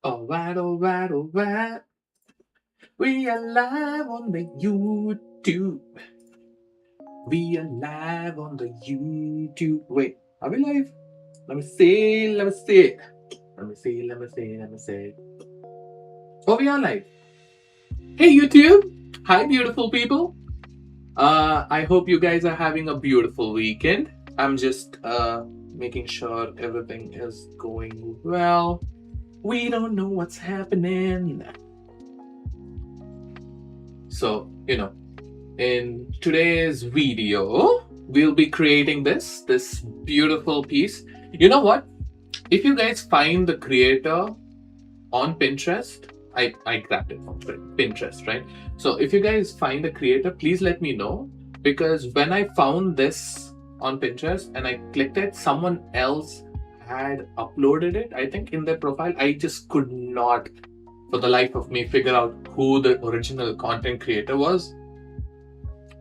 Alright, alright, alright. We are live on the YouTube. We are live on the YouTube. Wait, are we live? Let me see. Let me see. Let me see. Let me see. Let me see. Oh, we are live. Hey, YouTube. Hi, beautiful people. I hope you guys are having a beautiful weekend. I'm just making sure everything is going well. We don't know what's happening. So, in today's video, we'll be creating this beautiful piece. You know what? If you guys find the creator on Pinterest, I grabbed it from Pinterest, right? So if you guys find the creator, please let me know, because when I found this on Pinterest and I clicked it, someone else had uploaded it, I think, in their profile. I just could not, for the life of me, figure out who the original content creator was.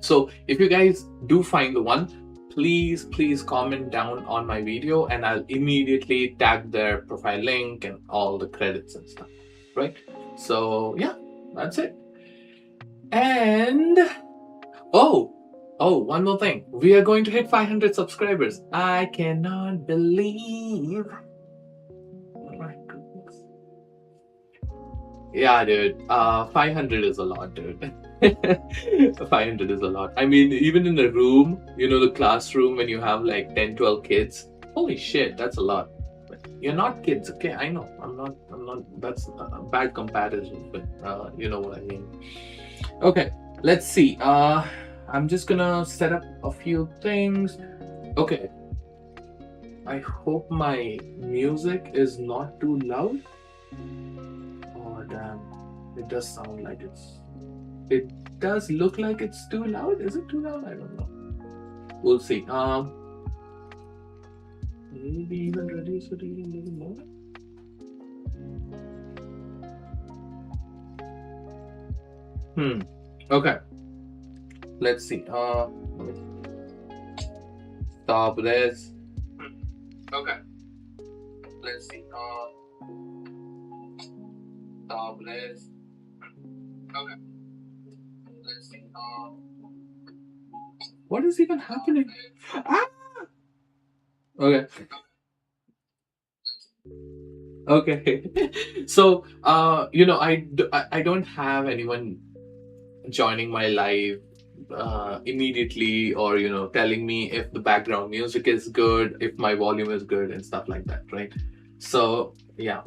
So if you guys do find the one, please comment down on my video and I'll immediately tag their profile link and all the credits and stuff, right? So yeah, that's it. And one more thing. We are going to hit 500 subscribers. I cannot believe. Oh my goodness. Yeah, dude. 500 is a lot, dude. 500 is a lot. I mean, even in the room, the classroom, when you have like 10, 12 kids, holy shit, that's a lot. You're not kids, okay? I know. I'm not, that's a bad comparison, but you know what I mean. Okay, let's see. I'm just gonna set up a few things. Okay. I hope my music is not too loud. Oh, damn. It does sound like it does look like it's too loud. Is it too loud? I don't know. We'll see. Maybe even reduce it even a little more. Okay. Let's see. Stop this. Okay. Let's see. Stop this. Okay. Let's see. What is even happening? Ah! Okay. Okay. So, I don't have anyone joining my live immediately, or telling me if the background music is good, if my volume is good, and stuff like that, right? So yeah,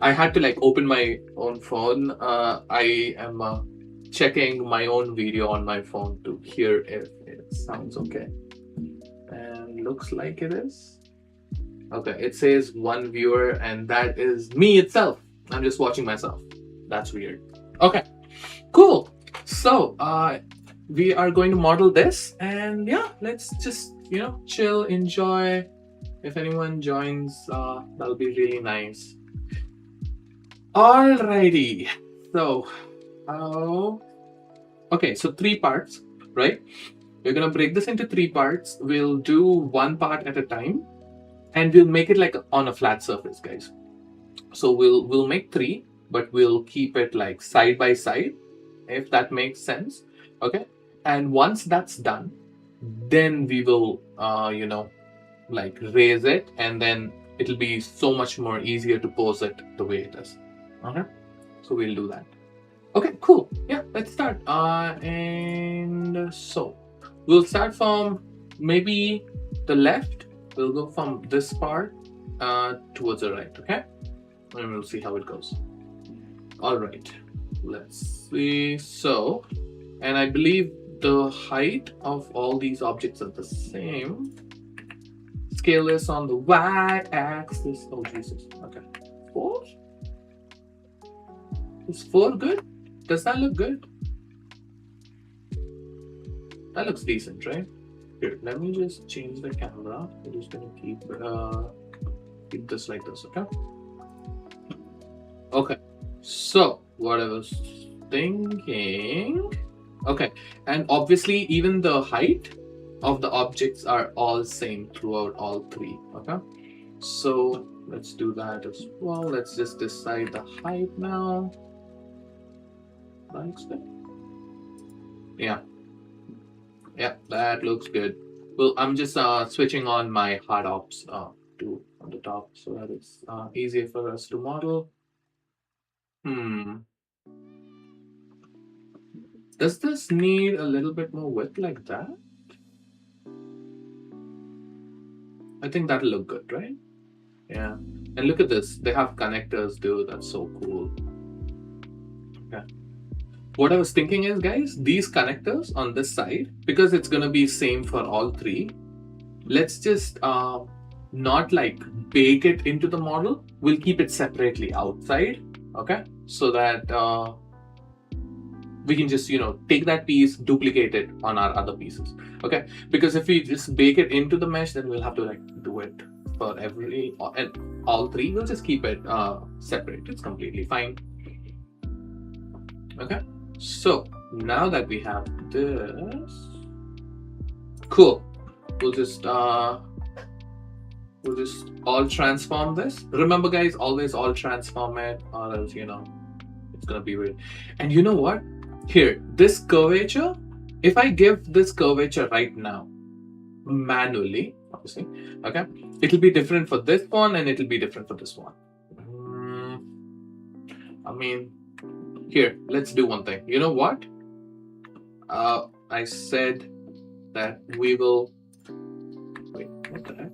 I had to open my own phone. I am checking my own video on my phone to hear if it sounds okay, and looks like it is. Okay, it says one viewer, and that is me itself. I'm just watching myself. That's weird. Okay, cool. So we are going to model this, and yeah, let's just chill, enjoy. If anyone joins, that'll be really nice. Alrighty. So okay, so 3 parts, right? We're gonna break this into 3 parts. We'll do one part at a time, and we'll make it on a flat surface, guys. So we'll make 3, but we'll keep it side by side, if that makes sense. Okay, and once that's done, then we will raise it, and then it'll be so much more easier to pose it the way it is. Okay, so we'll do that. Okay, cool. Yeah, let's start. And so we'll start from maybe the left. We'll go from this part towards the right. Okay, and we'll see how it goes. All right, let's see. So, and I believe the height of all these objects are the same. Scale this on the y-axis. Oh Jesus. Okay, 4. Is 4 good? Does that look good? That looks decent, right? Here, let me just change the camera. I'm just gonna keep this like this, okay? Okay, so what I was thinking. Okay, and obviously even the height of the objects are all same throughout all 3, okay? So let's do that as well. Let's just decide the height now. Yeah, that looks good. Well, I'm just switching on my HardOps to on the top so that it's easier for us to model. Does this need a little bit more width like that? I think that'll look good, right? Yeah. And look at this. They have connectors, dude. That's so cool. Okay. What I was thinking is, guys, these connectors on this side, because it's going to be same for all three, let's just not like bake it into the model. We'll keep it separately outside, okay? So that we can just, take that piece, duplicate it on our other pieces, okay? Because if we just bake it into the mesh, then we'll have to like do it for every, and all three. We'll just keep it separate. It's completely fine. Okay, so now that we have this, cool. We'll just all transform this. Remember, guys, always all transform it, or else it's gonna be weird. And you know what? Here, this curvature. If I give this curvature right now, manually, obviously, okay, it'll be different for this one, and it'll be different for this one. I mean, here, let's do one thing. You know what? I said that we will. Wait, what the heck?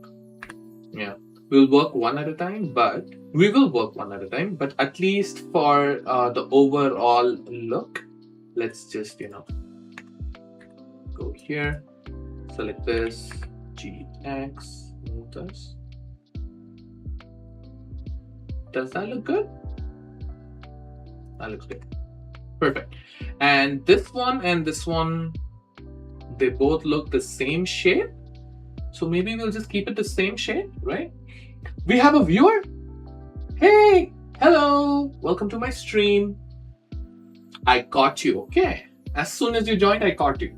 Yeah, we'll work one at a time, but we will work one at a time. But at least for the overall look, let's just go here, select this, GX, move this. Does that look good? That looks good. Perfect. And this one and this one, they both look the same shape. So maybe we'll just keep it the same shape, right? We have a viewer. Hey, hello. Welcome to my stream. I caught you, okay? As soon as you joined, I caught you.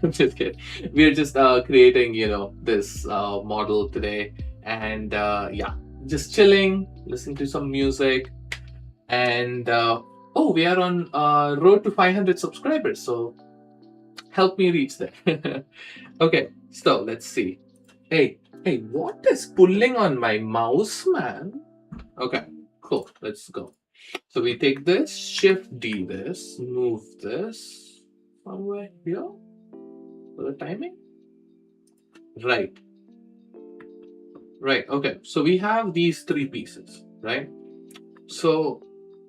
I'm just kidding. We're just creating, this model today. And yeah, just chilling, listening to some music. And oh, we are on road to 500 subscribers. So help me reach there. Okay, so let's see. Hey, what is pulling on my mouse, man? Okay, cool. Let's go. So we take this, Shift D this, move this somewhere here for the timing. Right. Okay. So we have these three pieces, right? So,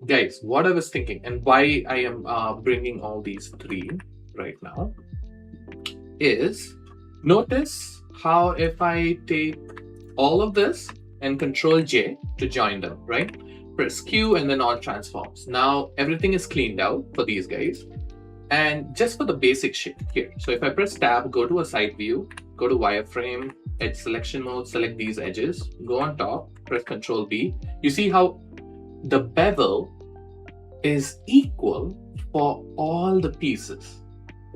guys, what I was thinking and why I am bringing all these three right now is, notice how if I take all of this and Control J to join them, right? Press Q and then all transforms. Now everything is cleaned out for these guys. And just for the basic shape here. So if I press Tab, go to a side view, go to wireframe, edge selection mode, select these edges, go on top, press Control B. You see how the bevel is equal for all the pieces,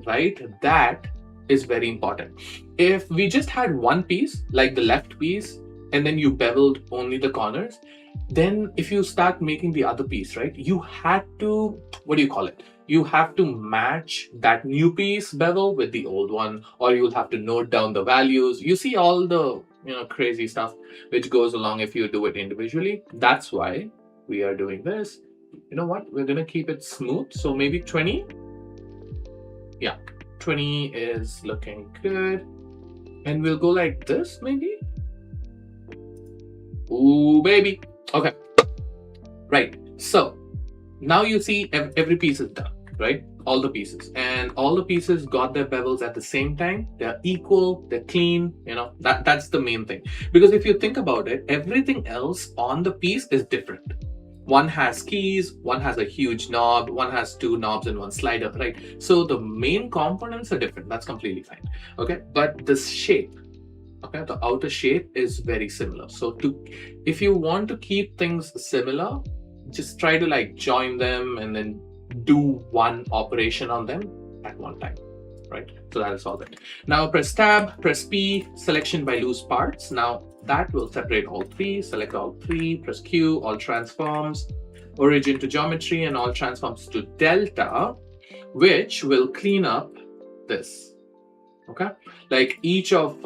right? That is very important. If we just had one piece, like the left piece, and then you beveled only the corners, then if you start making the other piece, right, you had to, you have to match that new piece bevel with the old one, or you'll have to note down the values. You see all the crazy stuff which goes along if you do it individually. That's why we are doing this. You know what? We're gonna keep it smooth. So maybe 20. Yeah, 20 is looking good. And we'll go like this, maybe. Ooh, baby. Okay. Right. So now you see every piece is done, right? All the pieces. And all the pieces got their bevels at the same time. They're equal, they're clean, that's the main thing. Because if you think about it, everything else on the piece is different. One has keys, one has a huge knob, one has two knobs and one slider, right? So the main components are different. That's completely fine. Okay. But this shape, okay, the outer shape is very similar. So if you want to keep things similar, just try to like join them and then do one operation on them at one time. right? So that will solve it. Now press tab, press P, selection by loose parts. Now that will separate all three, select all three, press Q, all transforms, origin to geometry and all transforms to delta, which will clean up this, okay? Like each of,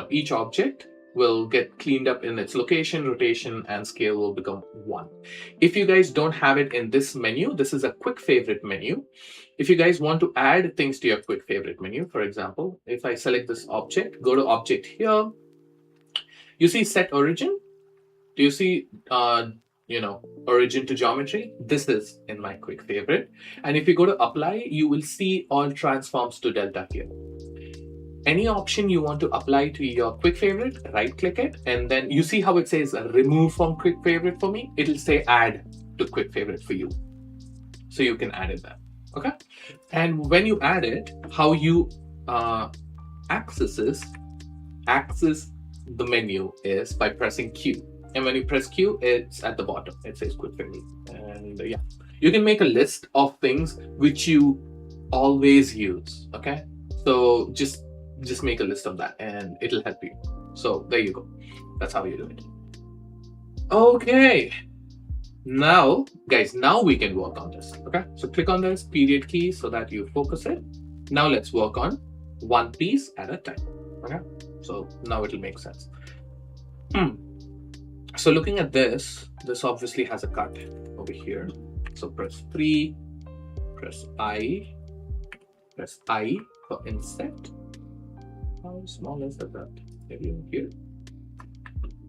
each object will get cleaned up in its location, rotation, and scale will become one. If you guys don't have it in this menu, this is a quick favorite menu. If you guys want to add things to your quick favorite menu, for example, if I select this object, go to object here, you see set origin. Do you see, origin to geometry? This is in my quick favorite. And if you go to apply, you will see all transforms to delta here. Any option you want to apply to your quick favorite, right click it, and then you see how it says remove from quick favorite for me? It'll say add to quick favorite for you. So you can add it there, okay? And when you add it, how you access the menu is by pressing Q. And when you press Q, it's at the bottom. It says quick favorite. And yeah, you can make a list of things which you always use, okay? So just make a list of that and it'll help you. So there you go. That's how you do it. Okay. Now, guys, now we can work on this, okay? So click on this period key so that you focus it. Now let's work on one piece at a time, okay? So now it'll make sense. So looking at this obviously has a cut over here. So press 3, press I for inset. How small is that? Maybe here,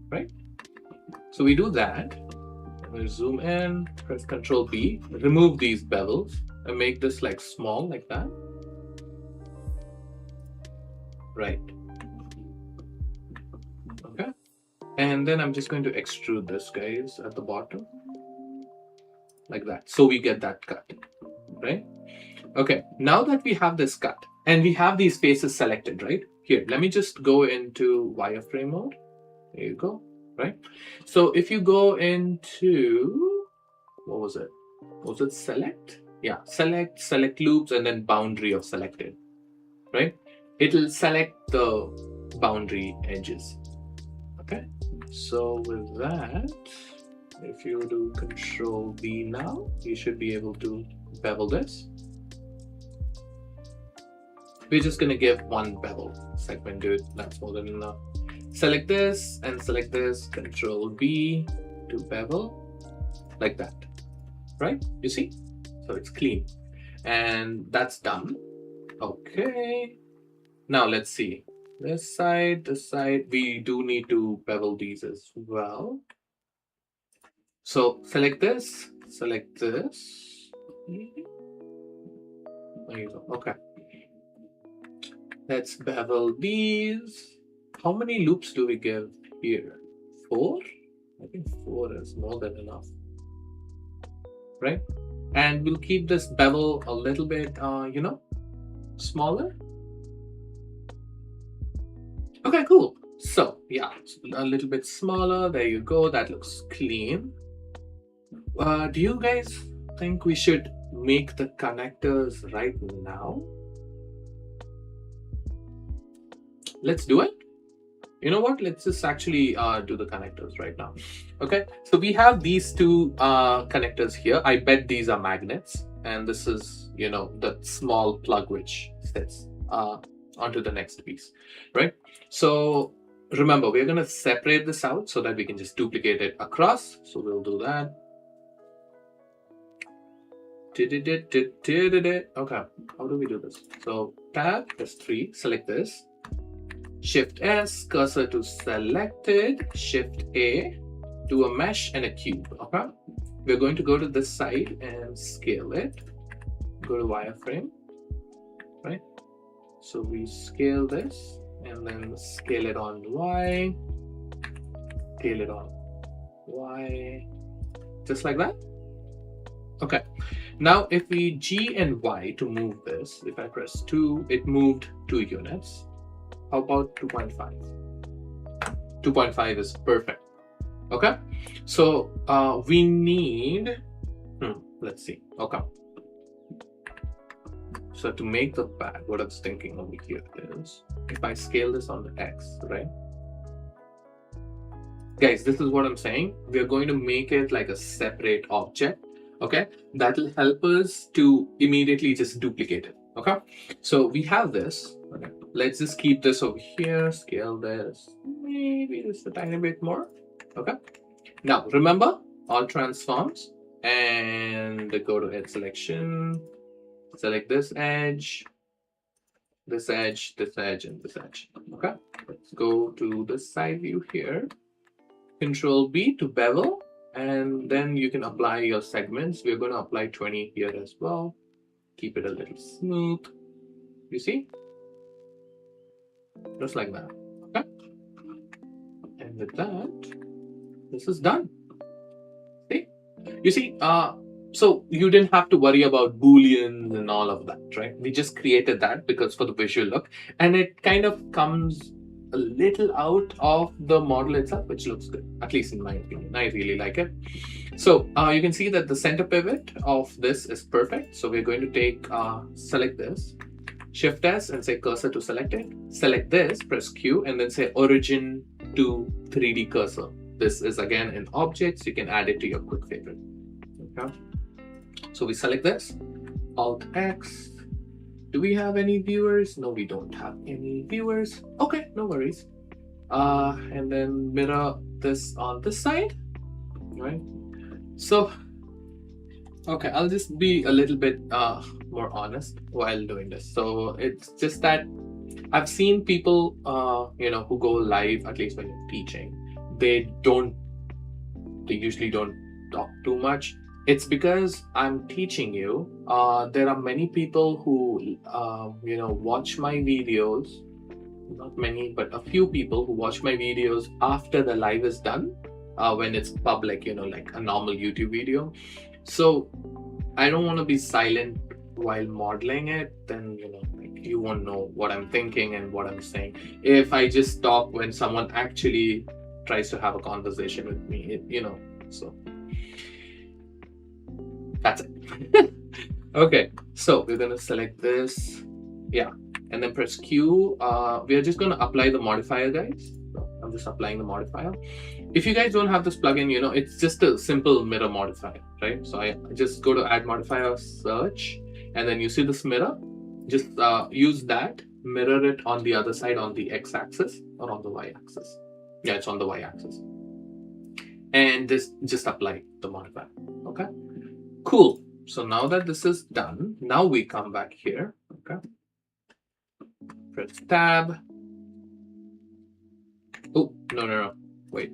right? So we do that. We zoom in, press Control B, remove these bevels and make this like small like that. Right. Okay. And then I'm just going to extrude this, guys, at the bottom like that. So we get that cut, right? Okay. Now that we have this cut and we have these faces selected, right? Here, let me just go into wireframe mode. There you go, right? So if you go into, what was it? Was it select? Yeah, select loops and then boundary of selected, right? It'll select the boundary edges, okay? So with that, if you do Control B now, you should be able to bevel this. We're just going to give one bevel segment to it. That's more than enough. Select this and select this. Control B to bevel like that, right? You see? So it's clean. And that's done. Okay. Now let's see. This side, we do need to bevel these as well. So select this, select this. There you go. Okay. Let's bevel these. How many loops do we give here? 4? I think 4 is more than enough, right? And we'll keep this bevel a little bit, smaller. Okay, cool. So yeah, a little bit smaller. There you go. That looks clean. Do you guys think we should make the connectors right now? Let's do it. You know what? Let's just actually do the connectors right now. Okay, so we have these two connectors here. I bet these are magnets, and this is, the small plug which sits onto the next piece, right? So remember, we're going to separate this out so that we can just duplicate it across. So we'll do that. Okay, how do we do this? So tab, press 3, select this. Shift S, cursor to selected, Shift A, do a mesh and a cube. Okay, we're going to go to this side and scale it. Go to wireframe, right? So we scale this and then scale it on Y, scale it on Y, just like that. Okay, now if we G and Y to move this, if I press 2, it moved 2 units. How about 2.5? 2.5 is perfect. Okay, so we need, let's see. Okay, So to make the pad, what I was thinking over here is, if I scale this on the X, right? Guys, this is what I'm saying. We're going to make it like a separate object, okay? That'll help us to immediately just duplicate it, okay? So we have this, okay? Let's just keep this over here, scale this, maybe just a tiny bit more, okay? Now, remember, all transforms, and go to edge selection, select this edge, this edge, this edge, and this edge, okay? Let's go to the side view here. Control B to bevel, and then you can apply your segments. We're going to apply 20 here as well. Keep it a little smooth. You see? Just like that. Okay. And with that, this is done. See? You see, so you didn't have to worry about booleans and all of that, right? We just created that because for the visual look, and it kind of comes a little out of the model itself, which looks good, at least in my opinion. I really like it. So you can see that the center pivot of this is perfect. So we're going to take, select this, Shift S and say cursor to selected. Select this, press Q, and then say origin to 3D cursor. This is again in objects. You can add it to your quick favorite. Okay. So we select this, Alt X. Do we have any viewers? No, we don't have any viewers. Okay, no worries. And then mirror this on this side, right? So, okay, I'll just be a little bit more honest while doing this. So it's just that I've seen people, who go live, at least when you're teaching, they usually don't talk too much. It's because I'm teaching you. There are many people who, watch my videos. Not many, but a few people who watch my videos after the live is done, when it's public, like a normal YouTube video. So I don't want to be silent while modeling it. Then, you won't know what I'm thinking and what I'm saying. If I just talk when someone actually tries to have a conversation with me, so. That's it. Okay, so we're going to select this, and then press Q. We are just going to apply the modifier, guys. So I'm just applying the modifier. If you guys don't have this plugin, it's just a simple mirror modifier, right? So I just go to add modifier, search, and then you see this mirror. Just use that, mirror it on the other side on the x-axis or on the y-axis. Yeah, it's on the y-axis. And just apply the modifier, okay? Cool. So now that this is done, now we come back here. Okay. Press tab. Oh, no. Wait.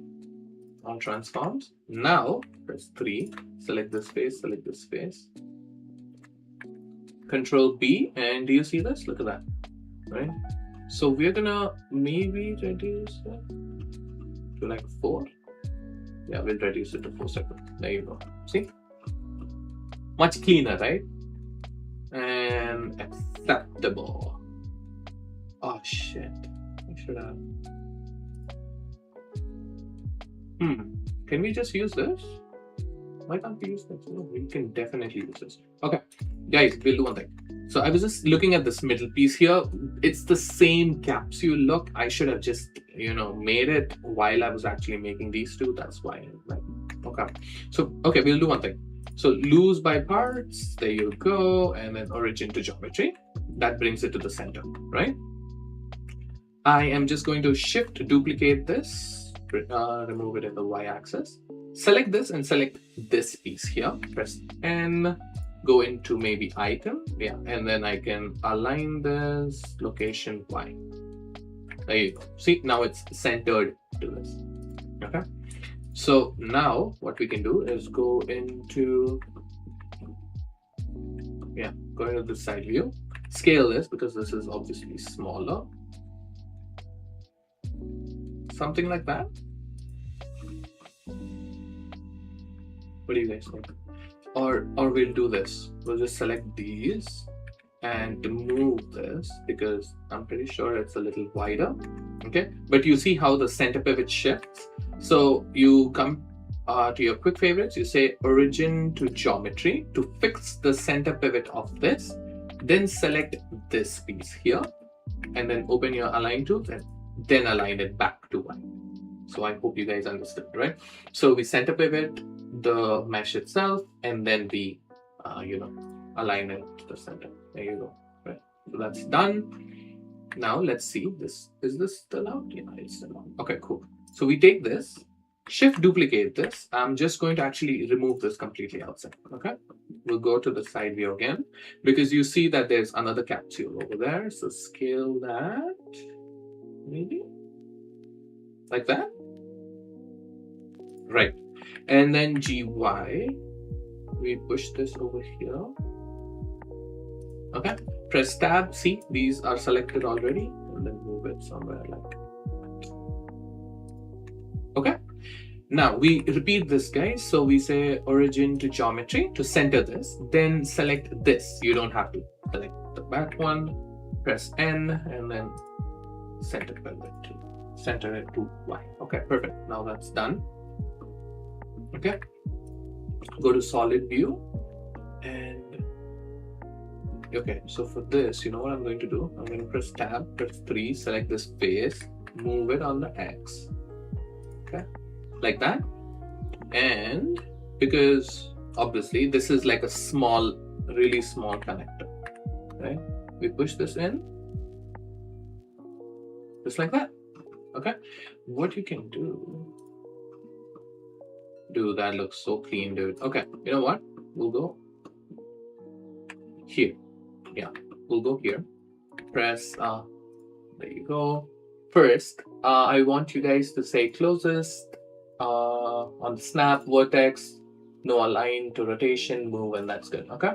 On transforms. Now press 3. Select this face, select this face. Control B, and do you see this? Look at that. Right? So we're gonna maybe reduce it to like 4. Yeah, we'll reduce it to 4 seconds. There you go. See? Much cleaner, right? And acceptable. Oh shit. I should have. Can we just use this? Why can't we use this? No, we can definitely use this. Okay, guys, we'll do one thing. So I was just looking at this middle piece here. It's the same capsule look. I should have just, made it while I was actually making these two. That's why. Okay. So, okay, we'll do one thing. So lose by parts, there you go, and then origin to geometry. That brings it to the center, right? I am just going to shift to duplicate this, remove it in the y-axis. Select this and select this piece here. Press N, go into maybe item, and then I can align this location Y. There you go. See, now it's centered to this. Okay. So now what we can do is go into the side view, scale this because this is obviously smaller. Something like that. What do you guys think? Or we'll do this. We'll just select these and move this because I'm pretty sure it's a little wider. Okay, but you see how the center pivot shifts. So you come to your quick favorites, you say origin to geometry to fix the center pivot of this. then select this piece here, and then open your align tools and then align it back to 1. So I hope you guys understood, right? So we center pivot the mesh itself, and then we, align it to the center. There you go, right? So that's done. Now let's see this. Is this still out? Yeah, it's still out. Okay, cool. So we take this, shift duplicate this. I'm just going to actually remove this completely outside. Okay. We'll go to the side view again because you see that there's another capsule over there. So scale that maybe like that. Right. And then GY, we push this over here. Okay. Press tab. See, these are selected already. And then move it somewhere like. Okay. Now we repeat this, guys. So we say origin to geometry to center this, then select this. You don't have to select the back one. Press N and then center it to Y. Okay, perfect. Now that's done. Okay. Go to solid view and okay. So for this, you know what I'm going to do? I'm going to press tab, press 3, select this face, move it on the X. Okay. Like that. And because obviously this is like a small, really small connector, right? We push this in just like that. Okay. What you can do, dude, that looks so clean, dude. Okay, you know what? We'll go here. Yeah, we'll go here. Press, there you go. First, I want you guys to say closest on the snap, vertex, no align to rotation, move, and that's good. Okay.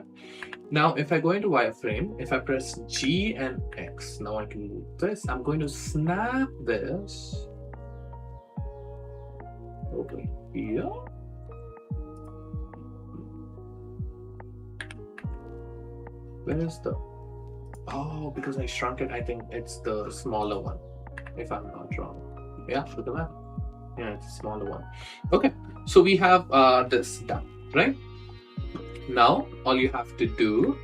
Now, if I go into wireframe, if I press G and X, now I can move this. I'm going to snap this over here. Where is the? Oh, because I shrunk it. I think it's the smaller one, if I'm not wrong. Yeah, look at that. Yeah, it's a smaller one. Okay, so we have this done, right? Now, all you have to do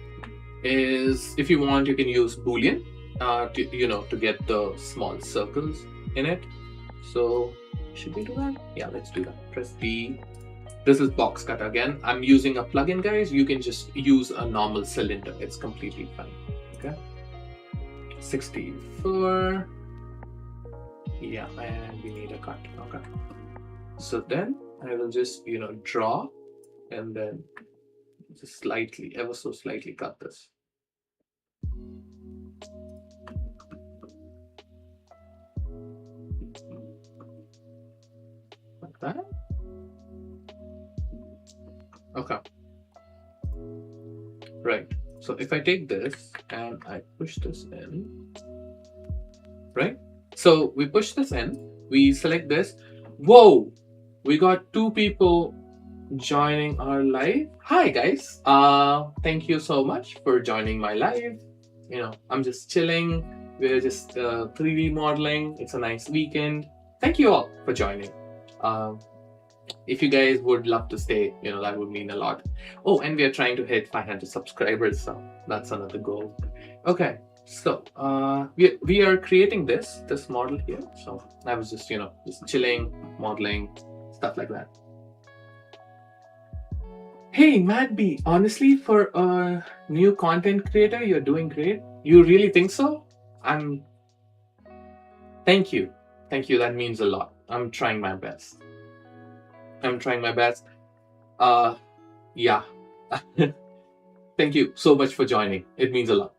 is, if you want, you can use Boolean to get the small circles in it. So, should we do that? Yeah, let's do that. Press D. This is BoxCutter again. I'm using a plugin, guys. You can just use a normal cylinder. It's completely fine. Okay. 64. Yeah, and we need a cut. Okay. So then I will just, draw and then just slightly, ever so slightly cut this. Like that. Okay. Right. So if I take this and I push this in, right? So we push this in, we select this. Whoa, we got 2 people joining our live. Hi guys. Thank you so much for joining my live. I'm just chilling. We're just 3D modeling. It's a nice weekend. Thank you all for joining. If you guys would love to stay, that would mean a lot. Oh, and we are trying to hit 500 subscribers, so that's another goal. Okay, so we are creating this model here. So I was just just chilling, modeling, stuff like that. Hey, Matt B, honestly, for a new content creator, you're doing great. You really think so? Thank you. That means a lot. I'm trying my best. Yeah. Thank you so much for joining. It means a lot.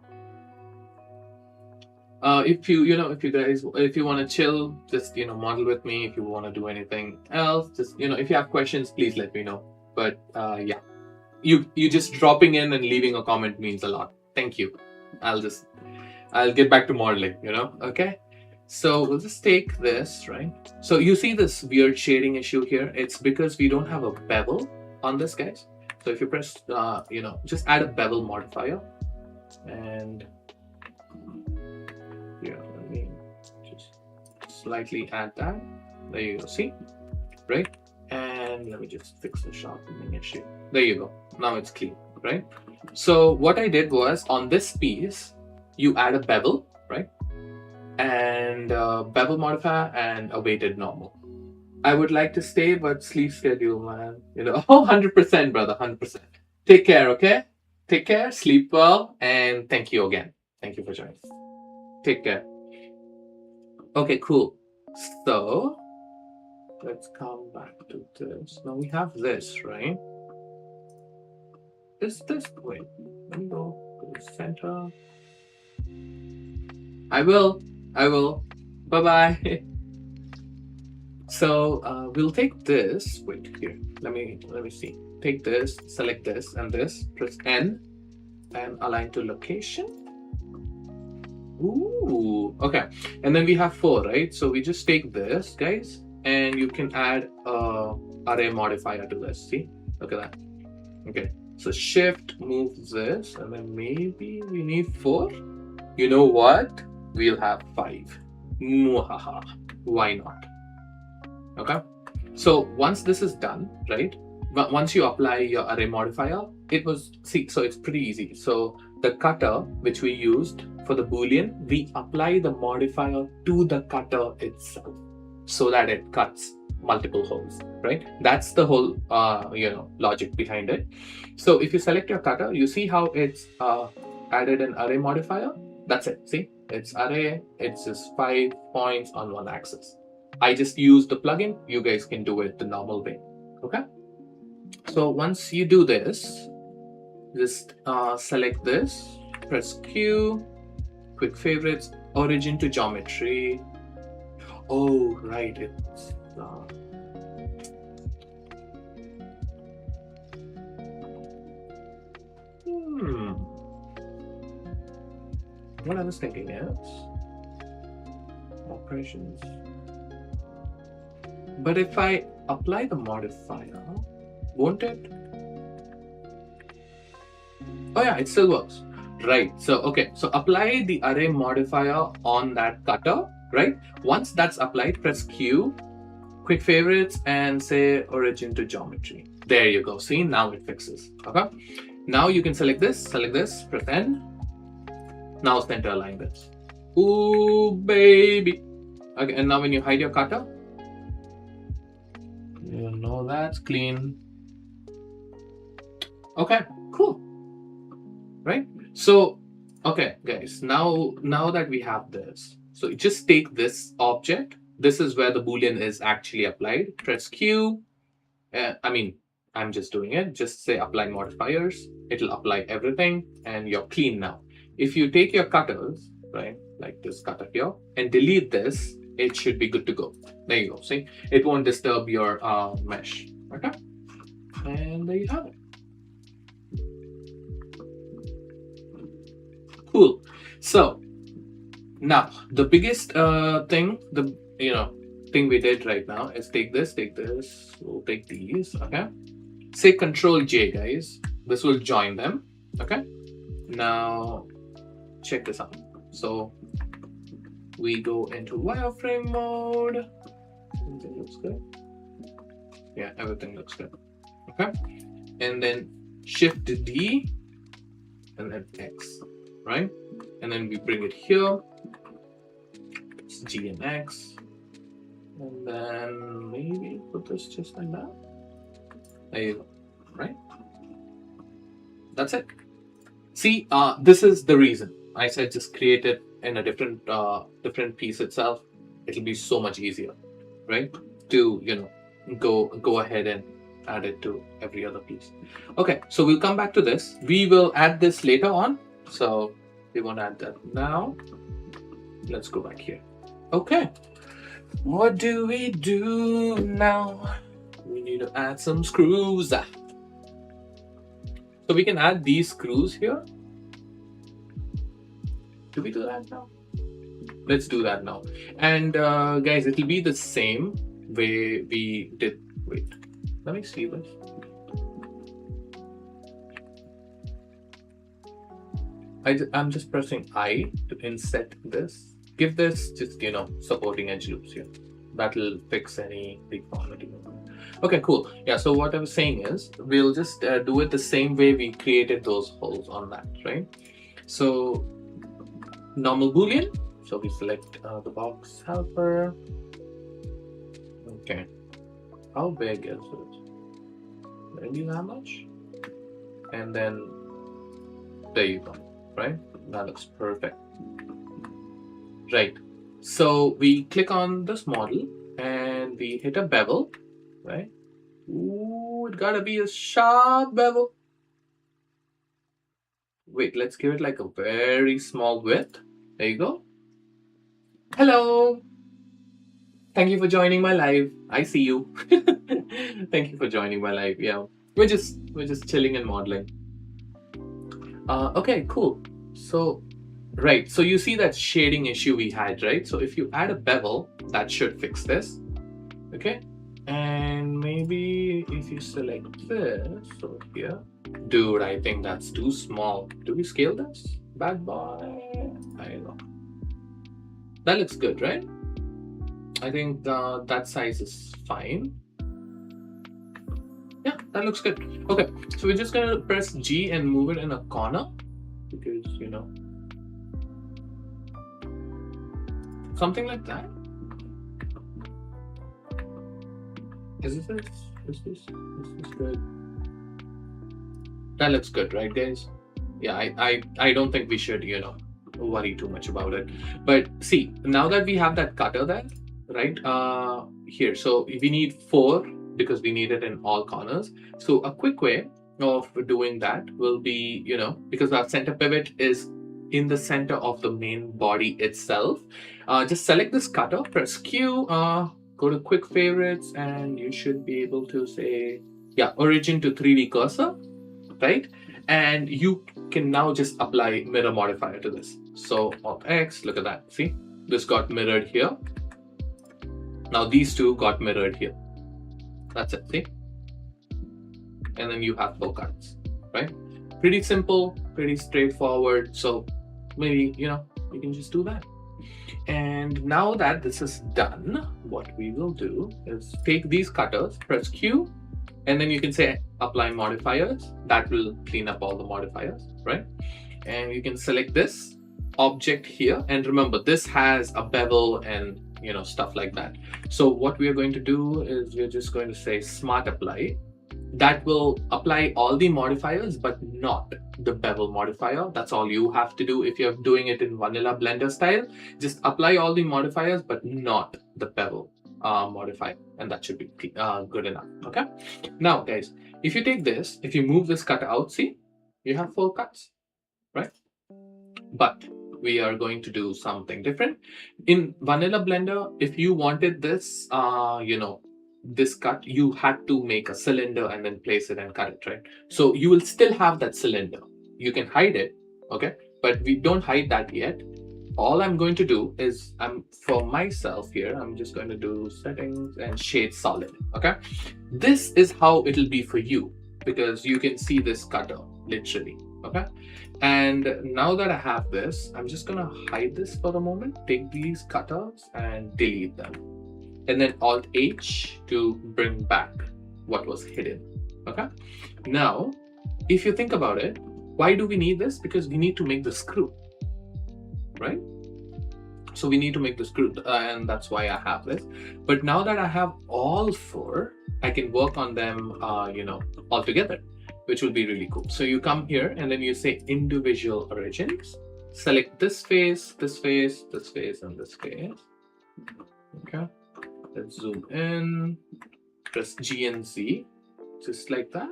If you want to chill, just model with me. If you want to do anything else, just if you have questions, please let me know. But yeah, you just dropping in and leaving a comment means a lot. Thank you. I'll get back to modeling. Okay. So we'll just take this, right? So you see this weird shading issue here. It's because we don't have a bevel on this, guys. So if you press, just add a bevel modifier, and let me just slightly add that. There you go. See, right? And let me just fix the sharpening issue. There you go. Now it's clean, right? So what I did was, on this piece, you add a bevel, right? And bevel modifier and a weighted normal. I would like to stay, but sleep schedule, man. You know, 100%, brother, 100%. Take care, okay? Take care, sleep well, and thank you again. Thank you for joining. Take care. Okay, cool. So, let's come back to this. Now we have this, right? Is this, wait, let me go to the center. I will. Bye-bye. So we'll take this. Wait here. Let me see. Take this, select this and this. Press N and align to location. Ooh. Okay. And then we have 4, right? So we just take this, guys, and you can add a array modifier to this. See? Look at that. Okay. So shift, move this, and then maybe we need 4. You know what? We'll have 5. Muhaha. Why not? Okay, so once this is done, right, but once you apply your array modifier, so it's pretty easy. So the cutter which we used for the boolean, we apply the modifier to the cutter itself so that it cuts multiple holes, right? That's the whole logic behind it. So if you select your cutter, you see how it's added an array modifier. That's it. See, it's array. It's just 5 points on one axis. I just used the plugin. You guys can do it the normal way. Okay. So once you do this, just select this, press Q, quick favorites, origin to geometry. Oh, right. It's what I was thinking is operations. But if I apply the modifier, won't it? Oh yeah, it still works. Right. So, okay. So apply the array modifier on that cutter, right? Once that's applied, press Q, quick favorites, and say origin to geometry. There you go. See, now it fixes. Okay. Now you can select this, press N. Now center align this. Ooh, baby. Okay. And now when you hide your cutter, you know that's clean. Okay, cool. Right? So, okay, guys, now that we have this, so just take this object. This is where the boolean is actually applied. Press Q. I'm just doing it. Just say apply modifiers. It'll apply everything, and you're clean now. If you take your cutters, right, like this cutter here, and delete this, it should be good to go. There you go. See, it won't disturb your mesh. Okay, and there you have it. Cool. So now the biggest thing we did right now is take this. We'll take these. Okay. Say Control J, guys. This will join them. Okay. Now check this out. So we go into wireframe mode. Everything looks good. Yeah, everything looks good. Okay. And then Shift D and then X, right? And then we bring it here. It's G and X. And then maybe put this just like that. There you go, right? That's it. See, this is the reason I said just create it in a different piece itself. It'll be so much easier, right? To go ahead and add it to every other piece. Okay, so we'll come back to this. We will add this later on. So we won't add that now. Let's go back here. Okay, what do we do now? We need to add some screws. So we can add these screws here. Do we do that now? Let's do that now. And guys, it'll be the same way we did. Wait, let me see this. I'm just pressing I to inset this. Give this just supporting edge loops here. That'll fix any deformity. Okay, cool. Yeah, so what I was saying is we'll just do it the same way we created those holes on that, right? So normal boolean, so we select the box helper. Okay, how big is it? Maybe that much? And then there you go, right? That looks perfect. Right, so we click on this model and we hit a bevel, right? Ooh, it gotta be a sharp bevel. Wait, let's give it like a very small width. There you go. Hello. Thank you for joining my live. I see you. Thank you for joining my live. Yeah, we're just chilling and modeling. Okay, cool. So, right. So you see that shading issue we had, right? So if you add a bevel, that should fix this. Okay. And maybe if you select this over here. Dude, I think that's too small. Do we scale this? Bad boy. I know. That looks good, right? I think that size is fine. Yeah, that looks good. Okay, so we're just gonna press G and move it in a corner because, you know, something like that. Is this good? That looks good, right, guys? Yeah, I don't think we should, you know, worry too much about it. But see, now that we have that cutter there, right, here, so we need 4 because we need it in all corners. So a quick way of doing that will be, you know, because our center pivot is in the center of the main body itself, just select this cutter, press Q, go to quick favorites, and you should be able to say, yeah, origin to 3D cursor, right? And you can now just apply mirror modifier to this. So Alt X, look at that. See, this got mirrored here. Now these two got mirrored here. That's it, see? And then you have 4 cuts, right? Pretty simple, pretty straightforward. So maybe, you know, you can just do that. And now that this is done, what we will do is take these cutters, press Q, and then you can say apply modifiers. That will clean up all the modifiers, right? And you can select this object here. And remember, this has a bevel and, you know, stuff like that. So what we are going to do is we're just going to say smart apply. That will apply all the modifiers, but not the bevel modifier. That's all you have to do. If you're doing it in vanilla Blender style, just apply all the modifiers, but not the bevel modifier, and that should be good enough. Okay, now guys, if you take this, if you move this cut out, see, you have 4 cuts, right? But we are going to do something different in vanilla Blender. If you wanted this, you know, this cut, you had to make a cylinder and then place it and cut it, right? So you will still have that cylinder. You can hide it, okay, but we don't hide that yet. All I'm going to do is, for myself here, I'm just going to do settings and shade solid. Okay, this is how it'll be for you because you can see this cutter literally. Okay, and now that I have this, I'm just gonna hide this for the moment, take these cutters and delete them, and then Alt H to bring back what was hidden. Okay, now if you think about it, why do we need this? Because we need to make the screw, right? So we need to make the screw, and that's why I have this. But now that I have all 4, I can work on them, you know, all together, which will be really cool. So you come here and then you say individual origins, select this face, this face, this face, and this face. Okay, let's zoom in, press G and Z, just like that.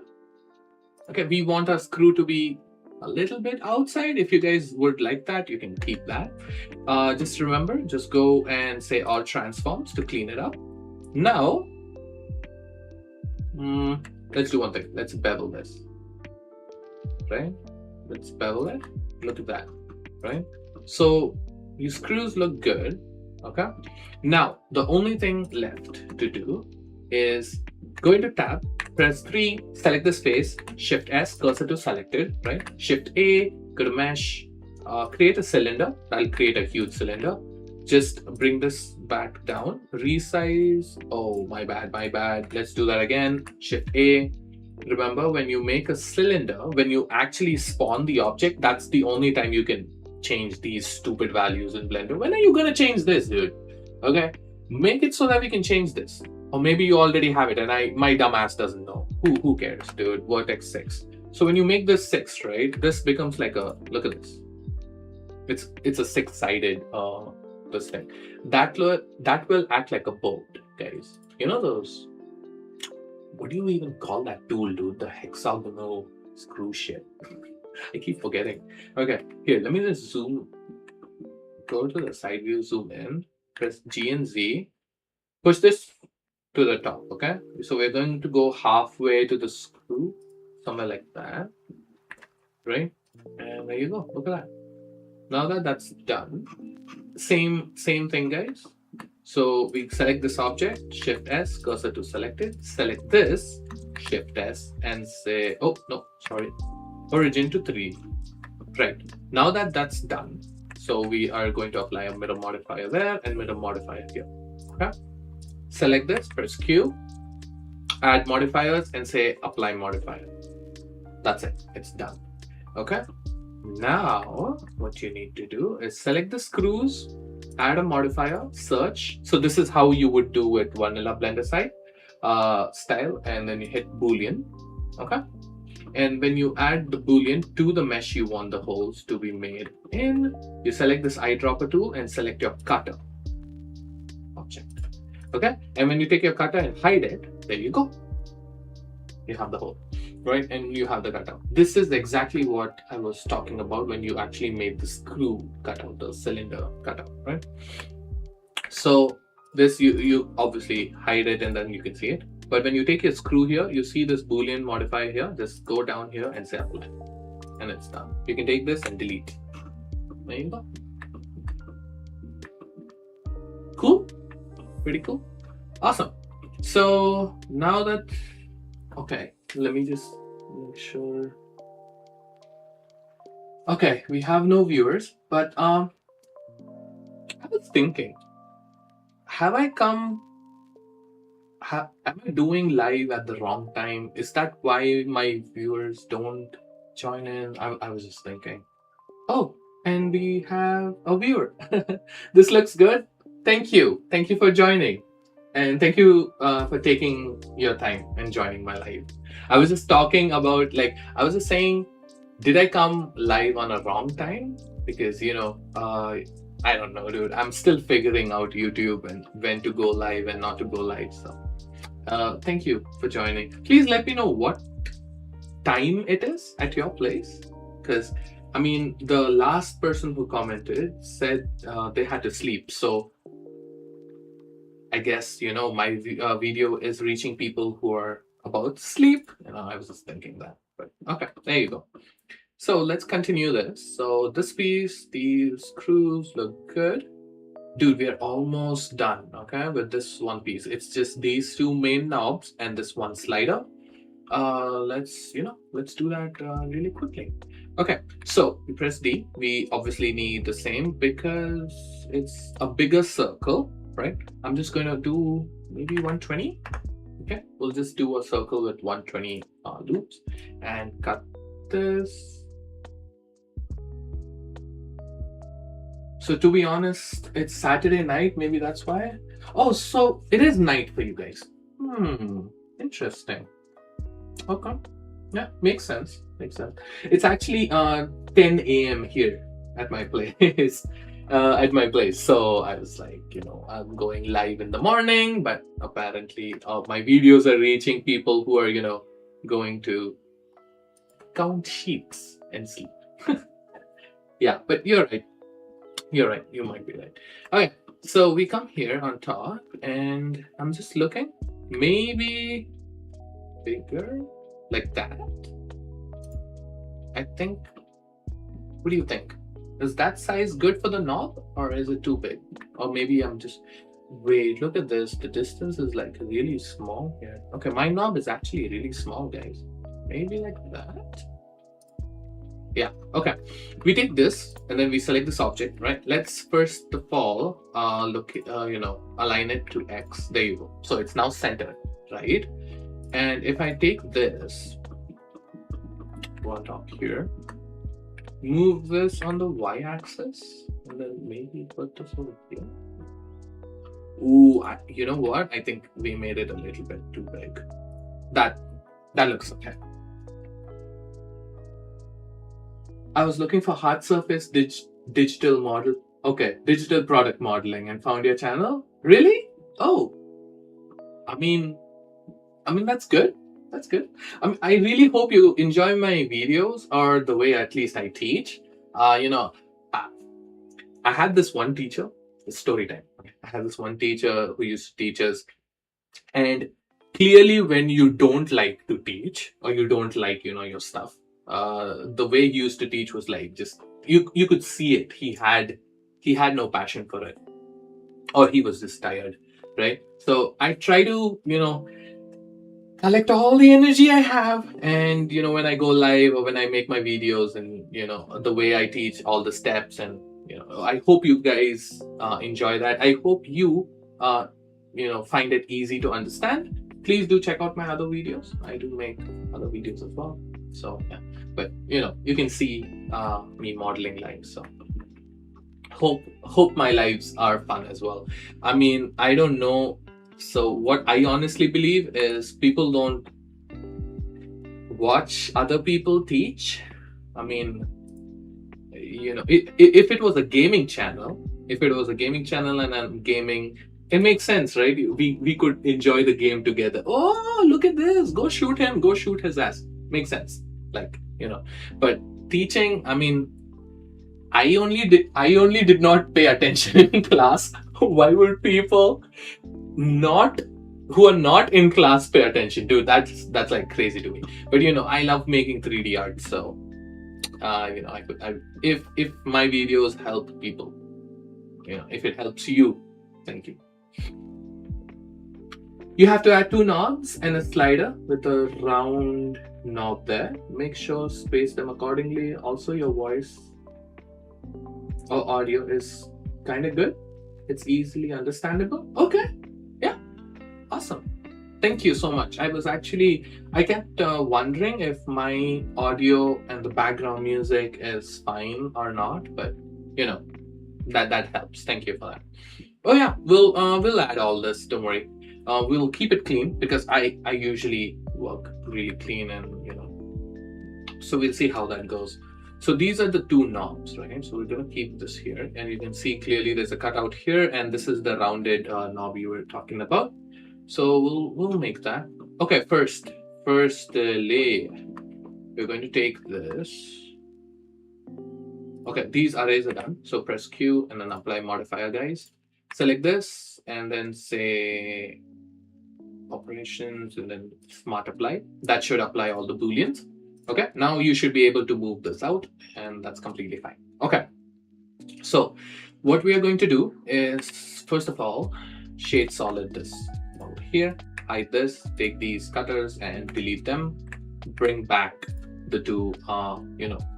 Okay, we want our screw to be a little bit outside. If you guys would like that, you can keep that. Just remember, just go and say all transforms to clean it up. Now, let's do one thing. Let's bevel this, right? Let's bevel it. Look at that, right? So your screws look good, okay? Now, the only thing left to do is go into tab, press 3, select this face, Shift S, cursor to selected, right? Shift A, go to mesh, create a cylinder. That'll create a huge cylinder. just bring this back down, resize. Oh, my bad. Let's do that again. Shift A. Remember, when you make a cylinder, when you actually spawn the object, that's the only time you can change these stupid values in Blender. When are you gonna change this, dude? Okay, make it so that we can change this. Or maybe you already have it and my dumb ass doesn't know. Who cares, dude? Vertex 6. So when you make this 6, right, this becomes like a, look at this. It's a 6-sided this thing. That will act like a boat, guys. You know those, what do you even call that tool, dude? The hexagonal screw shit. I keep forgetting. Okay, here, let me just zoom. Go to the side view, zoom in, press G and Z, push this to the top, okay? So we're going to go halfway to the screw, somewhere like that, right? And there you go, look at that. Now that that's done, same thing, guys. So we select this object, Shift S, cursor to selected, select this, Shift S, and say, oh, no, sorry, origin to 3. Right, now that that's done, so we are going to apply a mirror modifier there and mirror modifier here, okay? Select this, press Q, add modifiers, and say apply modifier. That's it, it's done, okay? Now, what you need to do is select the screws, add a modifier, search. So this is how you would do it vanilla Blender side style, and then you hit Boolean, okay? And when you add the Boolean to the mesh you want the holes to be made in, you select this eyedropper tool and select your cutter object, okay? And when you take your cutter and hide it, there you go. You have the hole, right? And you have the cutout. This is exactly what I was talking about when you actually made the screw cutout, the cylinder cutout, right? So this, you obviously hide it and then you can see it. But when you take your screw here, you see this Boolean modifier here. Just go down here and say apply, and it's done. You can take this and delete. There you go. Cool? Pretty cool. Awesome. So now that, okay, let me just make sure. Okay, we have no viewers, but I was thinking, am I doing live at the wrong time? Is that why my viewers don't join in? I was just thinking. Oh, and we have a viewer. This looks good. Thank you for joining, and thank you for taking your time and joining my live. I was just talking about, like, I was just saying, did I come live on a wrong time? Because, you know, I don't know, dude. I'm still figuring out YouTube and when to go live and not to go live. So thank you for joining. Please let me know what time it is at your place. Because, I mean, the last person who commented said they had to sleep. So I guess, you know, my video is reaching people who are about to sleep. You know, I was just thinking that. But okay, there you go. So let's continue this. So this piece, these screws look good. Dude, we are almost done, okay, with this one piece. It's just these two main knobs and this one slider. Let's do that really quickly. Okay, so we press D. We obviously need the same because it's a bigger circle, right? I'm just going to do maybe 120. Okay, we'll just do a circle with 120 loops and cut this. So to be honest, it's Saturday night. Maybe that's why. Oh, so it is night for you guys. Interesting. Okay. Yeah, makes sense. Makes sense. It's actually 10 a.m. here at my place. So I was like, you know, I'm going live in the morning, but apparently my videos are reaching people who are, you know, going to count sheets and sleep. Yeah, but you're right. You're right. You might be right. Okay, so we come here on top, and I'm just looking. Maybe bigger, like that. I think. What do you think? Is that size good for the knob, or is it too big? Or maybe I'm just. Wait, look at this. The distance is like really small here. Okay, my knob is actually really small, guys. Maybe like that. Yeah, okay. We take this and then we select this object, right? Let's first of all align it to X. There you go. So it's now centered, right? And if I take this, go on top here, move this on the Y-axis, and then maybe put this over here. Ooh, you know what? I think we made it a little bit too big. That looks okay. I was looking for hard surface digital model. Okay, digital product modeling, and found your channel. Really? Oh, I mean that's good. That's good. I really hope you enjoy my videos, or the way at least I teach. I had this one teacher. Story time. I had this one teacher who used to teach us, and clearly, when you don't like to teach or you don't like your stuff, the way he used to teach was like, just you could see it. He had no passion for it, or he was just tired, right? So I try to collect all the energy I have, and when I go live or when I make my videos, and the way I teach all the steps, and I hope you guys enjoy that. I hope you find it easy to understand. Please do check out my other videos. I do make other videos as well. So yeah, but you can see me modeling live. So hope my lives are fun as well. I mean, I don't know. So what I honestly believe is, people don't watch other people teach. I mean, if it was a gaming channel, and I'm gaming, it makes sense, right? We could enjoy the game together. Oh, look at this! Go shoot him! Go shoot his ass! Makes sense, like But teaching, I mean, I only did not pay attention in class. Why would people who are not in class pay attention? Dude, that's like crazy to me. But I love making 3D art, so if my videos help people, if it helps you, thank you. You have to add 2 knobs and a slider with a round knob there. Make sure space them accordingly. Also, your voice or audio is kind of good. It's easily understandable. Okay, yeah, awesome. Thank you so much. I kept wondering if my audio and the background music is fine or not, but that helps. Thank you for that. Oh yeah, we'll add all this. Don't worry. We'll keep it clean, because I usually work really clean, and so we'll see how that goes. So these are the 2 knobs, right? So we're going to keep this here, and you can see clearly there's a cutout here, and this is the rounded knob you were talking about. So we'll make that. Okay, first we're going to take this. Okay, these arrays are done. So press Q and then apply modifier, guys. Select this and then say operations and then smart apply. That should apply all the booleans. Okay, now you should be able to move this out, and that's completely fine. Okay, so what we are going to do is, first of all, shade solid this over here, hide this, take these cutters and delete them, bring back the 2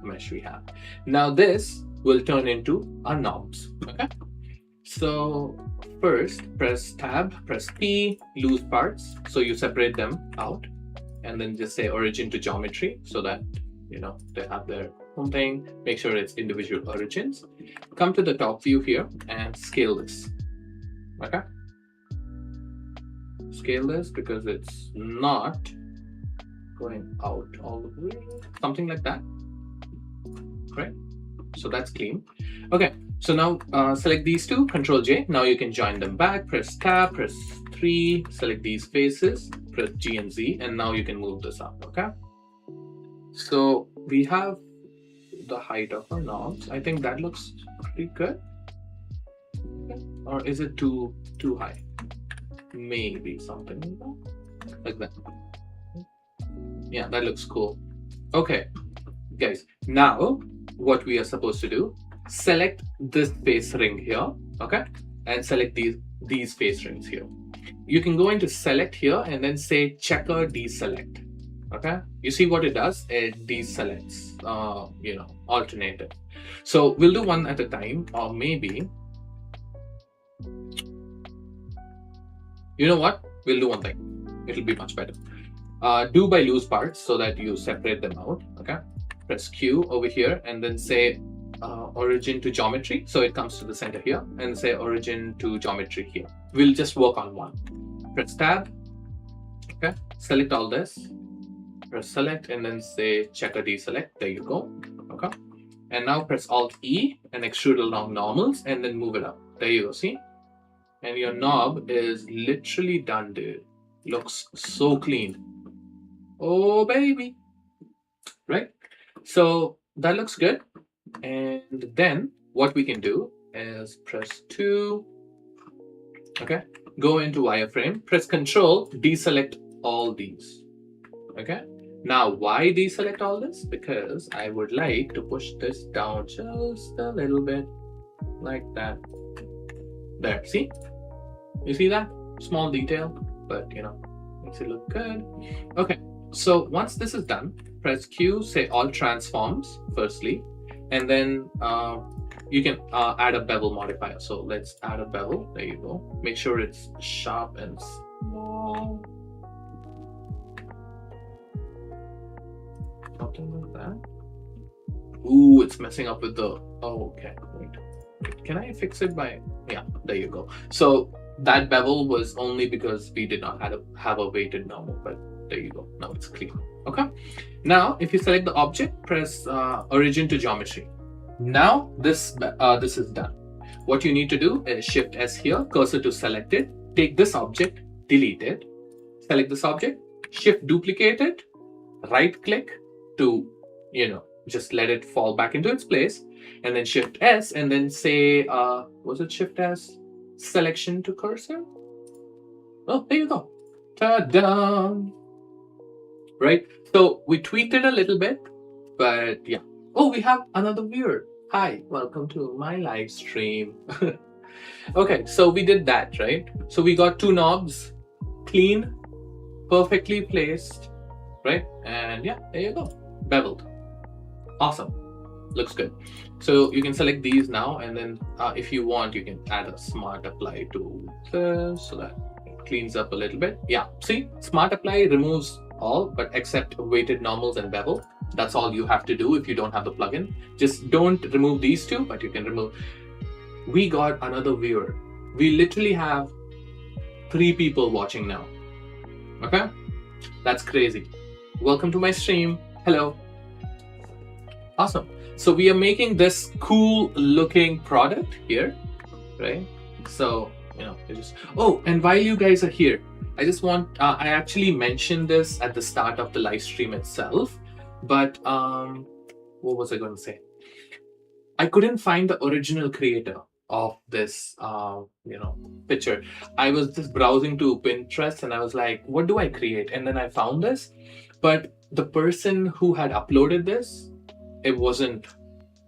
mesh we have. Now this will turn into our knobs. Okay, so first press tab, press P, loose parts, so you separate them out, and then just say origin to geometry, so that they have their own thing. Make sure it's individual origins. Come to the top view here and scale this. Okay, scale this because it's not going out all the way, something like that, right? So that's clean. Okay, so now select these 2, Control J. Now you can join them back. Press tab, press 3, select these faces, press G and Z, and now you can move this up. Okay, so we have the height of our knobs. I think that looks pretty good. Okay. Or is it too high? Maybe something like that. Yeah, that looks cool. Okay, guys, now what we are supposed to do, select this face ring here, okay, and select these face rings here. You can go into select here and then say checker deselect. Okay, you see what it does? It deselects, alternative. So we'll do one at a time, or maybe, you know what? We'll do one thing. It'll be much better. Do by loose parts so that you separate them out. Okay, press Q over here and then say origin to geometry. So it comes to the center here, and say origin to geometry here. We'll just work on one. Press tab. Okay, select all this. Press select and then say checker deselect. There you go. Okay, and now press Alt E and extrude along normals and then move it up. There you go. See, and your knob is literally done, dude. Looks so clean. Oh baby, right? So that looks good. And then what we can do is press 2. Okay, go into wireframe, press Control, deselect all these. Okay, now why deselect all this? Because I would like to push this down just a little bit, like that. There, see? You see that? Small detail, but makes it look good. Okay, so once this is done, press Q, say all transforms firstly, and then you can add a bevel modifier. So let's add a bevel. There you go. Make sure it's sharp and small. Something like that. Ooh, it's messing up with the. Oh, okay. Wait. Can I fix it by? Yeah, there you go. So that bevel was only because we did not have a weighted normal, but there you go. Now it's clean. Okay. Now, if you select the object, press origin to geometry. Now this is done. What you need to do is Shift S here, cursor to selected. Take this object, delete it. Select this object, Shift duplicate it, right click to just let it fall back into its place, and then Shift S and then say was it Shift S? Selection to cursor. Oh, there you go. Ta-da! Right? So we tweaked it a little bit, but yeah. Oh, we have another viewer. Hi, welcome to my live stream. Okay, so we did that, right? So we got 2 knobs, clean, perfectly placed, right? And yeah, there you go. Beveled. Awesome. Looks good. So you can select these now, and then if you want, you can add a smart apply to this so that it cleans up a little bit. Yeah, see, smart apply removes all but except weighted normals and bevel. That's all you have to do if you don't have the plugin. Just don't remove these 2, but you can remove. We got another viewer. We literally have 3 people watching now. Okay, that's crazy. Welcome to my stream. Hello. Awesome. So we are making this cool looking product here, right? So oh, and while you guys are here, I just want I actually mentioned this at the start of the live stream itself, but what was I going to say? I couldn't find the original creator of this picture. I was just browsing to Pinterest and I was like, what do I create? And then I found this, but the person who had uploaded this, it wasn't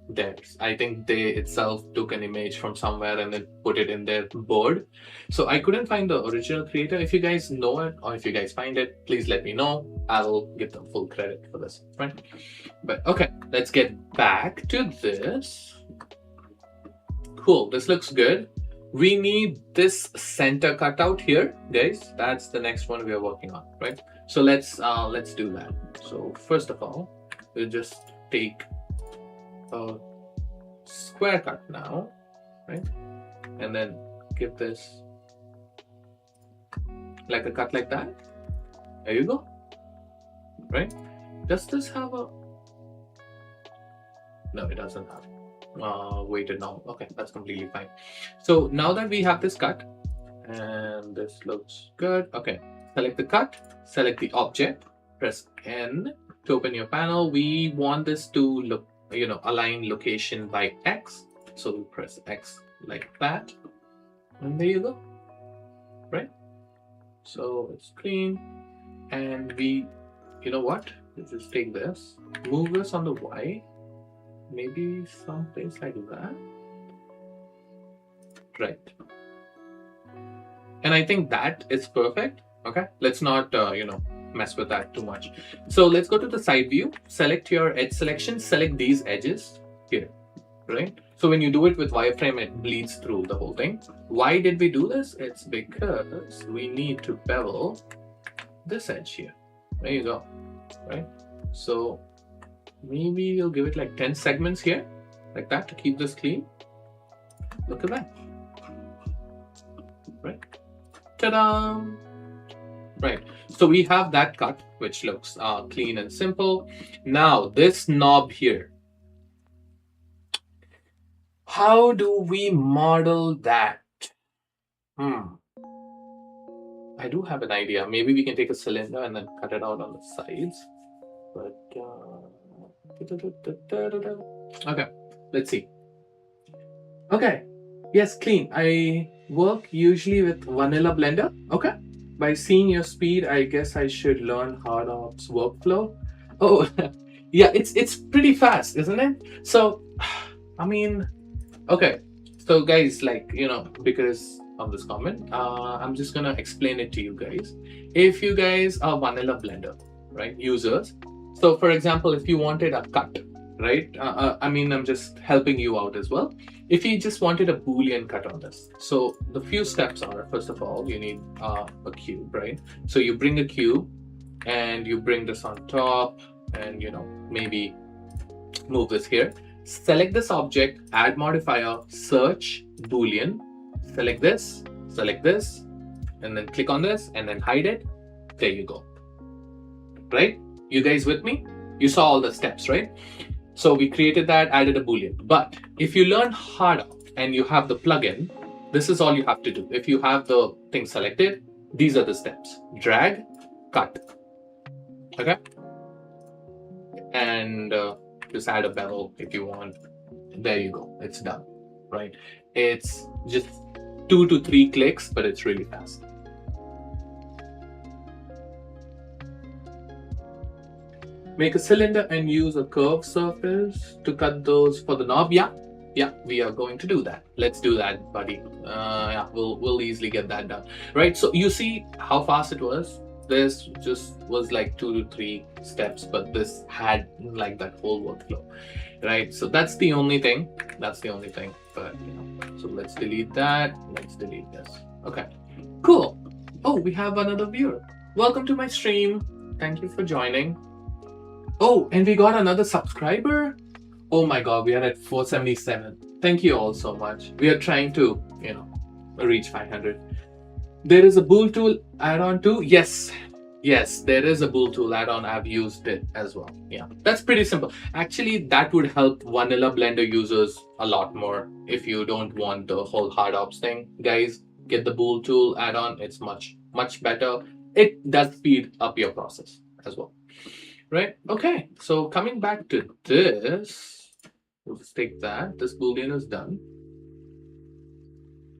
theirs. I think they itself took an image from somewhere and then put it in their board. So I couldn't find the original creator. If you guys know it or if you guys find it, please let me know. I'll give them full credit for this, right? But okay, let's get back to this. Cool, this looks good. We need this center cutout here, guys. That's the next one we are working on, right? So let's do that. So first of all, we'll just take a square cut now, right? And then give this like a cut like that. There you go, right? Does this have a... No, it doesn't have weighted normal. Okay, that's completely fine. So now that we have this cut and this looks good, okay, select the cut, select the object, press N to open your panel. We want this to look, align location by X. So we press X like that, and there you go, right? So it's clean, and we, what? Let's just take this, move this on the Y, maybe someplace like that, right? And I think that is perfect. Okay, let's not, mess with that too much. So let's go to the side view, select your edge selection, select these edges here, right? So when you do it with wireframe, it bleeds through the whole thing. Why did we do this? It's because we need to bevel this edge here. There you go, right? So maybe we'll give it like 10 segments here, like that, to keep this clean. Look at that, right? Ta-da! Right, so we have that cut, which looks clean and simple. Now this knob here, how do we model that? I do have an idea. Maybe we can take a cylinder and then cut it out on the sides. But okay, let's see. Okay, yes, clean. I work usually with vanilla blender. Okay, by seeing your speed, I guess I should learn HardOps workflow. Oh, yeah, it's pretty fast, isn't it? So, I mean, okay. So guys, like, you know, because of this comment, I'm just gonna explain it to you guys. If you guys are vanilla blender, right, users. So for example, if you wanted a cut, right? I mean, I'm just helping you out as well. If you just wanted a Boolean cut on this, so the few steps are, first of all, you need a cube, right? So you bring a cube and you bring this on top and, you know, maybe move this here. Select this object, add modifier, search Boolean, select this, and then click on this and then hide it. There you go. Right? You guys with me? You saw all the steps, right? So we created that, added a Boolean. But if you learn HardOps and you have the plugin, this is all you have to do. If you have the thing selected, these are the steps. Drag, cut. Okay? And just add a bevel if you want. There you go. It's done. Right? It's just 2 to 3 clicks, but it's really fast. Make a cylinder and use a curved surface to cut those for the knob. Yeah, we are going to do that. Let's do that, buddy. Yeah, we'll easily get that done. Right, so you see how fast it was. This just was like 2 to 3 steps, but this had like that whole workflow, right? So that's the only thing. But you know, so let's delete that. Let's delete this. Okay, cool. Oh, we have another viewer. Welcome to my stream. Thank you for joining. Oh, and we got another subscriber. Oh my God, we are at 477. Thank you all so much. We are trying to, you know, reach 500. There is a bool tool add-on too. Yes, there is a bool tool add-on. I've used it as well. Yeah, that's pretty simple. Actually, that would help vanilla blender users a lot more. If you don't want the whole HardOps thing, guys, get the bool tool add-on. It's much better. It does speed up your process as well. Right? Okay, so coming back to this, we'll just take that. This Boolean is done.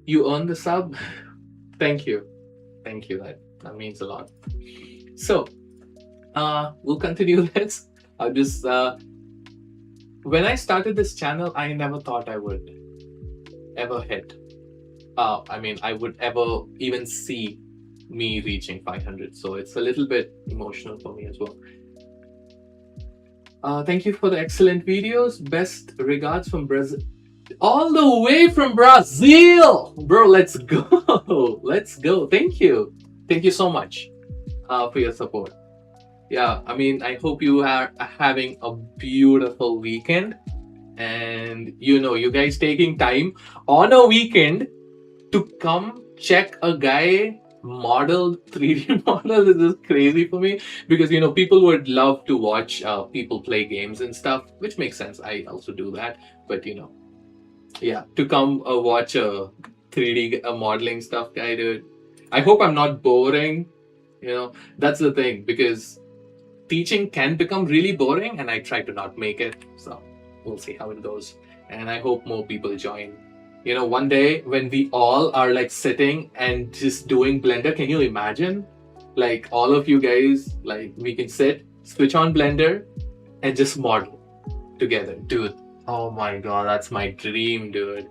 You earn the sub. Thank you. That means a lot. So, we'll continue this. I'll just, when I started this channel, I never thought I would ever hit. I would ever even see me reaching 500. So it's a little bit emotional for me as well. Thank you for the excellent videos. Best regards from Brazil. All the way from Brazil! Bro, let's go. Let's go. Thank you. Thank you so much for your support. Yeah, I mean, I hope you are having a beautiful weekend. And, you know, you guys taking time on a weekend to come check a guy modeled 3D model. This is crazy for me because, you know, people would love to watch people play games and stuff, which makes sense. I also do that, but you know, yeah, to come watch a 3D modeling stuff guy, dude. I hope I'm not boring. You know, that's the thing, because teaching can become really boring and I try to not make it. So we'll see how it goes. And I hope more people join. You know, one day when we all are like sitting and just doing Blender, can you imagine? Like all of you guys, like we can sit, switch on Blender and just model together. Dude, oh my God, that's my dream, dude.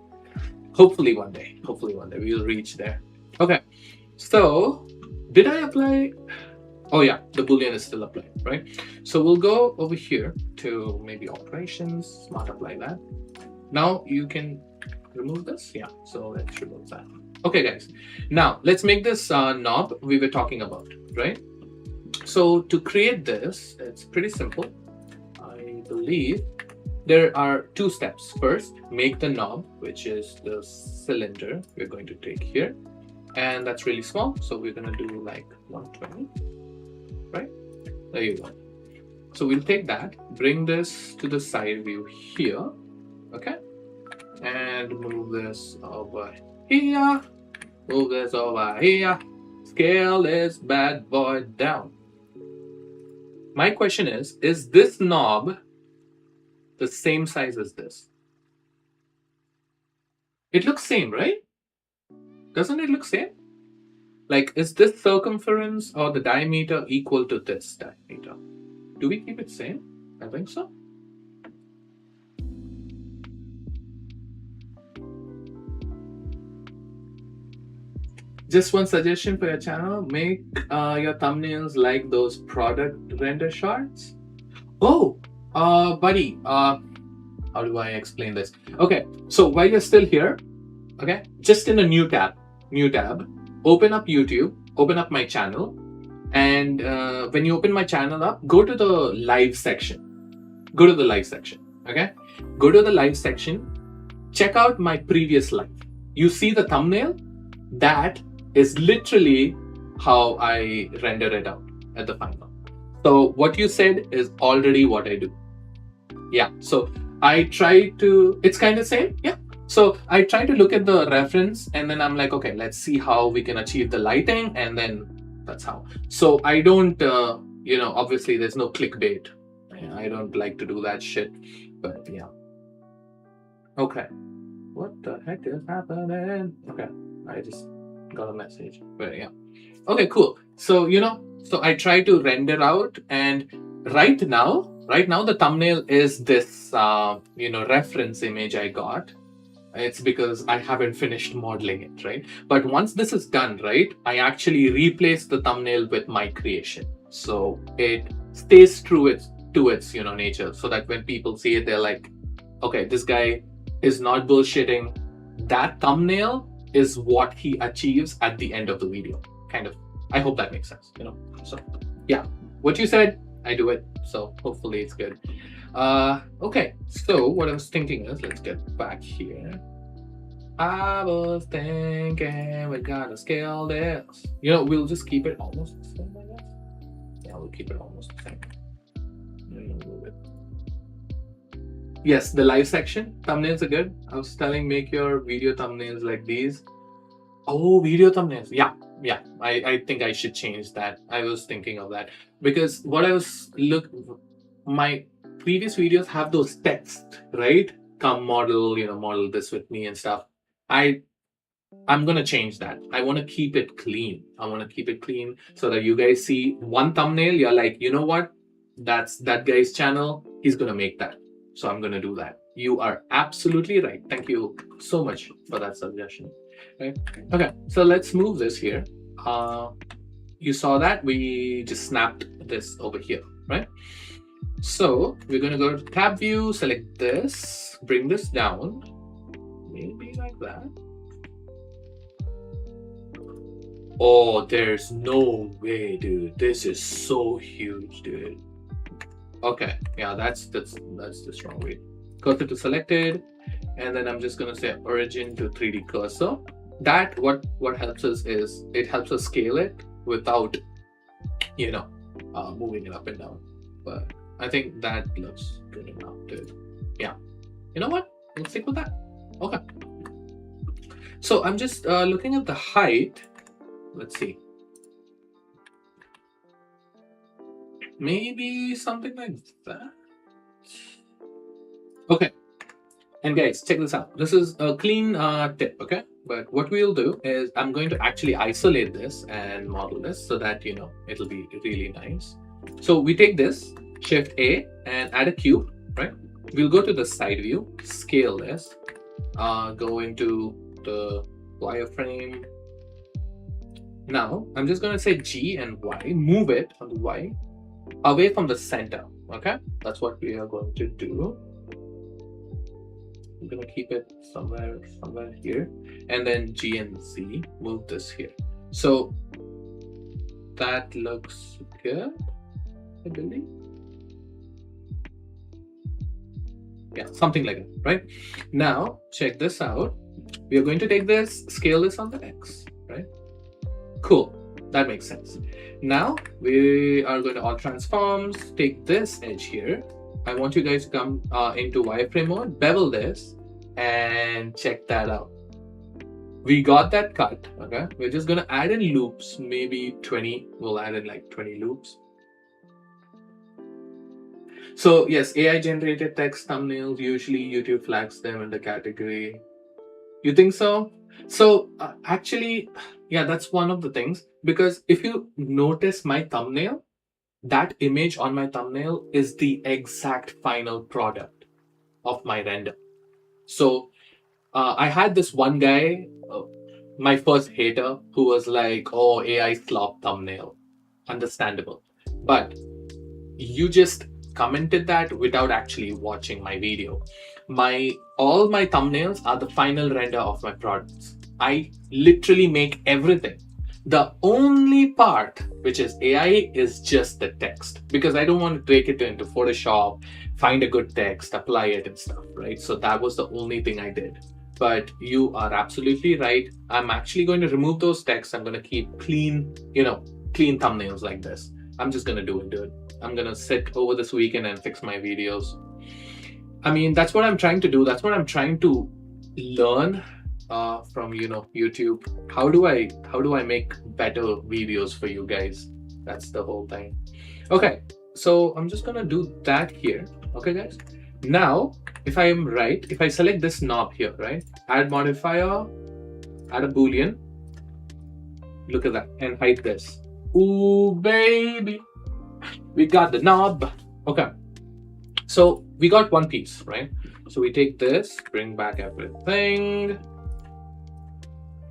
Hopefully one day we'll reach there. Okay, so did I apply? Oh yeah, the boolean is still applied, right? So we'll go over here to maybe operations, smart apply that. Now you can remove this. Yeah, so let's remove that. Okay guys, now let's make this knob we were talking about, right? So to create this, it's pretty simple. I believe there are two steps. First, make the knob, which is the cylinder we're going to take here. And that's really small, so we're going to do like 120, right? There you go. So we'll take that, bring this to the side view here, okay? And move this over here, move this over here. Scale this bad boy down. My question is this knob the same size as this? It looks same, right? Doesn't it look same? Like, is this circumference or the diameter equal to this diameter? Do we keep it same? I think so. Just one suggestion for your channel, make your thumbnails like those product render shots. Oh, buddy, how do I explain this? Okay, so while you're still here, okay, just in a new tab, open up YouTube, open up my channel, and when you open my channel up, go to the live section. Go to the live section, okay? Go to the live section, check out my previous live. You see the thumbnail? That is literally how I render it out at the final. So what you said is already what I do. Yeah, so I try to, it's kind of same, yeah. So I try to look at the reference and then I'm like, okay, let's see how we can achieve the lighting, and then that's how. So I don't, obviously there's no clickbait. I don't like to do that shit, but yeah. Okay, what the heck is happening? Okay, I just got a message, but yeah. Okay, cool. So, so I try to render out, and right now the thumbnail is this, reference image I got. It's because I haven't finished modeling it, right? But once this is done, right, I actually replace the thumbnail with my creation. So it stays true to its nature, so that when people see it, they're like, okay, this guy is not bullshitting. That thumbnail is what he achieves at the end of the video, kind of. I hope that makes sense, So yeah, what you said, I do it. So hopefully it's good. Okay, so what I was thinking is, let's get back here. I was thinking we gotta scale this. We'll just keep it almost the same, I guess. Yeah, we'll keep it almost the same. Yes, the live section thumbnails are good. I was telling, make your video thumbnails like these. Oh, video thumbnails. Yeah. I think I should change that. I was thinking of that because what I was my previous videos have those text, right? Come model, model this with me and stuff. I'm gonna change that. I want to keep it clean. So that you guys see one thumbnail, you're like, you know what? That's that guy's channel. He's gonna make that. So I'm gonna do that. You are absolutely right. Thank you so much for that suggestion. Right? Okay, so let's move this here. You saw that we just snapped this over here, right? So we're gonna go to tab view, select this, bring this down, maybe like that. Oh, there's no way, dude. This is so huge, dude. Okay, yeah, that's the strong way. Cursor to selected, and then I'm just gonna say origin to 3D cursor. That what helps us is it helps us scale it without moving it up and down. But I think that looks good enough, dude. Yeah, you know what? Let's stick with that. Okay. So I'm just looking at the height. Let's see. Maybe something like that. Okay. And guys, check this out. This is a clean tip, okay? But what we'll do is I'm going to actually isolate this and model this so that, it'll be really nice. So we take this, Shift A, and add a cube, right? We'll go to the side view, scale this, go into the wireframe, Now I'm just going to say G and Y, move it on the Y away from the center. Okay, that's what we are going to do. I'm going to keep it somewhere here, and then G and Z, move this here. So that looks good, I believe. Yeah, something like that, right? Now check this out. We are going to take this, scale this on the X, right? Cool, that makes sense. Now we are going to all transforms, take this edge here. I want you guys to come into wireframe mode, bevel this, and check that out. We got that cut, okay? We're just gonna add in loops, maybe 20. We'll add in like 20 loops. So yes, AI generated text thumbnails, usually YouTube flags them in the category. You think so? So actually, yeah, that's one of the things, because if you notice my thumbnail, that image on my thumbnail is the exact final product of my render. So I had this one guy, my first hater, who was like, oh, AI slop thumbnail. Understandable. But you just commented that without actually watching my video. All my thumbnails are the final render of my products. I literally make everything. The only part which is AI is just the text, because I don't want to take it into Photoshop, find a good text, apply it and stuff, right? So that was the only thing I did. But you are absolutely right. I'm actually going to remove those texts. I'm going to keep clean, clean thumbnails like this. I'm just going to do it. I'm going to sit over this weekend and fix my videos. I mean, that's what I'm trying to do. That's what I'm trying to learn from, YouTube. How do I make better videos for you guys? That's the whole thing. Okay, so I'm just going to do that here. Okay, guys. Now, if I am right, if I select this knob here, right? Add modifier, add a boolean. Look at that, and hide this. Ooh, baby. We got the knob. Okay, so we got one piece, right? So we take this, bring back everything.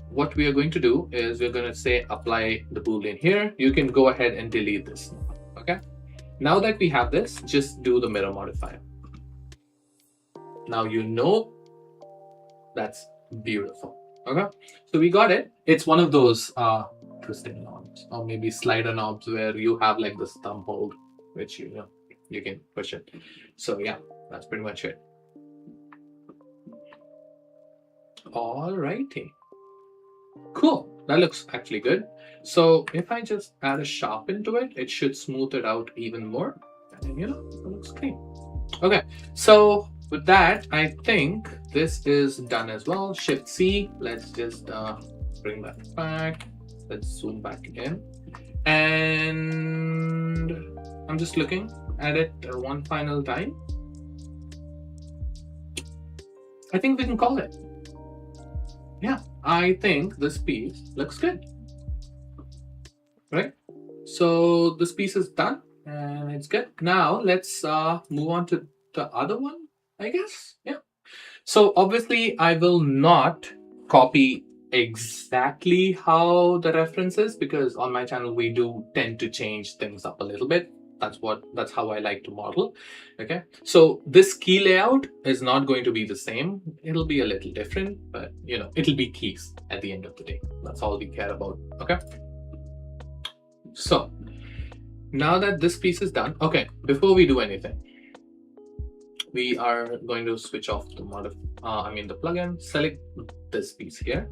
What we are going to do is we're going to say apply the boolean here. You can go ahead and delete this. Okay, now that we have this, just do the mirror modifier. Now that's beautiful. Okay, so we got it. It's one of those twisting knobs, or maybe slider knobs, where you have like this thumb hold, which you can push it. So yeah, that's pretty much it. Alrighty, cool. That looks actually good. So if I just add a sharp into it, it should smooth it out even more, and it looks clean. Okay, so with that, I think this is done as well. Shift C. Let's just bring that back. Let's zoom back in, and I'm just looking at it one final time. I think we can call it. Yeah, I think this piece looks good, right? So this piece is done and it's good. Now let's move on to the other one, I guess. Yeah. So obviously I will not copy exactly how the reference is, because on my channel we do tend to change things up a little bit. That's how I like to model. Okay, so this key layout is not going to be the same. It'll be a little different, but it'll be keys at the end of the day. That's all we care about. Okay, so now that this piece is done, okay, before we do anything, we are going to switch off the the plugin. Select this piece here.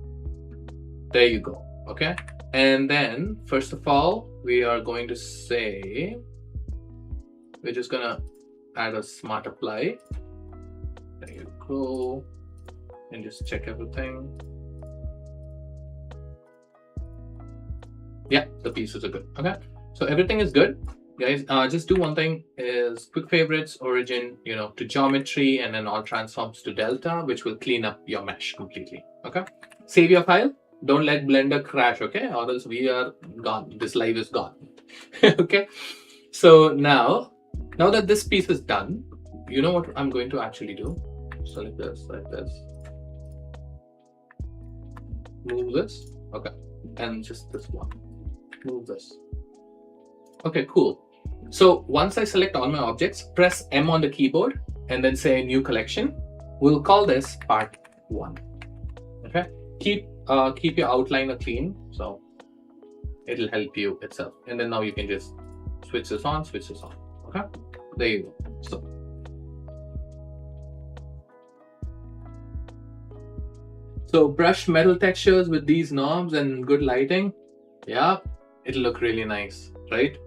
There you go. Okay, and then first of all, we are going to say, we're just gonna add a smart apply. There you go, and just check everything. Yeah, the pieces are good. Okay, so everything is good, guys. Just do one thing: is quick favorites, origin, to geometry, and then all transforms to delta, which will clean up your mesh completely. Okay, save your file. Don't let Blender crash, okay? Or else we are gone. This live is gone. Okay, so now that this piece is done, you know what I'm going to actually do? Select this, move this. Okay, and just this one. Move this. Okay, cool. So once I select all my objects, press M on the keyboard and then say new collection. We'll call this part 1. Okay. Keep your outliner clean, so it'll help you itself. And then now you can just switch this on, Okay. There you go. So brush metal textures with these knobs and good lighting. Yeah, it'll look really nice, right?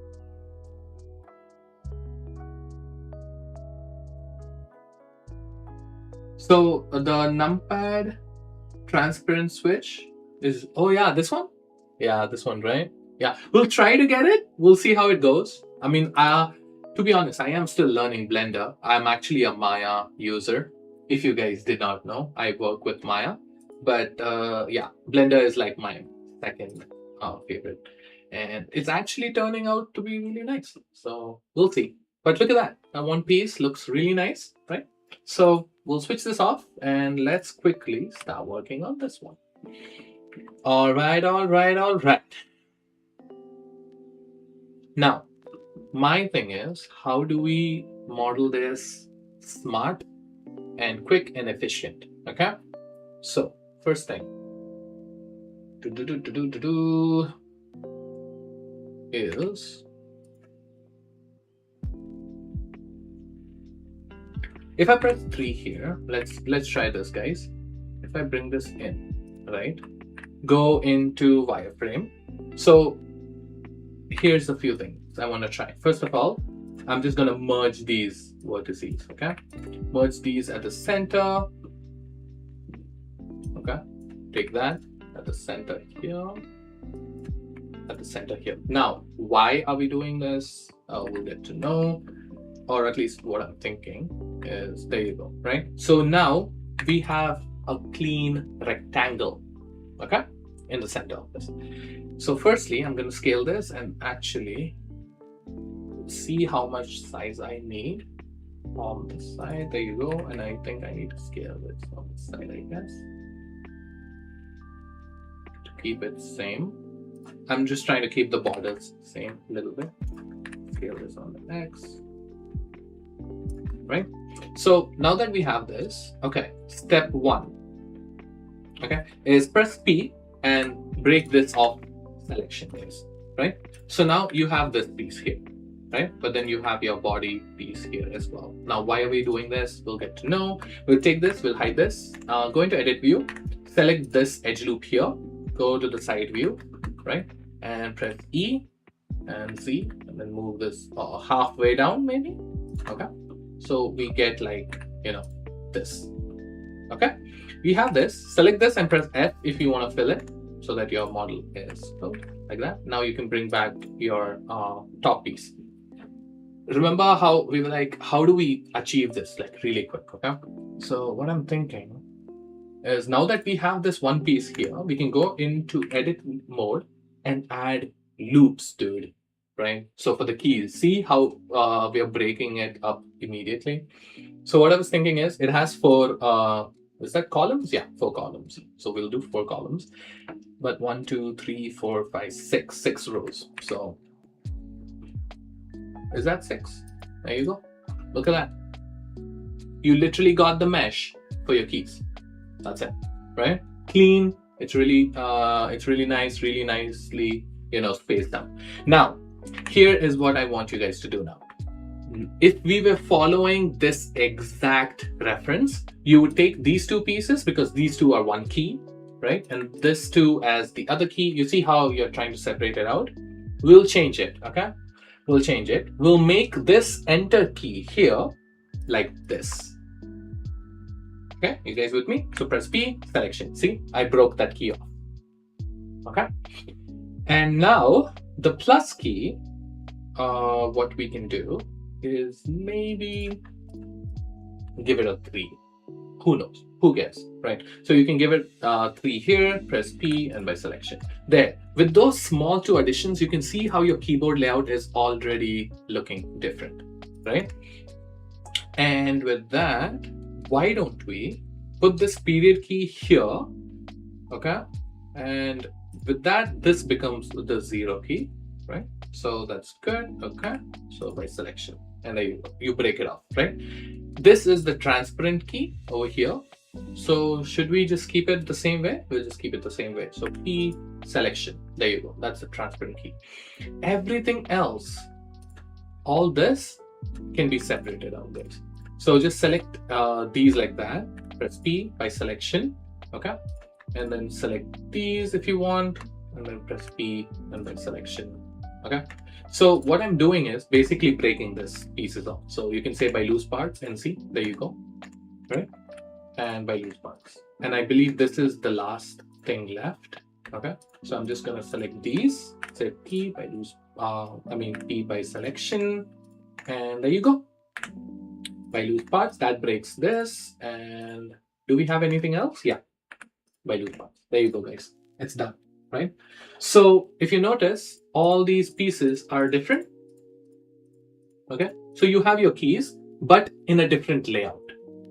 So the numpad transparent switch is, oh yeah, this one? Yeah, this one, right? Yeah, we'll try to get it. We'll see how it goes. I mean, to be honest, I am still learning Blender. I'm actually a Maya user. If you guys did not know, I work with Maya. But yeah, Blender is like my second favorite. And it's actually turning out to be really nice. So we'll see. But look at that. That one piece looks really nice, right? So we'll switch this off and let's quickly start working on this one. All right. Now, my thing is, how do we model this smart and quick and efficient? Okay. So first thing is, if I press 3 here, let's try this, guys. If I bring this in, right, go into wireframe. So here's a few things I want to try. First of all, I'm just going to merge these vertices. Okay, merge these at the center. Okay, take that at the center here, at the center here. Now, why are we doing this? We'll get to know, or at least what I'm thinking is, there you go, right? So now we have a clean rectangle, okay, in the center of this. So firstly, I'm going to scale this and actually see how much size I need on this side. There you go. And I think I need to scale this on this side, I guess, to keep it same. I'm just trying to keep the borders same a little bit. Scale this on the X, right? So now that we have this, okay, step 1, okay, is press P and break this off selection, guys, right? So now you have this piece here, right? But then you have your body piece here as well. Now, why are we doing this? We'll get to know. We'll take this, we'll hide this, go into edit view, select this edge loop here, go to the side view, right? And press E and Z, and then move this halfway down, maybe. Okay. So we get like, you know, this. Okay. We have this. Select this and press F if you want to fill it so that your model is filled like that. Now you can bring back your top piece. Remember how we were like, how do we achieve this like really quick? Okay. So what I'm thinking is, now that we have this one piece here, we can go into edit mode and add loops, dude, right? So for the keys, see how we are breaking it up immediately. So what I was thinking is, it has 4 is that columns? Yeah, 4 columns. So we'll do 4 columns, but 1, 2, 3, 4, 5, 6 rows. So is that 6? There you go. Look at that. You literally got the mesh for your keys. That's it, right? Clean. It's really nice, really nicely, you know, spaced out. Now, here is what I want you guys to do now. If we were following this exact reference, you would take these 2 pieces, because these 2 are one key, right? And this 2 as the other key. You see how you're trying to separate it out? We'll change it, okay? We'll change it. We'll make this enter key here like this. Okay, you guys with me? So press P, selection. See, I broke that key off. Okay. And now the plus key, what we can do is maybe give it a 3. Who knows? Who cares, right? So you can give it 3 here, press P, and by selection. There. With those small 2 additions, you can see how your keyboard layout is already looking different, right? And with that, why don't we put this period key here, okay? And With that, this becomes the 0 key, right? So that's good. Okay. So by selection, and there you go. You break it off, right? This is the transparent key over here. So should we just keep it the same way? We'll just keep it the same way. So P selection. There you go. That's the transparent key. Everything else, all this can be separated out, guys. So just select these like that. Press P by selection. Okay. And then select these if you want. And then press P and then selection. Okay. So what I'm doing is basically breaking this pieces off. So you can say by loose parts and see, there you go, right? And by loose parts. And I believe this is the last thing left. Okay. So I'm just gonna select these, say P by loose, P by selection, and there you go. By loose parts, that breaks this. And do we have anything else? Yeah, by loose parts. There you go, guys. It's done, right? So if you notice, all these pieces are different. Okay, so you have your keys, but in a different layout.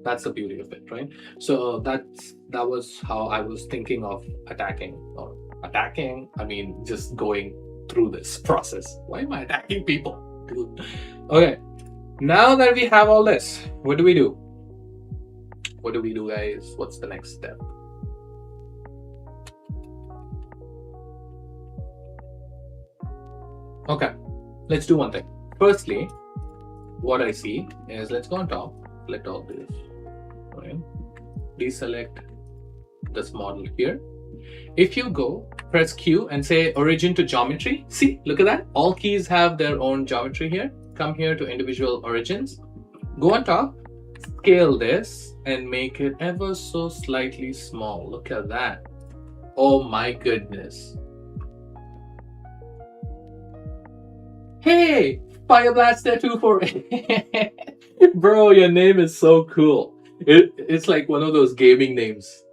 That's the beauty of it, right? So that was how I was thinking of attacking. I mean, just going through this process. Why am I attacking people? Okay, now that we have all this, what do we do? What do we do, guys? What's the next step? Okay, let's do one thing. Firstly, what I see is, let's go on top, select all this, right? Deselect this model here. If you go, press Q and say origin to geometry, see, look at that. All keys have their own geometry here. Come here to individual origins, go on top, scale this and make it ever so slightly small. Look at that. Oh my goodness. Hey, Fire Blaster 248. Bro, your name is so cool. It's like one of those gaming names.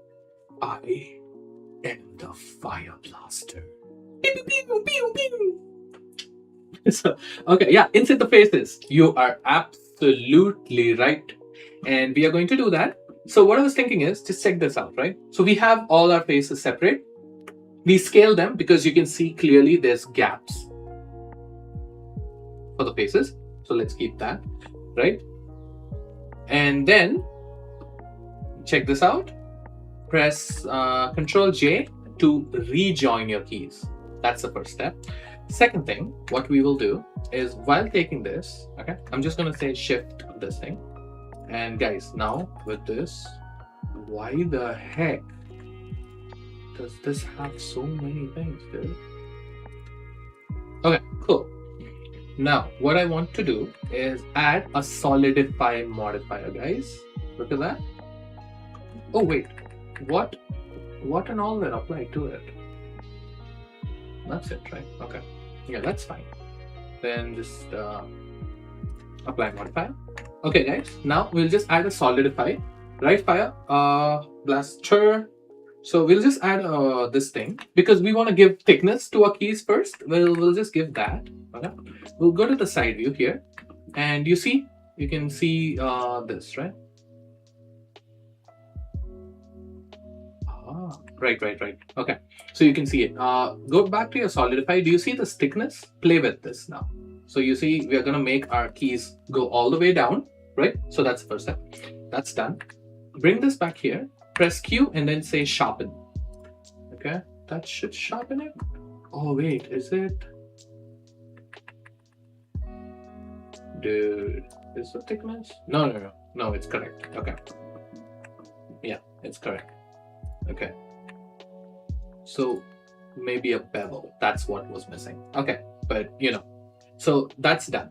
I am the Fire Blaster. Pew, pew, pew, pew. So, okay, yeah, insert the faces. You are absolutely right. And we are going to do that. So what I was thinking is, just check this out, right? So we have all our faces separate. We scale them because you can see clearly there's gaps for the faces. So let's keep that, right? And then check this out. Press Control J to rejoin your keys. That's the first step. Second thing, what we will do is, while taking this, okay, I'm just going to say shift this thing. And guys, now with this, why the heck does this have so many things, dude? Okay, cool. Now, what I want to do is add a solidify modifier, guys. Look at that. Oh, wait. What and all that apply to it? That's it, right? Okay. Yeah, that's fine. Then just apply modifier. Okay, guys. Now we'll just add a solidify. Right, Fire Blaster. So we'll just add this thing because we want to give thickness to our keys first. We'll just give that. Okay. We'll go to the side view here, and you can see this, right? Right. Okay, so you can see it. Go back to your solidify. Do you see the thickness? Play with this now. So you see, we are going to make our keys go all the way down, right? So that's the first step. That's done. Bring this back here. Press Q and then say sharpen. Okay, that should sharpen it. Oh wait, is it? Dude, is the thickness? No, it's correct. Okay. Yeah, it's correct. Okay. So maybe a bevel. That's what was missing. Okay, but so that's done.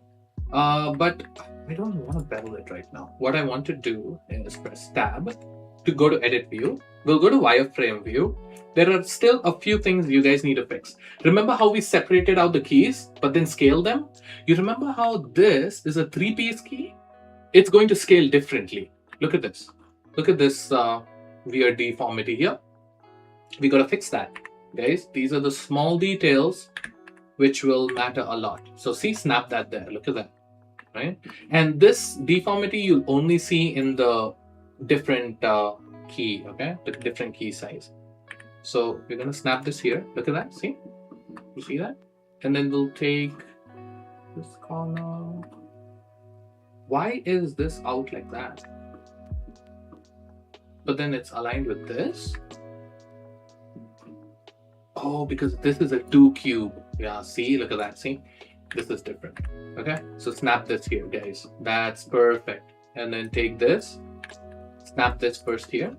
But I don't want to bevel it right now. What I want to do is press tab to go to edit view. We'll go to wireframe view. There are still a few things you guys need to fix. Remember how we separated out the keys, but then scaled them? You remember how this is a 3-piece key? It's going to scale differently. Look at this. Look at this weird deformity here. We got to fix that, guys. These are the small details which will matter a lot. So see, snap that there. Look at that, right? And this deformity you'll only see in the different key, okay? The different key size. So we're gonna snap this here. Look at that, see? You see that? And then we'll take this corner. Why is this out like that? But then it's aligned with this. Oh, because this is a 2 cube. Yeah, see, look at that, see? This is different. Okay, so snap this here, guys. That's perfect. And then take this, snap this first here.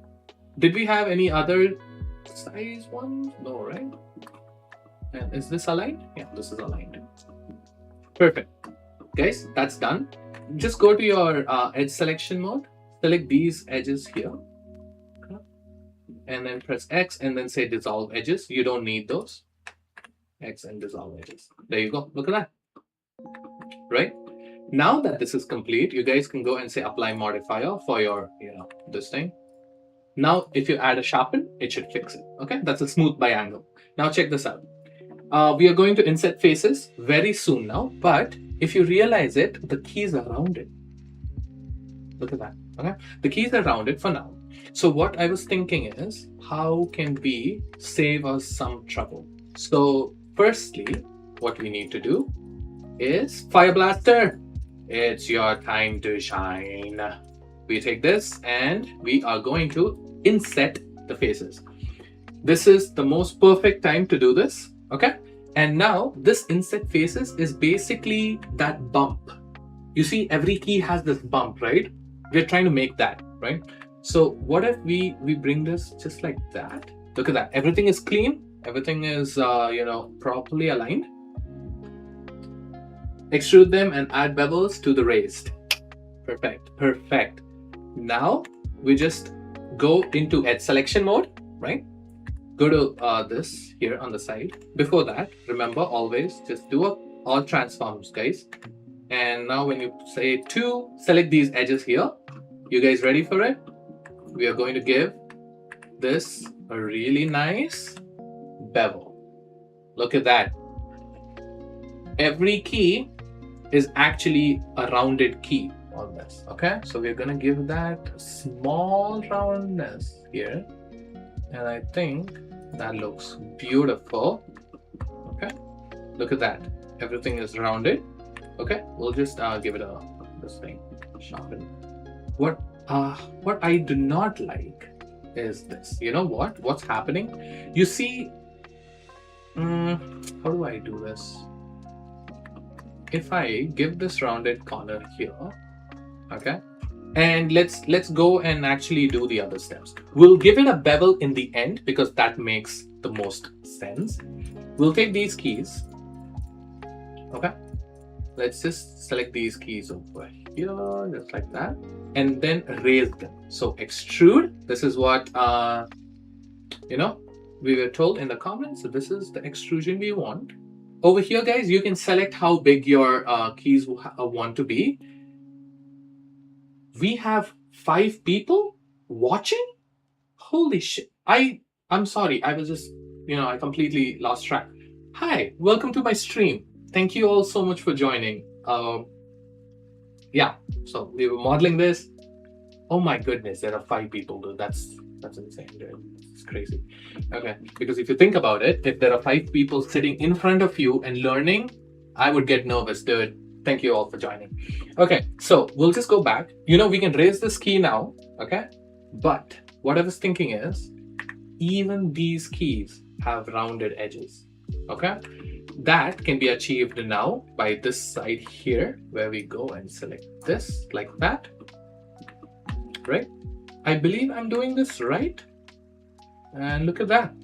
Did we have any other size ones? No, right? And is this aligned? Yeah, this is aligned. Perfect. Guys, that's done. Just go to your edge selection mode. Select these edges here. Okay. And then press X and then say dissolve edges. You don't need those. X and dissolve edges. There you go. Look at that. Right? Now that this is complete, you guys can go and say apply modifier for your, this thing. Now, if you add a sharpen, it should fix it. Okay, that's a smooth by angle. Now check this out. We are going to inset faces very soon now, but if you realize it, the keys are rounded. Look at that. Okay, the keys are rounded for now. So what I was thinking is, how can we save us some trouble? So firstly, what we need to do is Fire Blaster. It's your time to shine. We take this and we are going to inset the faces. This is the most perfect time to do this. Okay. And now this inset faces is basically that bump. You see, every key has this bump, right? We're trying to make that, right? So what if we bring this just like that? Look at that. Everything is clean. Everything is, properly aligned. Extrude them and add bevels to the raised. Perfect. Perfect. Now we just go into edge selection mode, right? Go to this here on the side. Before that, remember always just do all transforms, guys. And now when you say 2, select these edges here. You guys ready for it? We are going to give this a really nice bevel. Look at that. Every key is actually a rounded key on this. Okay, so we're gonna give that small roundness here, and I think that looks beautiful. Okay, look at that. Everything is rounded. Okay, we'll just give it this thing sharpen. What I do not like is this. You know what's happening? You see, how do I do this? If I give this rounded corner here, okay, and let's go and actually do the other steps. We'll give it a bevel in the end because that makes the most sense. We'll take these keys, okay, let's just select these keys over here, just like that, and then raise them. So extrude, this is what we were told in the comments. So this is the extrusion we want. Over here, guys, you can select how big your keys want to be. We have 5 people watching? Holy shit. I'm sorry. I was just, I completely lost track. Hi, welcome to my stream. Thank you all so much for joining. Yeah, so we were modeling this. Oh my goodness, there are 5 people, dude. That's insane, dude. It's crazy. Okay, because if you think about it, if there are 5 people sitting in front of you and learning, I would get nervous, dude. Thank you all for joining. Okay, so we'll just go back. We can raise this key now, okay? But what I was thinking is, even these keys have rounded edges, okay? That can be achieved now by this side here, where we go and select this like that, right? I believe I'm doing this right. And look at that.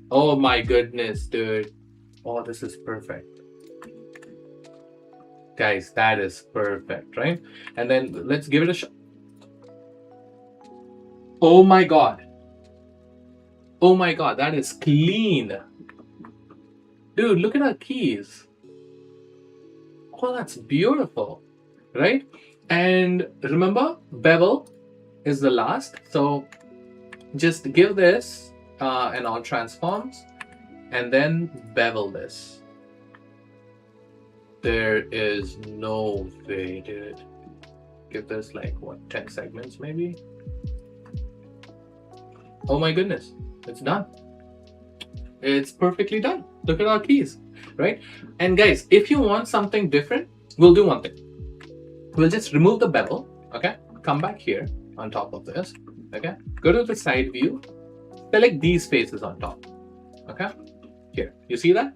Oh my goodness, dude. Oh, this is perfect. Guys, that is perfect, right? And then let's give it a shot. Oh my God. Oh my God, that is clean. Dude, look at our keys. Oh, that's beautiful, right? And remember, bevel is the last. So just give this an all transforms and then bevel this. There is no way, dude. Give this like what, 10 segments maybe? Oh my goodness, it's done. It's perfectly done. Look at our keys, right? And guys, if you want something different, we'll do one thing. We'll just remove the bevel, okay? Come back here on top of this, okay? Go to the side view, select these faces on top, okay? Here, you see that?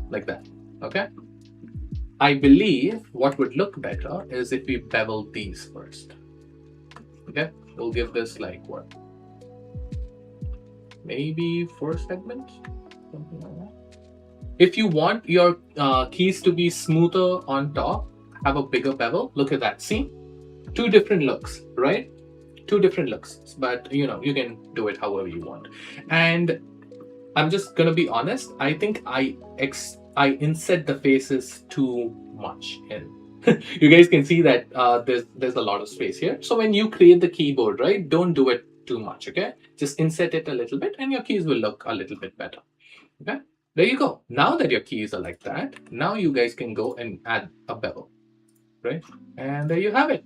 Like that, okay? I believe what would look better is if we bevel these first, okay? We'll give this like what? Maybe 4 segments, something like that. If you want your keys to be smoother on top, have a bigger bevel. Look at that. See, 2 different looks, right? 2 different looks, but you know, you can do it however you want. And I'm just gonna be honest. I think I inset the faces too much in. You guys can see that there's a lot of space here. So when you create the keyboard, right, don't do it too much, okay? Just inset it a little bit and your keys will look a little bit better, okay? There you go. Now that your keys are like that, now you guys can go and add a bevel, right? And there you have it.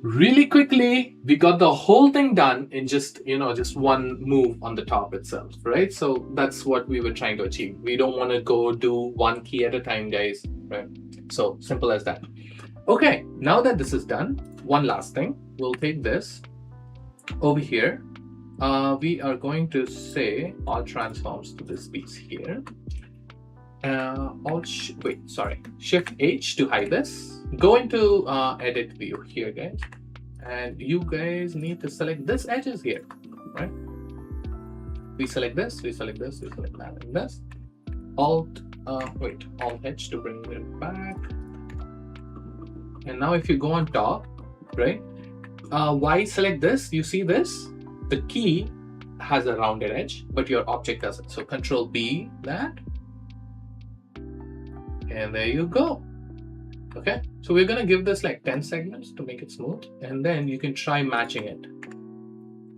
Really quickly, we got the whole thing done in just one move on the top itself, right? So that's what we were trying to achieve. We don't want to go do one key at a time, guys, right? So simple as that. Okay, now that this is done, one last thing. We'll take this over here. We are going to say all transforms to this piece here. Shift H to hide this. Go into edit view here, guys, and you guys need to select this edges here, right? We select this, we select this, we select that, and this. Alt H to bring it back. And now if you go on top, right? Why select this? You see this? The key has a rounded edge, but your object doesn't. So Control B that. And there you go. Okay, so we're gonna give this like 10 segments to make it smooth, and then you can try matching it.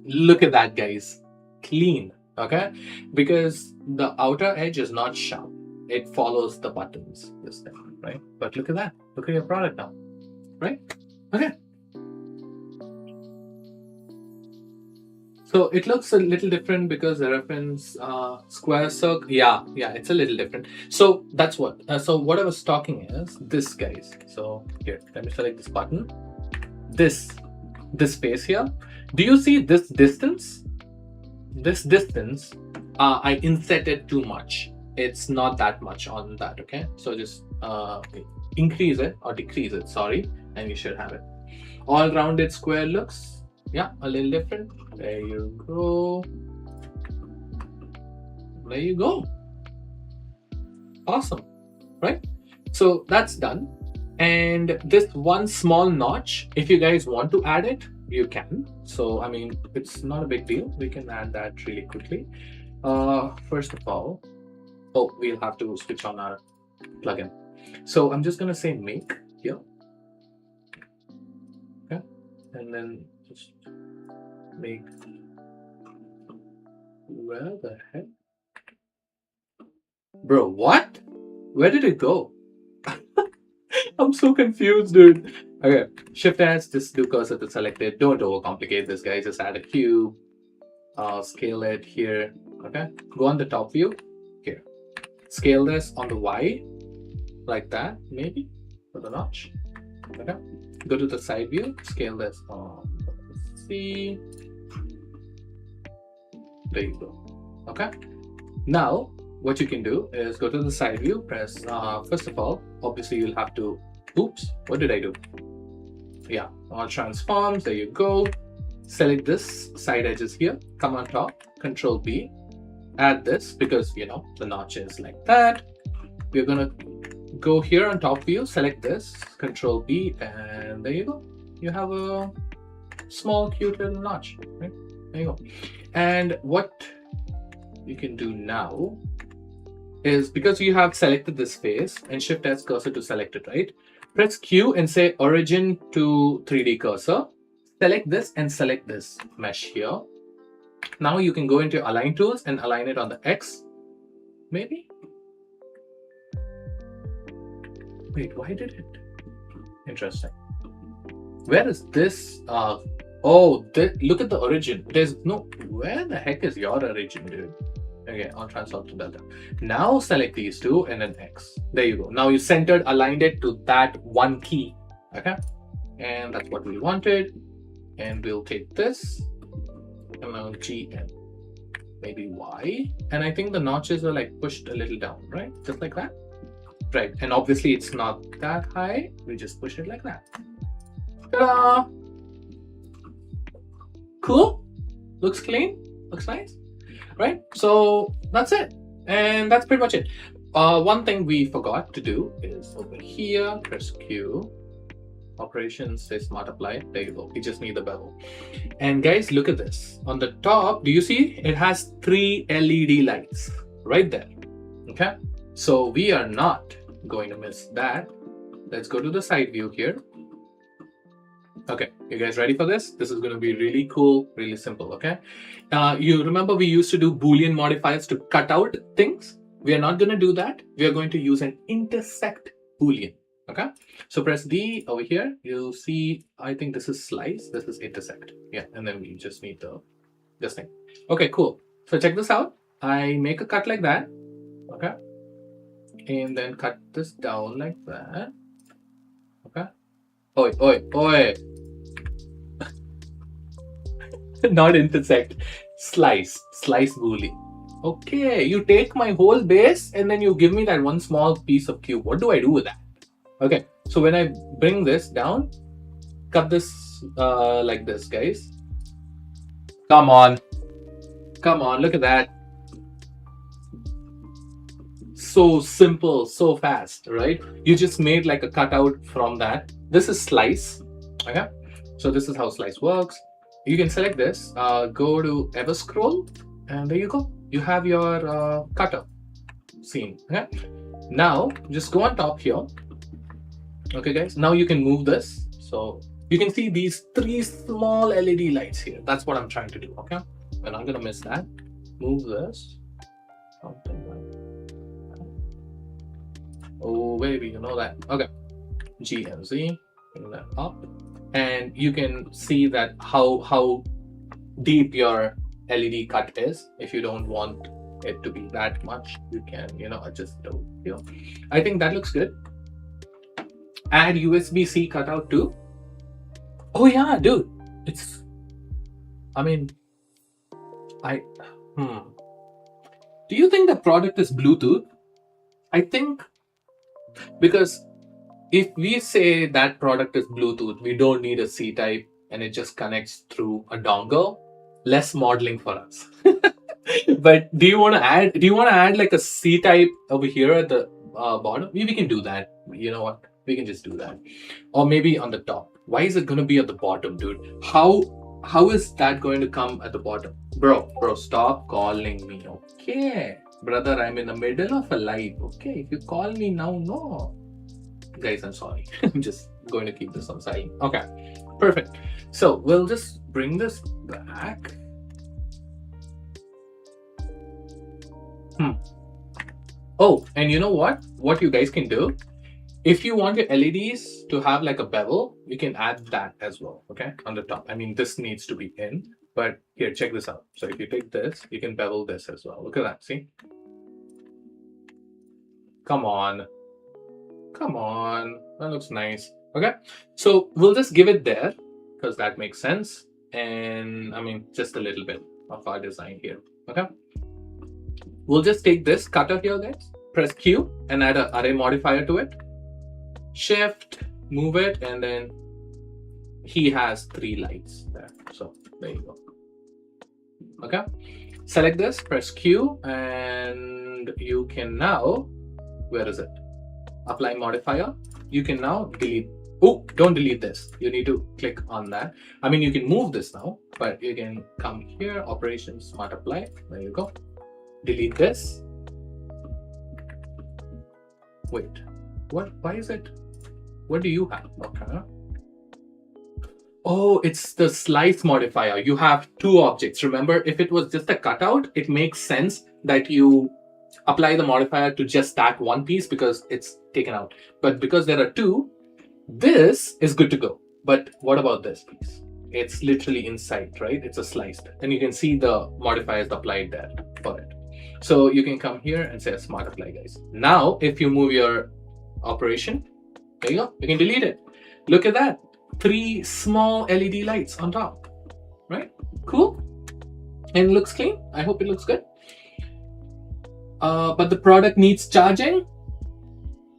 Look at that, guys. Clean, okay? Because the outer edge is not sharp. It follows the buttons, this thing, right? But look at that. Look at your product now, right? Okay. So it looks a little different because the reference square circle. Yeah, it's a little different. So that's what. So what I was talking is this, guys. So here, let me select this button. This space here. Do you see this distance? This distance, I inserted too much. It's not that much on that. Okay, so just increase it or decrease it. Sorry, and you should have it. All rounded square looks. Yeah, a little different. There you go. There you go. Awesome, right? So that's done. And this one small notch, if you guys want to add it, you can. So, I mean, it's not a big deal. We can add that really quickly. First of all, we'll have to switch on our plugin. So I'm just going to say make here. Okay. And then just make. Where the heck? Bro, what? Where did it go? I'm so confused, dude. Okay, Shift S, just do cursor to select it. Don't overcomplicate this, guys. Just add a cube. Scale it here. Okay, go on the top view here. Scale this on the Y, like that, maybe, for the notch. Okay, go to the side view. Scale this on the C. There you go. Okay, now what you can do is go to the side view, press, first of all, obviously you'll have to, oops, what did I do? Yeah, all transforms, there you go. Select this side edges here, come on top, Control B, add this because, you know, the notch is like that. We're gonna go here on top view, select this, Control B, and there you go. You have a small, cute little notch, right? There you go. And what you can do now is, because you have selected this face and Shift S cursor to select it, right? Press Q and say origin to 3D cursor. Select this and select this mesh here. Now you can go into align tools and align it on the X, maybe? Wait, why did it? Interesting. Where is this Oh, look at the origin. There's no, where the heck is your origin, dude? Okay, I'll transform to delta. Now select these two and then X. There you go. Now you centered, aligned it to that one key. Okay, and that's what we wanted. And we'll take this and now G and maybe Y. And I think the notches are like pushed a little down, right? Just like that. Right. And obviously it's not that high. We just push it like that. Ta-da! Cool. Looks clean. Looks nice. Right? So that's it. And that's pretty much it. One thing we forgot to do is over here, press Q. Operations say smart apply. There you go. We just need the bevel. And guys, look at this. On the top, do you see? It has 3 LED lights right there. Okay. So we are not going to miss that. Let's go to the side view here. Okay, you guys ready for this? This is going to be really cool, really simple, okay? You remember we used to do Boolean modifiers to cut out things? We are not going to do that. We are going to use an intersect Boolean, okay? So press D over here. You'll see, I think this is slice, this is intersect. Yeah, and then we just need this thing. Okay, cool. So check this out. I make a cut like that, okay? And then cut this down like that, okay? Oi, oi, oi. Not intersect, slice Boolean. Okay, you take my whole base and then you give me that one small piece of cube. What do I do with that? Okay, so when I bring this down, cut this like this, guys. Come on, look at that. So simple, so fast, right? You just made like a cutout from that. This is slice, okay? So this is how slice works. You can select this, go to ever scroll, and there you go. You have your cutter scene, okay? Now, just go on top here. Okay, guys, now you can move this. So you can see these 3 small LED lights here. That's what I'm trying to do, okay? And I'm gonna miss that. Move this. Something like that. Oh, baby, you know that. Okay, G and Z, bring that up. And you can see that how deep your LED cut is. If you don't want it to be that much, you can, adjust it over here. I think that looks good. Add USB-C cutout too. Oh yeah, dude. Do you think the product is Bluetooth? I think, because if we say that product is Bluetooth, we don't need a C-type and it just connects through a dongle. Less modeling for us. But do you want to add like a C-type over here at the bottom? We can do that. You know what? We can just do that. Or maybe on the top. Why is it going to be at the bottom, dude? How is that going to come at the bottom? Bro, stop calling me, okay? Brother, I'm in the middle of a live, okay? If you call me now, no. Guys, I'm sorry. I'm just going to keep this on silent. Okay, perfect. So we'll just bring this back. Oh, and you know what? What you guys can do? If you want your LEDs to have like a bevel, you can add that as well, okay? On the top. I mean, this needs to be in, but here, check this out. So if you take this, you can bevel this as well. Look at that, see? Come on. That looks nice. Okay, so we'll just give it there because that makes sense. And I mean, just a little bit of our design here. Okay, we'll just take this cutter here, guys. Press Q and add an array modifier to it. Shift, move it, and then he has 3 lights there. So there you go. Okay, select this, press Q, and you can now, where is it? Apply modifier. You can now delete. Oh, don't delete this. You need to click on that. I mean, you can move this now, but you can come here, operations, smart apply. There you go. Delete this. Wait, what? Why is it? What do you have? Okay. Oh, it's the slice modifier. You have 2 objects. Remember, if it was just a cutout, it makes sense that you apply the modifier to just that one piece because it's taken out. But because there are 2, this is good to go. But what about this piece? It's literally inside, right? It's a sliced, and you can see the modifiers applied there for it. So you can come here and say smart apply, guys. Now, if you move your operation, there you go. You can delete it. Look at that. 3 small LED lights on top, right? Cool. And it looks clean. I hope it looks good. But the product needs charging.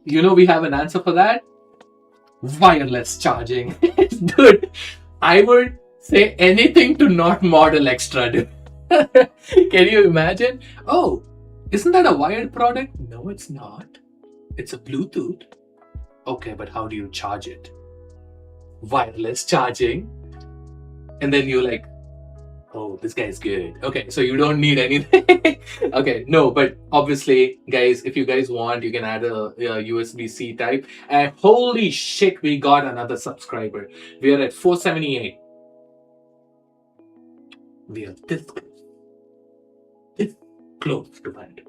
You know, we have an answer for that. Wireless charging. Dude, I would say anything to not model extra, dude. Can you imagine? Oh, isn't that a wired product? No, it's not. It's a Bluetooth. Okay, but how do you charge it? Wireless charging. And then you're like, oh, this guy's good. Okay, so you don't need anything. Okay, no, but obviously, guys, if you guys want, you can add a USB-C type. And holy shit, we got another subscriber. We are at 478. We are this close to that.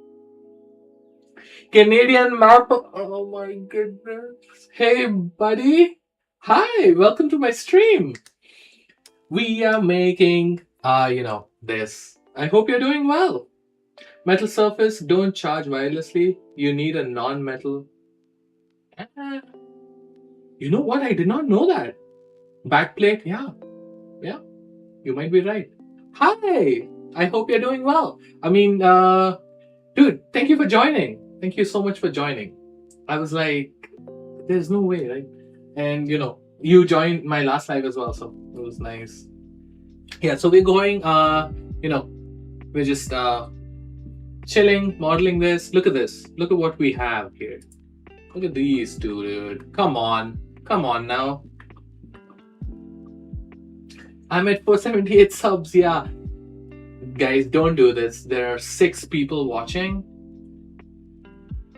Canadian map. Oh my goodness. Hey, buddy. Hi, welcome to my stream. We are making this. I hope you're doing well. Metal surface, don't charge wirelessly. You need a non-metal. You know what? I did not know that. Backplate, yeah. You might be right. Hi, I hope you're doing well. I mean, dude, thank you for joining. Thank you so much for joining. I was like, there's no way, right? And you joined my last live as well, so it was nice. Yeah, so we're going, we're just chilling, modeling this. Look at this. Look at what we have here. Look at these two, dude. Come on now. I'm at 478 subs, yeah. Guys, don't do this. There are 6 people watching.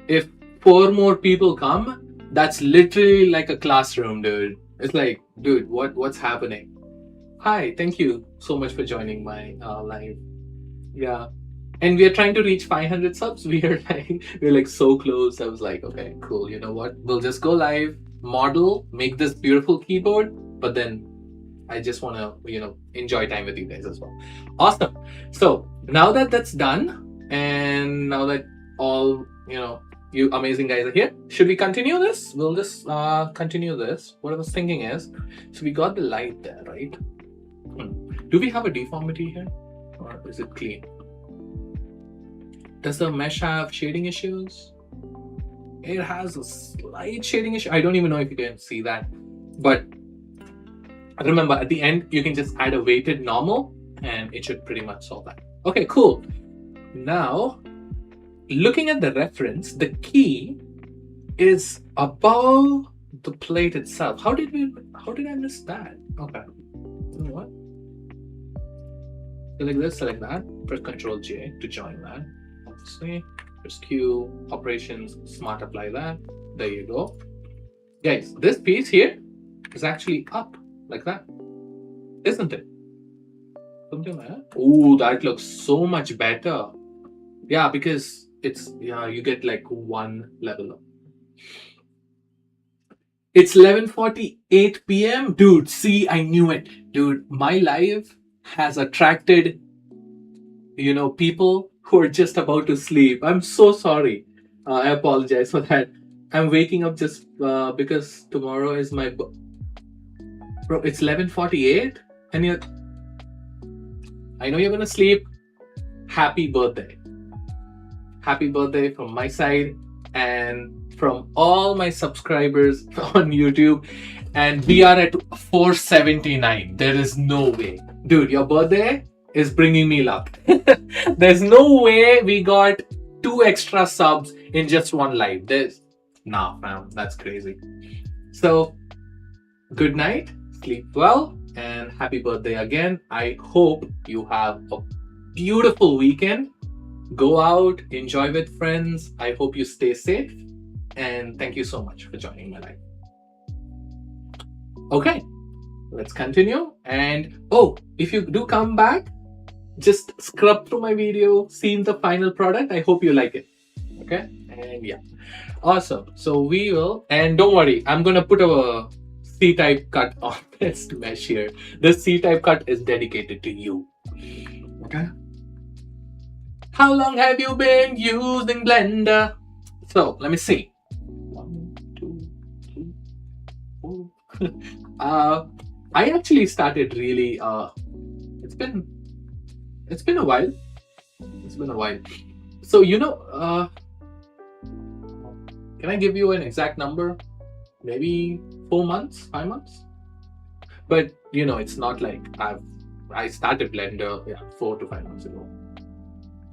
If 4 more people come, that's literally like a classroom, dude. It's like, dude, what's happening? Hi, thank you so much for joining my live. Yeah, and we are trying to reach 500 subs. We're like so close. I was like, okay, cool. You know what? We'll just go live, model, make this beautiful keyboard, but then I just want to, enjoy time with you guys as well. Awesome. So now that that's done, and now that all, you amazing guys are here, should we continue this? We'll just continue this. What I was thinking is, so we got the light there, right? Do we have a deformity here, or is it clean? Does the mesh have shading issues? It has a slight shading issue. I don't even know if you can see that, but remember, at the end, you can just add a weighted normal and it should pretty much solve that. Okay, cool. Now, looking at the reference, the key is above the plate itself. How did I miss that? Okay. You know what? Select this, select that. Press Ctrl J to join that. Obviously, press Q, operations, smart apply that. There you go. Guys, this piece here is actually up. Like that, isn't it? Something like that. Oh, that looks so much better. Yeah, because it's, you get like 1 level up. It's 11:48 p.m. Dude, see, I knew it. Dude, my live has attracted, people who are just about to sleep. I'm so sorry. I apologize for that. I'm waking up just because tomorrow is my Bro, it's 11:48 and I know you're gonna sleep. Happy birthday. Happy birthday from my side and from all my subscribers on YouTube. And we are at 479. There is no way. Dude, your birthday is bringing me luck. There's no way we got 2 extra subs in just one live. Nah, fam, that's crazy. So, good night. Sleep well and happy birthday again. I hope you have a beautiful weekend. Go out, enjoy with friends. I hope you stay safe, and thank you so much for joining my live. Okay, let's continue. And if you do come back, just scrub through my video, see the final product. I hope you like it. Okay, and yeah, awesome. So we will, and don't worry, I'm gonna put a C-type cut on this mesh here. This C-type cut is dedicated to you. Okay. How long have you been using Blender? So let me see. 1, 2, 3, 4. I actually started really. It's been a while. It's been a while. So can I give you an exact number? Maybe 4 months, 5 months. But it's not like I started Blender 4 to 5 months ago.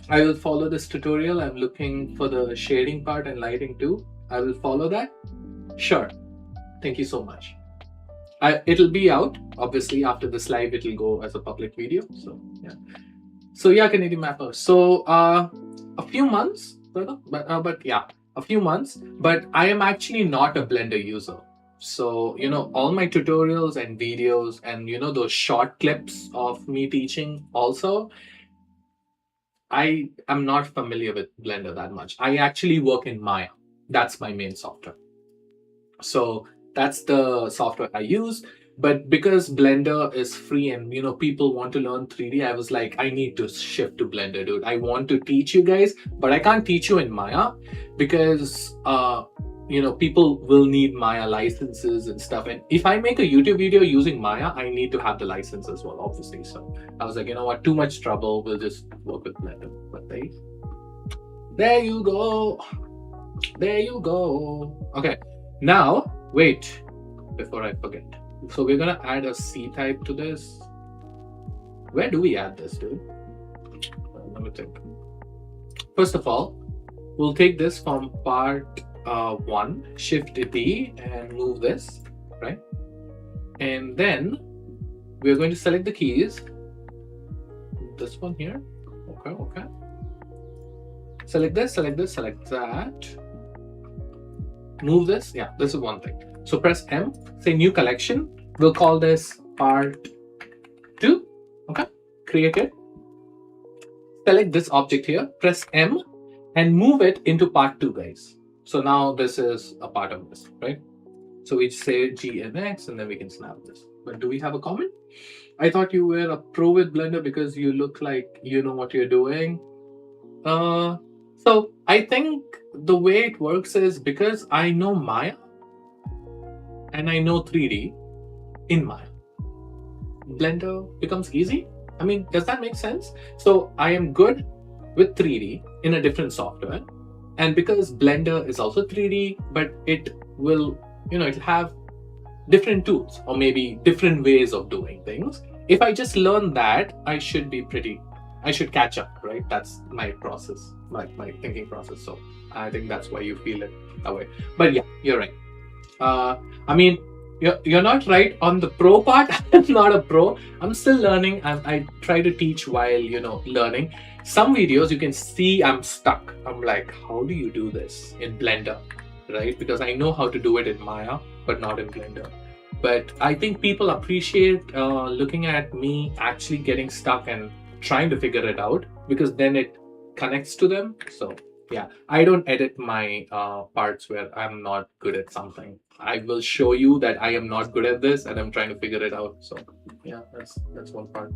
I will follow this tutorial. I'm looking for the shading part and lighting too. I will follow that. Sure. Thank you so much. It'll be out, obviously, after this live. It'll go as a public video. So yeah, Canadian Mapper. So a few months, brother. But yeah, a few months. But I am actually not a Blender user. So all my tutorials and videos and those short clips of me teaching also, I am not familiar with Blender that much. I actually work in Maya. That's my main software. So that's the software I use. But because Blender is free and people want to learn 3D, I was like, I need to shift to Blender, dude. I want to teach you guys, but I can't teach you in Maya because people will need Maya licenses and stuff. And if I make a YouTube video using Maya, I need to have the license as well, obviously. So I was like, you know what, too much trouble. We'll just work with Blender. But there you go. There you go. Okay. Now, wait, before I forget. So we're going to add a C-type to this. Where do we add this, dude? Let me think. First of all, we'll take this from part 1, Shift D and move this, right? And then we're going to select the keys. This one here. Okay. Select this, select that. Move this. Yeah, this is one thing. So press M, say new collection. We'll call this part 2. Okay, create it. Select this object here, press M and move it into part 2, guys. So now this is a part of this, right? So we say G and X and then we can snap this. But do we have a comment? I thought you were a pro with Blender because you look like you know what you're doing. So I think the way it works is because I know Maya and I know 3D in Maya, Blender becomes easy. I mean, does that make sense? So I am good with 3D in a different software. And because Blender is also 3D, but it will, it'll have different tools or maybe different ways of doing things. If I just learn that, I should catch up, right? That's my process, my thinking process. So I think that's why you feel it that way. But yeah, you're right. I mean, you're not right on the pro part. I'm not a pro. I'm still learning. I try to teach while, learning. Some videos you can see I'm stuck. I'm like, how do you do this in Blender, right? Because I know how to do it in Maya, but not in Blender. But I think people appreciate looking at me actually getting stuck and trying to figure it out because then it connects to them. So yeah, I don't edit my parts where I'm not good at something. I will show you that I am not good at this and I'm trying to figure it out. So yeah, that's one part.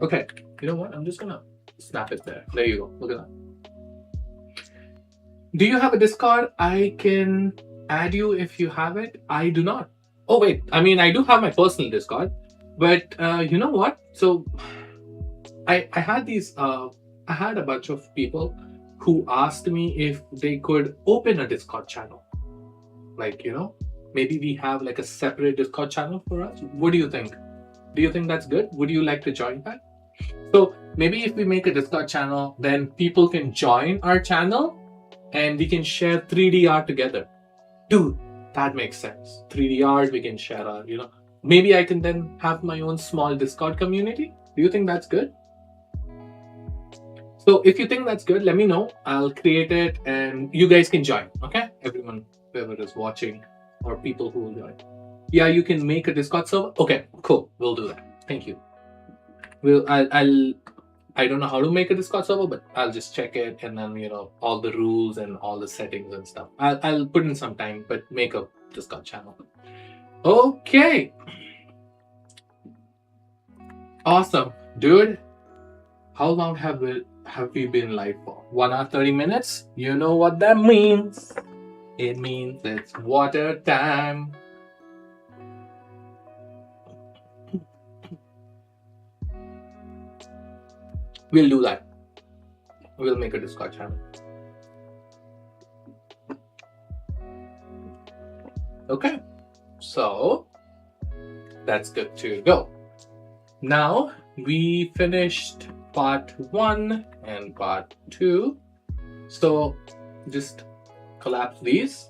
Okay, you know what? I'm just gonna snap it there. There you go. Look at that. Do you have a Discord? I can add you if you have it. I do not. Oh wait, I mean, I do have my personal Discord, but you know what? So I had these. I had a bunch of people who asked me if they could open a Discord channel. Like, maybe we have like a separate Discord channel for us. What do you think? Do you think that's good? Would you like to join that? So maybe if we make a Discord channel, then people can join our channel and we can share 3D art together. Dude, that makes sense. 3D art, we can share our, maybe I can then have my own small Discord community. Do you think that's good? So if you think that's good, let me know. I'll create it and you guys can join. Okay, everyone, whoever is watching or people who will join. Yeah, you can make a Discord server. Okay, cool. We'll do that. Thank you. I don't know how to make a Discord server, but I'll just check it and then all the rules and all the settings and stuff. I'll put in some time, but make a Discord channel. Okay. Awesome. Dude, how long have we been live for? 1 hour 30 minutes? You know what that means. It means it's water time. We'll do that. We'll make a Discord channel. Okay. So that's good to go. Now we finished part 1 and part 2. So just collapse these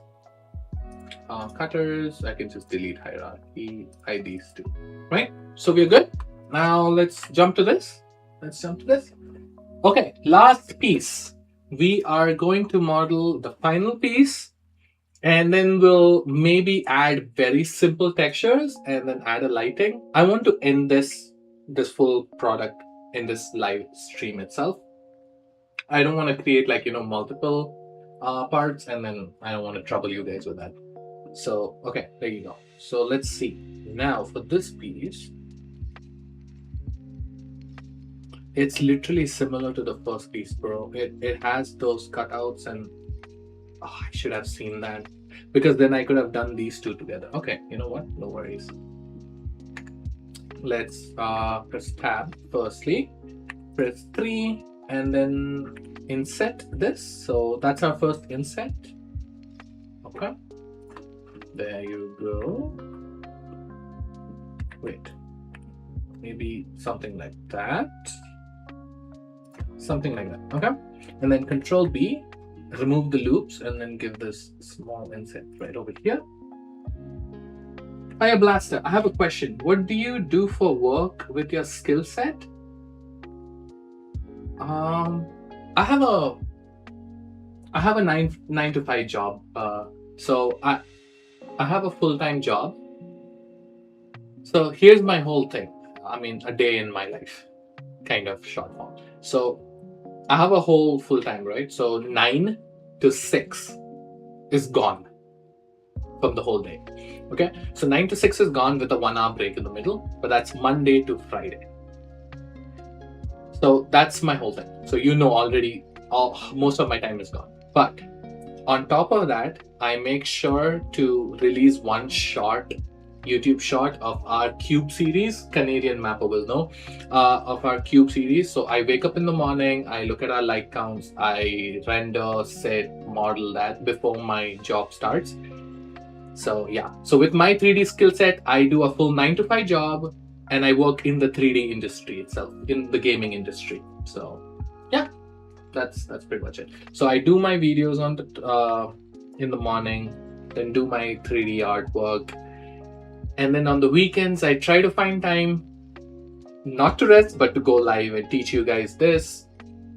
cutters. I can just delete hierarchy, hide these two, right? So we're good. Now let's jump to this. Okay, last piece. We are going to model the final piece, and then we'll maybe add very simple textures and then add a lighting. I want to end this full product in this live stream itself. I don't want to create multiple parts, and then I don't want to trouble you guys with that. So okay, there you go. So let's see. Now for this piece, it's literally similar to the first piece, bro. It has those cutouts, and I should have seen that, because then I could have done these two together. Okay, you know what? No worries. Let's press tab firstly, press 3, and then inset this. So that's our first inset. Okay, there you go. Wait, maybe something like that. Something like that. Okay, and then Control B, remove the loops, and then give this small inset right over here. Fire Blaster, I have a question. What do you do for work with your skill set? I have a 9 to 5 job. So I have a full-time job. So here's my whole thing. I mean, a day in my life, kind of short form. So I have a whole full-time, right? So 9 to 6 is gone from the whole day. Okay, so 9 to 6 is gone with a 1 hour break in the middle, but that's Monday to Friday. So that's my whole thing. So already most of my time is gone. But on top of that, I make sure to release one short YouTube short of our cube series. Canadian mapper will know of our cube series. So I wake up in the morning, I look at our like counts, I render, set, model that before my job starts. So yeah, so with my 3D skill set, I do a full 9 to 5 job, and I work in the 3D industry itself, in the gaming industry. So yeah, that's pretty much it. So I do my videos on the in the morning, then do my 3D artwork, and then on the weekends I try to find time not to rest but to go live and teach you guys this.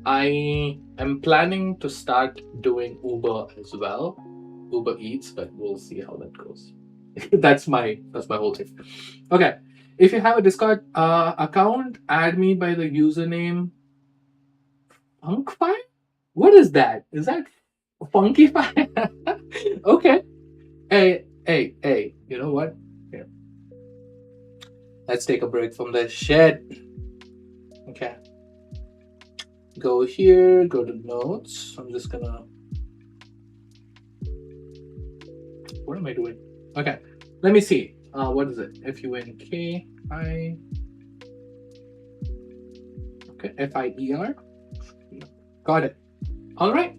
I am planning to start doing Uber as well, Uber Eats, but we'll see how that goes. that's my whole thing. Okay, if you have a Discord account, add me by the username Funkfire. What is that? Is that Funkyfire? Okay. Hey, you know what? Here, let's take a break from this shit. Okay, go here, go to notes. I'm just gonna, what am I doing? Okay, let me see. What is it? FUNKI. Okay, FIER. Got it. All right.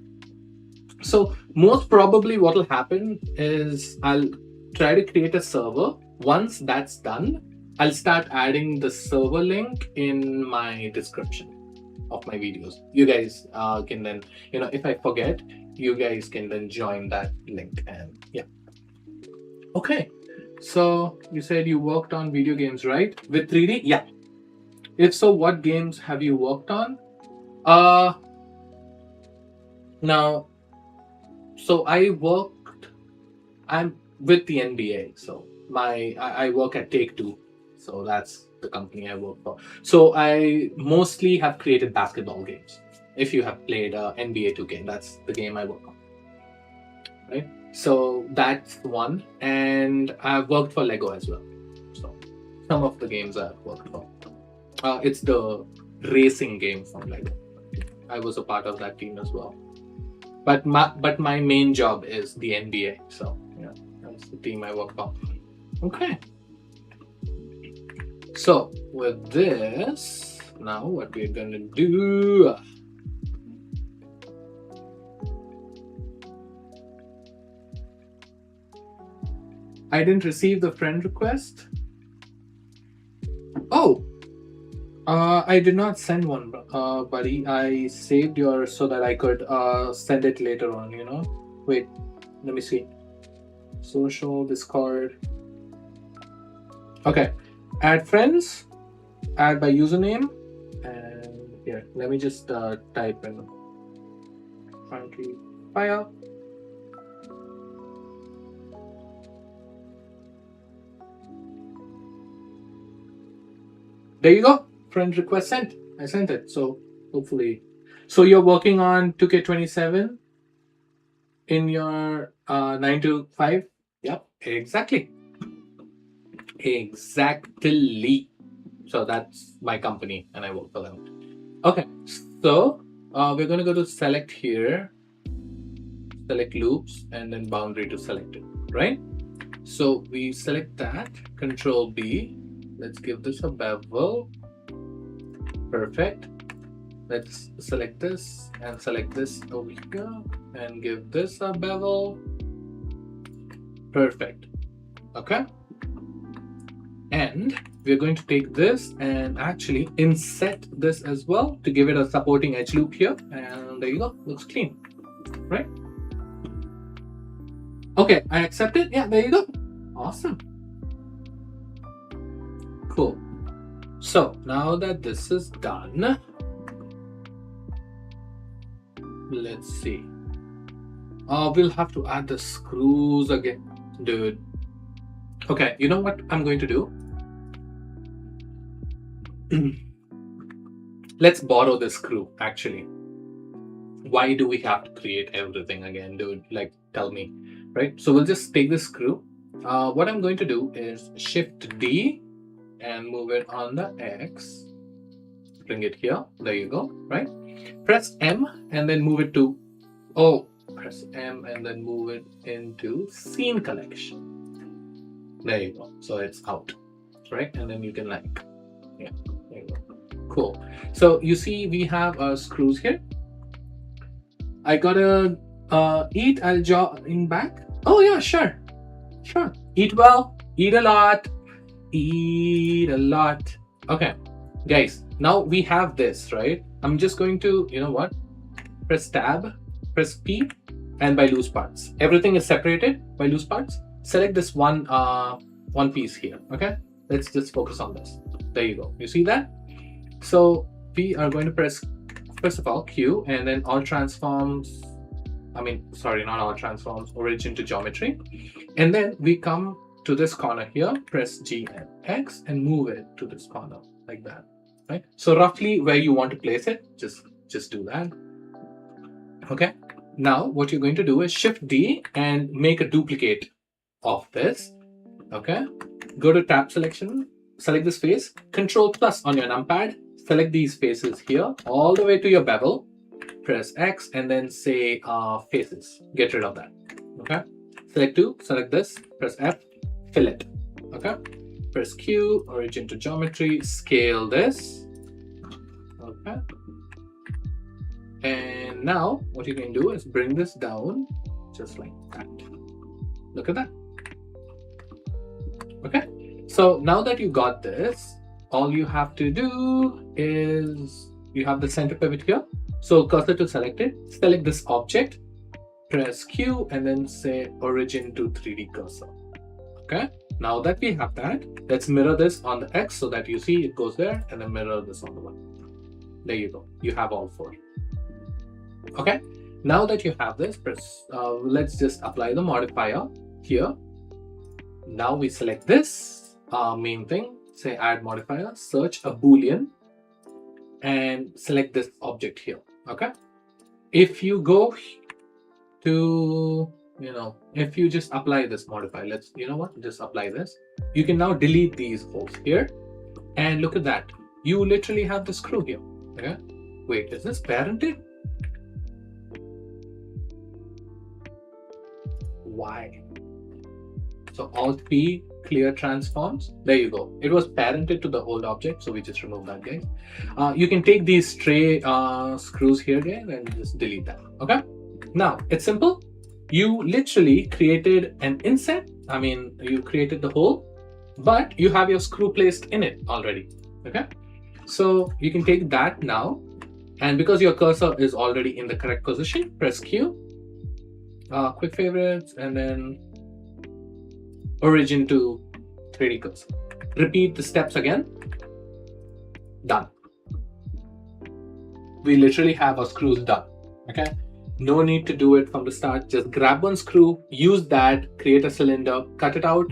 So most probably what will happen is I'll try to create a server. Once that's done, I'll start adding the server link in my description of my videos. You guys can then, if I forget, you guys can then join that link. And yeah. Okay. So you said you worked on video games, right? With 3D? Yeah. If so, what games have you worked on? Now, so I'm with the NBA. So I work at Take-Two. So that's the company I work for. So I mostly have created basketball games. If you have played NBA 2K, that's the game I work on, right? So that's one. And I've worked for Lego as well. So some of the games I've worked for. It's the racing game from Lego. I was a part of that team as well. But my main job is the NBA. So yeah, that's the team I work for. Okay. So with this, now what we're gonna do. I didn't receive the friend request. Oh, I did not send one, buddy. I saved yours so that I could send it later on, you know. Wait, let me see. Social, Discord. Okay, add friends, add by username, and here, let me just type in Frankie Fire. There you go. Friend request sent. I sent it. So hopefully. So you're working on 2K27 in your 9 to 5? Yep, exactly. Exactly. So that's my company and I work for them. Okay, so we're going to go to select here, select loops, and then boundary to select it, right? So we select that, Control B. Let's give this a bevel. Perfect. Let's select this and select this over here and give this a bevel. Perfect. Okay. And we're going to take this and actually inset this as well to give it a supporting edge loop here. And there you go. Looks clean, right? Okay, I accept it. Yeah, there you go. Awesome. Cool. So now that this is done, let's see. We'll have to add the screws again, dude. Okay, you know what I'm going to do? Let's borrow this screw, actually. Why do we have to create everything again, dude? Like, tell me, right? So we'll just take this screw. What I'm going to do is Shift D and move it on the X. Bring it here. There you go, right? Press M and then move it to, press M and then move it into scene collection. There you go. So it's out, right? And then you can like, yeah, there you go. Cool. So you see we have our screws here. I gotta eat, I'll join back. Oh yeah, sure. Sure. Eat well, eat a lot, eat a lot. Okay, guys, now we have this, right? I'm just going to, you know what? Press tab, press P, and by loose parts. Everything is separated by loose parts. Select this one piece here, okay? Let's just focus on this. There you go. You see that? So we are going to press, first of all, Q, and then all transforms, not all transforms, origin to geometry. And then we come to this corner here, press G and X and move it to this corner like that, right? So roughly where you want to place it, just do that. Okay. Now what you're going to do is Shift D and make a duplicate of this. Okay. Go to tab selection, select this face, Control plus on your numpad, select these faces here all the way to your bevel, press X and then say faces. Get rid of that. Okay. Select two, select this, press F, fillet. Okay. Press Q, origin to geometry, scale this. Okay. And now what you can do is bring this down just like that. Look at that. Okay. So now that you got this, all you have to do is you have the center pivot here. So cursor to selected, select this object, press Q and then say origin to 3D cursor. Okay. Now that we have that, let's mirror this on the X so that you see it goes there and then mirror this on the Y. There you go. You have all four. Okay. Now that you have this, press, let's just apply the modifier here. Now we select this main thing, say add modifier, search a Boolean and select this object here. Okay. If you go to if you just apply this modifier, just apply this. You can now delete these holes here. And look at that. You literally have the screw here. Okay. Wait, is this parented? Why? So Alt P, clear transforms. There you go. It was parented to the old object, so we just remove that, guys. You can take these stray screws here, guys, and just delete that. Okay. Now it's simple. You literally created an inset. You created the hole, but you have your screw placed in it already. Okay. So you can take that now, and because your cursor is already in the correct position, press Q, quick favorites, and then origin to 3D cursor. Repeat the steps again. Done. We literally have our screws done. Okay. No need to do it from the start. Just grab one screw, use that, create a cylinder, cut it out,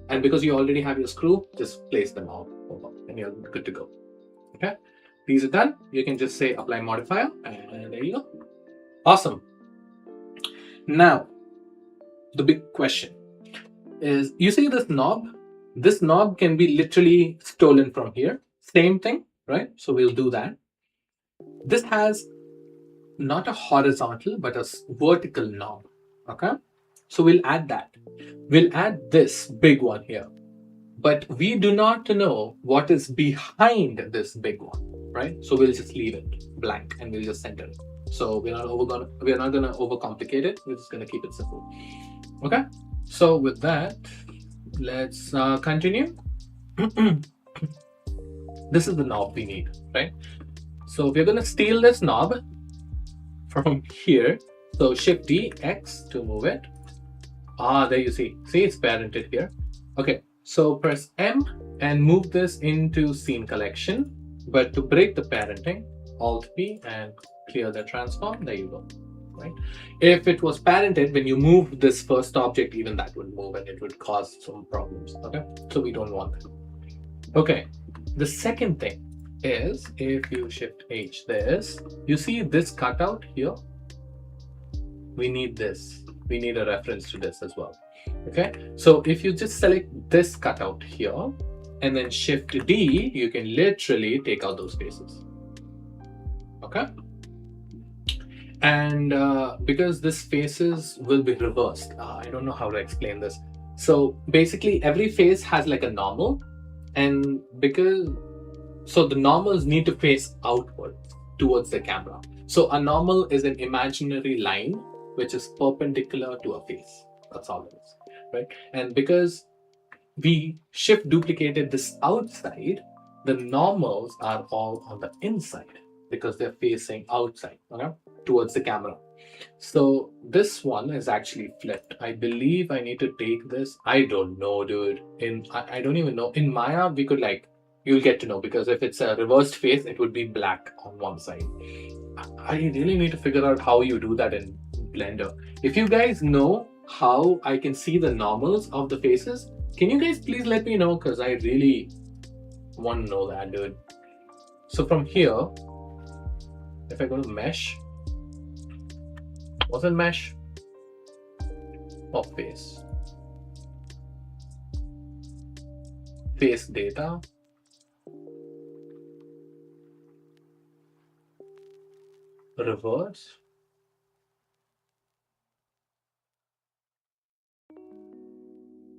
and because you already have your screw, just place them all over, and you're good to go. Okay, these are done. You can just say apply modifier, and there you go. Awesome. Now, the big question is, you see this knob? This knob can be literally stolen from here. Same thing, right? So we'll do that. This has not a horizontal, but a vertical knob. Okay, so we'll add that. We'll add this big one here. But we do not know what is behind this big one, right? So we'll just leave it blank and we'll just center it. So we're not gonna overcomplicate it. We're just gonna keep it simple. Okay. So with that, let's continue. This is the knob we need, right? So we're gonna steal this knob from here. So Shift D X to move it. There you see. See, it's parented here. Okay. So press M and move this into scene collection. But to break the parenting, Alt P and clear the transform. There you go. Right? If it was parented, when you move this first object, even that would move and it would cause some problems. Okay, so we don't want that. Okay, the second thing is, if you Shift H this, you see this cutout here. We need this. We need a reference to this as well. Okay, so if you just select this cutout here and then Shift D, you can literally take out those faces. Okay, and because this faces will be reversed, I don't know how to explain this. So basically every face has like a normal, and so the normals need to face outward towards the camera. So a normal is an imaginary line which is perpendicular to a face. That's all it is, right? And because we shift duplicated this outside, the normals are all on the inside because they're facing outside, okay, towards the camera. So this one is actually flipped. I believe I need to take this. I don't know, dude. I don't even know. In Maya, we could you'll get to know, because if it's a reversed face, it would be black on one side. I really need to figure out how you do that in Blender. If you guys know how I can see the normals of the faces, can you guys please let me know, because I really want to know that, dude. So from here, if I go to mesh, what's in mesh? Face. Face data. Reverse.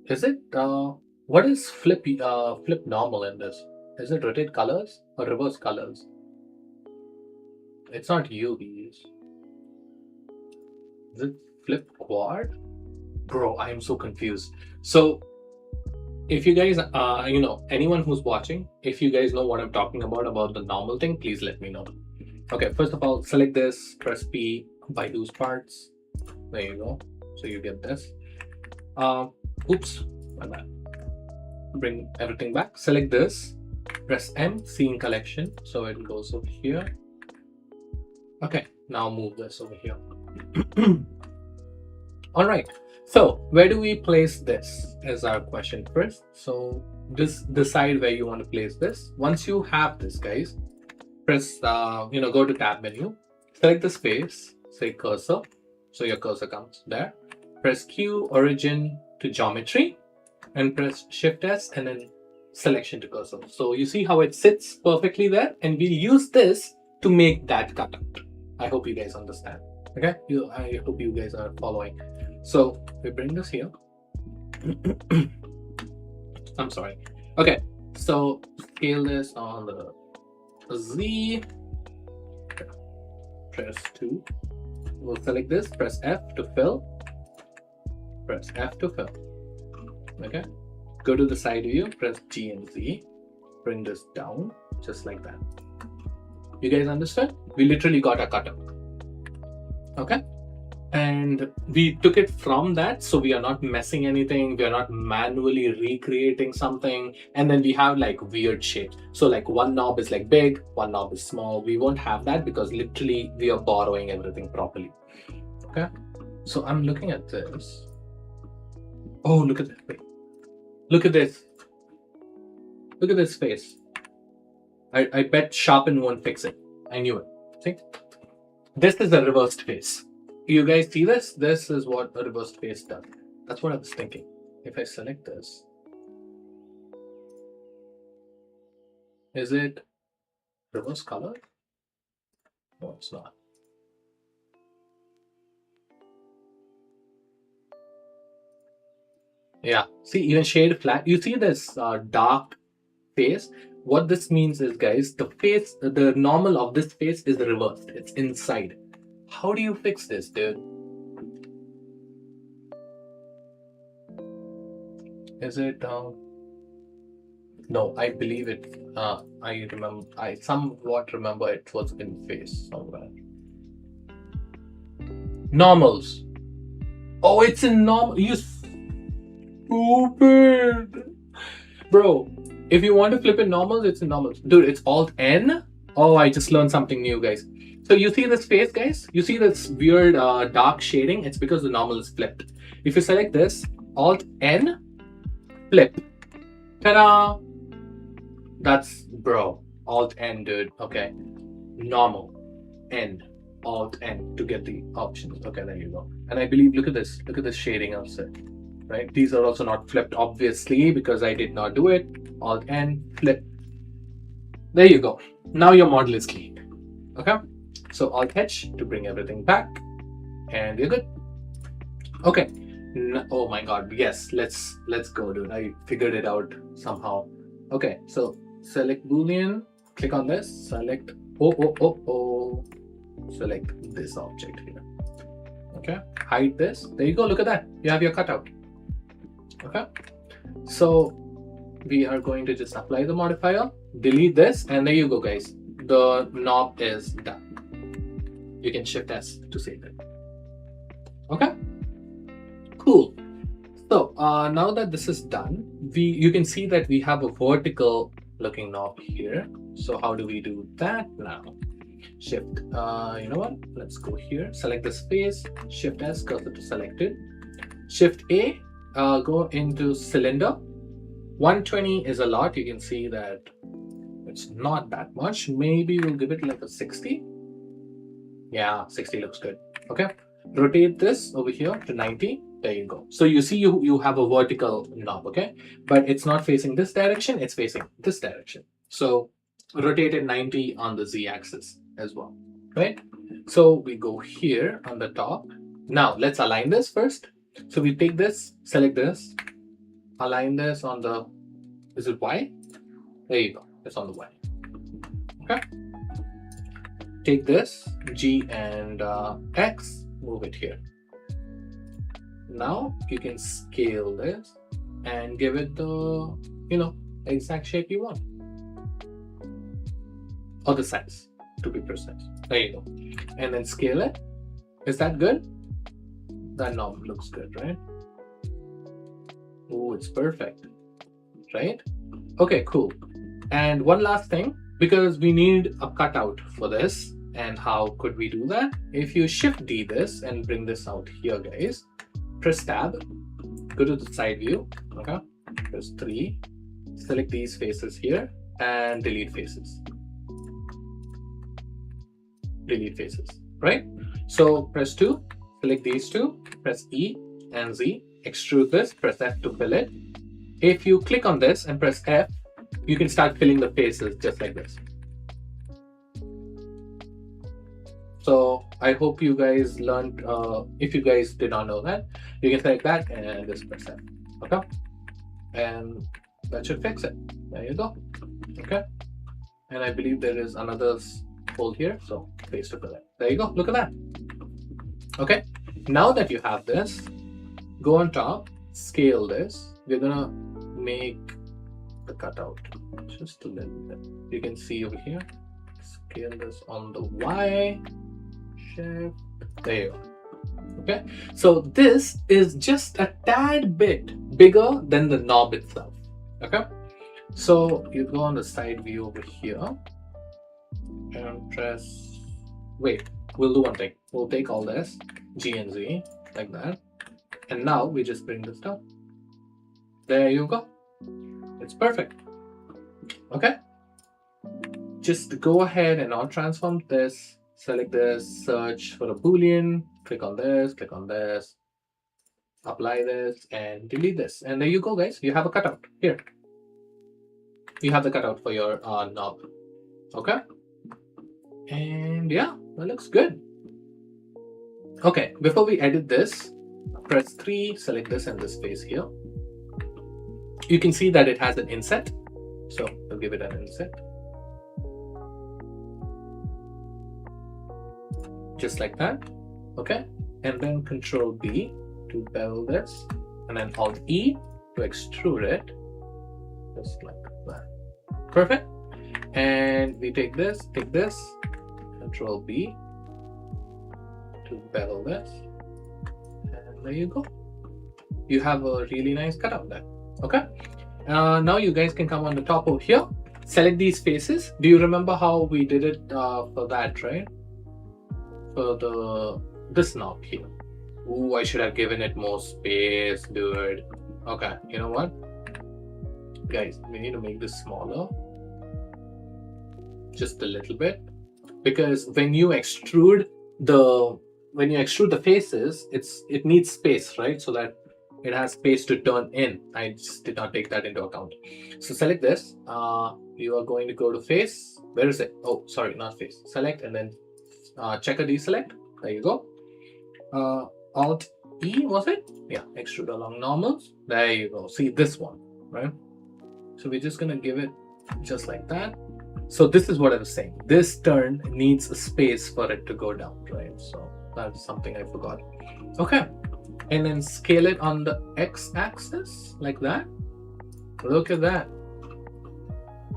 Is it what is flip normal in this? Is it rotate colors or reverse colors? It's not UVs. Is it flip quad? Bro, I am so confused. So if you guys anyone who's watching, if you guys know what I'm talking about the normal thing, please let me know. Okay, first of all, select this, press P, Baidu's parts. There you go. So you get this. Oops, my bad. Bring everything back. Select this, press M, scene collection. So it goes over here. Okay, now move this over here. All right. So where do we place this is our question first. So just decide where you want to place this. Once you have this, guys, press go to tab menu, select the space, say cursor. So your cursor comes there. press Q, origin to geometry, and press Shift S and then selection to cursor. So you see how it sits perfectly there, and we'll use this to make that cutout. I hope you guys understand. Okay, I hope you guys are following. So we bring this here. I'm sorry. Okay, so scale this on the Z. Press 2. We'll select this, press F to fill. Press F to fill. Okay, go to the side view, press G and Z. Bring this down, just like that. You guys understood? We literally got a cutout. Okay, and we took it from that, so we are not messing anything, we are not manually recreating something, and then we have like weird shapes. So like one knob is like big, one knob is small. We won't have that because literally we are borrowing everything properly. Okay, so I'm looking at this. Oh, look at that. Wait. Look at this. Look at this face. I bet sharpen won't fix it. I knew it. See? This is a reversed face. You guys see this? This is what a reversed face does. That's what I was thinking. If I select this, is it reverse color? No, it's not. Yeah, see, even shade flat. You see this dark face? What this means is, guys, the normal of this face is reversed. It's inside. How do you fix this, dude? Is it? No, I believe it. I somewhat remember it was in face somewhere. Normals. Oh, it's in normal. You stupid, bro. If you want to flip it normals, it's in normals, dude. It's Alt N. Oh, I just learned something new, guys. So you see this face, guys? You see this weird dark shading? It's because the normal is flipped. If you select this, Alt N, flip. Ta-da! That's, bro, Alt N, dude. Okay. Normal. N. Alt N to get the options. Okay, there you go. And I believe, look at this. Look at this shading also. Right? These are also not flipped, obviously, because I did not do it. Alt N, flip. There you go. Now your model is clean. Okay? So Alt H to bring everything back. And you're good. Okay. Oh my god, yes, let's go, dude. I figured it out somehow. Okay, so select Boolean, click on this, select select this object here. Okay, hide this. There you go, look at that. You have your cutout. Okay, so we are going to just apply the modifier, delete this, and there you go, guys. The knob is done. You can Shift S to save it. Okay, cool. So now that this is done, you can see that we have a vertical looking knob here. So how do we do that now? Shift, you know what? Let's go here, select the space, Shift S, cursor to selected. Shift A, go into cylinder. 120 is a lot. You can see that it's not that much. Maybe we'll give it like a 60. Yeah, 60 looks good. Okay, rotate this over here to 90. There you go. So you see you have a vertical knob, okay? But it's not facing this direction, it's facing this direction. So rotate it 90 on the Z-axis as well, right? So we go here on the top. Now let's align this first. So we take this, select this, align this on the, is it Y? There you go, it's on the Y. Okay. Take this, G and X, move it here. Now you can scale this and give it the, exact shape you want. Or the size, to be precise. There you go. And then scale it. Is that good? That knob looks good, right? Oh, it's perfect, right? Okay, cool. And one last thing, because we need a cutout for this. And how could we do that? If you Shift D this and bring this out here, guys, press Tab, go to the side view, okay? Press 3, select these faces here, and delete faces. Delete faces, right? So press 2, select these two, press E, and Z, extrude this, press F to fill it. If you click on this and press F, you can start filling the faces just like this. So I hope you guys learned, if you guys did not know that, you can select that and just press F, okay? And that should fix it. There you go, okay? And I believe there is another hole here, so face to fill it. There you go, look at that. Okay, now that you have this, go on top, scale this. We're gonna make the cutout just a little bit. You can see over here, scale this on the Y, shift, there you go. Okay, so this is just a tad bit bigger than the knob itself. Okay, so you go on the side view over here and press, wait, we'll do one thing. We'll take all this, G and Z, like that. And now we just bring this down. There you go. It's perfect. Okay. Just go ahead and now transform this. Select this, search for a Boolean, click on this, apply this, and delete this. And there you go, guys. You have a cutout here. You have the cutout for your knob. Okay. And yeah, that looks good. Okay, before we edit this, press 3, select this and this face here. You can see that it has an inset. So we'll give it an inset. Just like that. Okay. And then Control B to bevel this. And then Alt E to extrude it. Just like that. Perfect. And we take this, Control B to bevel this, and there you go. You have a really nice cutout there. Okay. Now you guys can come on the top over here, select these faces. Do you remember how we did it for that, right? For this knob here. Ooh, I should have given it more space, dude. Okay, you know what, guys, we need to make this smaller, just a little bit, because when you extrude the faces, it needs space, right? So that it has space to turn in. I just did not take that into account. So select this. You are going to go to face. Where is it? Oh, sorry, not face. Select and then checker deselect. There you go. Alt E, was it? Yeah, extrude along normals. There you go. See this one, right? So we're just gonna give it just like that. So this is what I was saying. This turn needs a space for it to go down, right? So that's something I forgot. Okay. And then scale it on the x-axis like that. Look at that.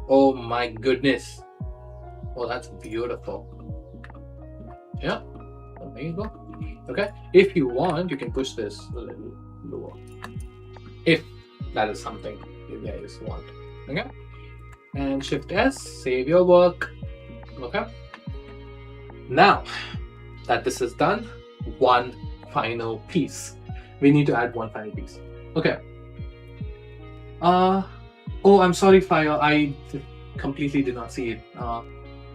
Oh my goodness. Oh, that's beautiful. Yeah, there you go. Okay, if you want, you can push this a little lower, if that is something you guys want. Okay, and Shift S, save your work. Okay, now that this is done, one final piece. We need to add one final piece. Okay. Oh, I'm sorry, Fire. I completely did not see it.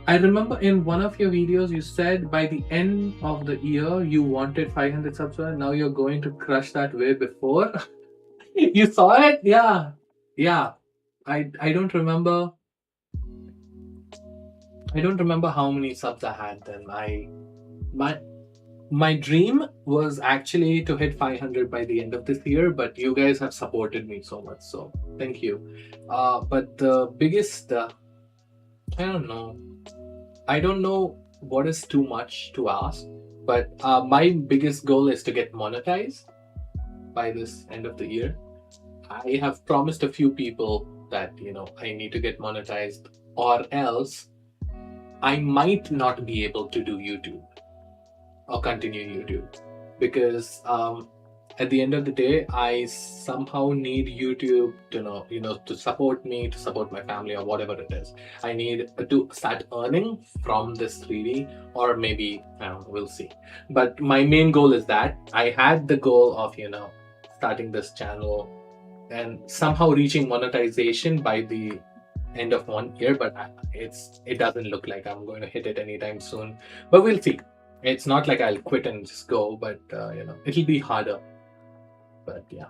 I remember in one of your videos you said by the end of the year you wanted 500 subscribers. Now you're going to crush that way before. You saw it? Yeah. Yeah. I don't remember. I don't remember how many subs I had then. My dream was actually to hit 500 by the end of this year, but you guys have supported me so much, so thank you. But the biggest, I don't know. I don't know what is too much to ask, but my biggest goal is to get monetized by this end of the year. I have promised a few people that, I need to get monetized, or else I might not be able to do YouTube or continue YouTube, because at the end of the day, I somehow need YouTube to to support me, to support my family, or whatever it is. I need to start earning from this 3D, or maybe we'll see. But my main goal is that I had the goal of starting this channel and somehow reaching monetization by the end of 1 year, but it doesn't look like I'm going to hit it anytime soon. But we'll see. It's not like I'll quit and just go, but it'll be harder. but yeah.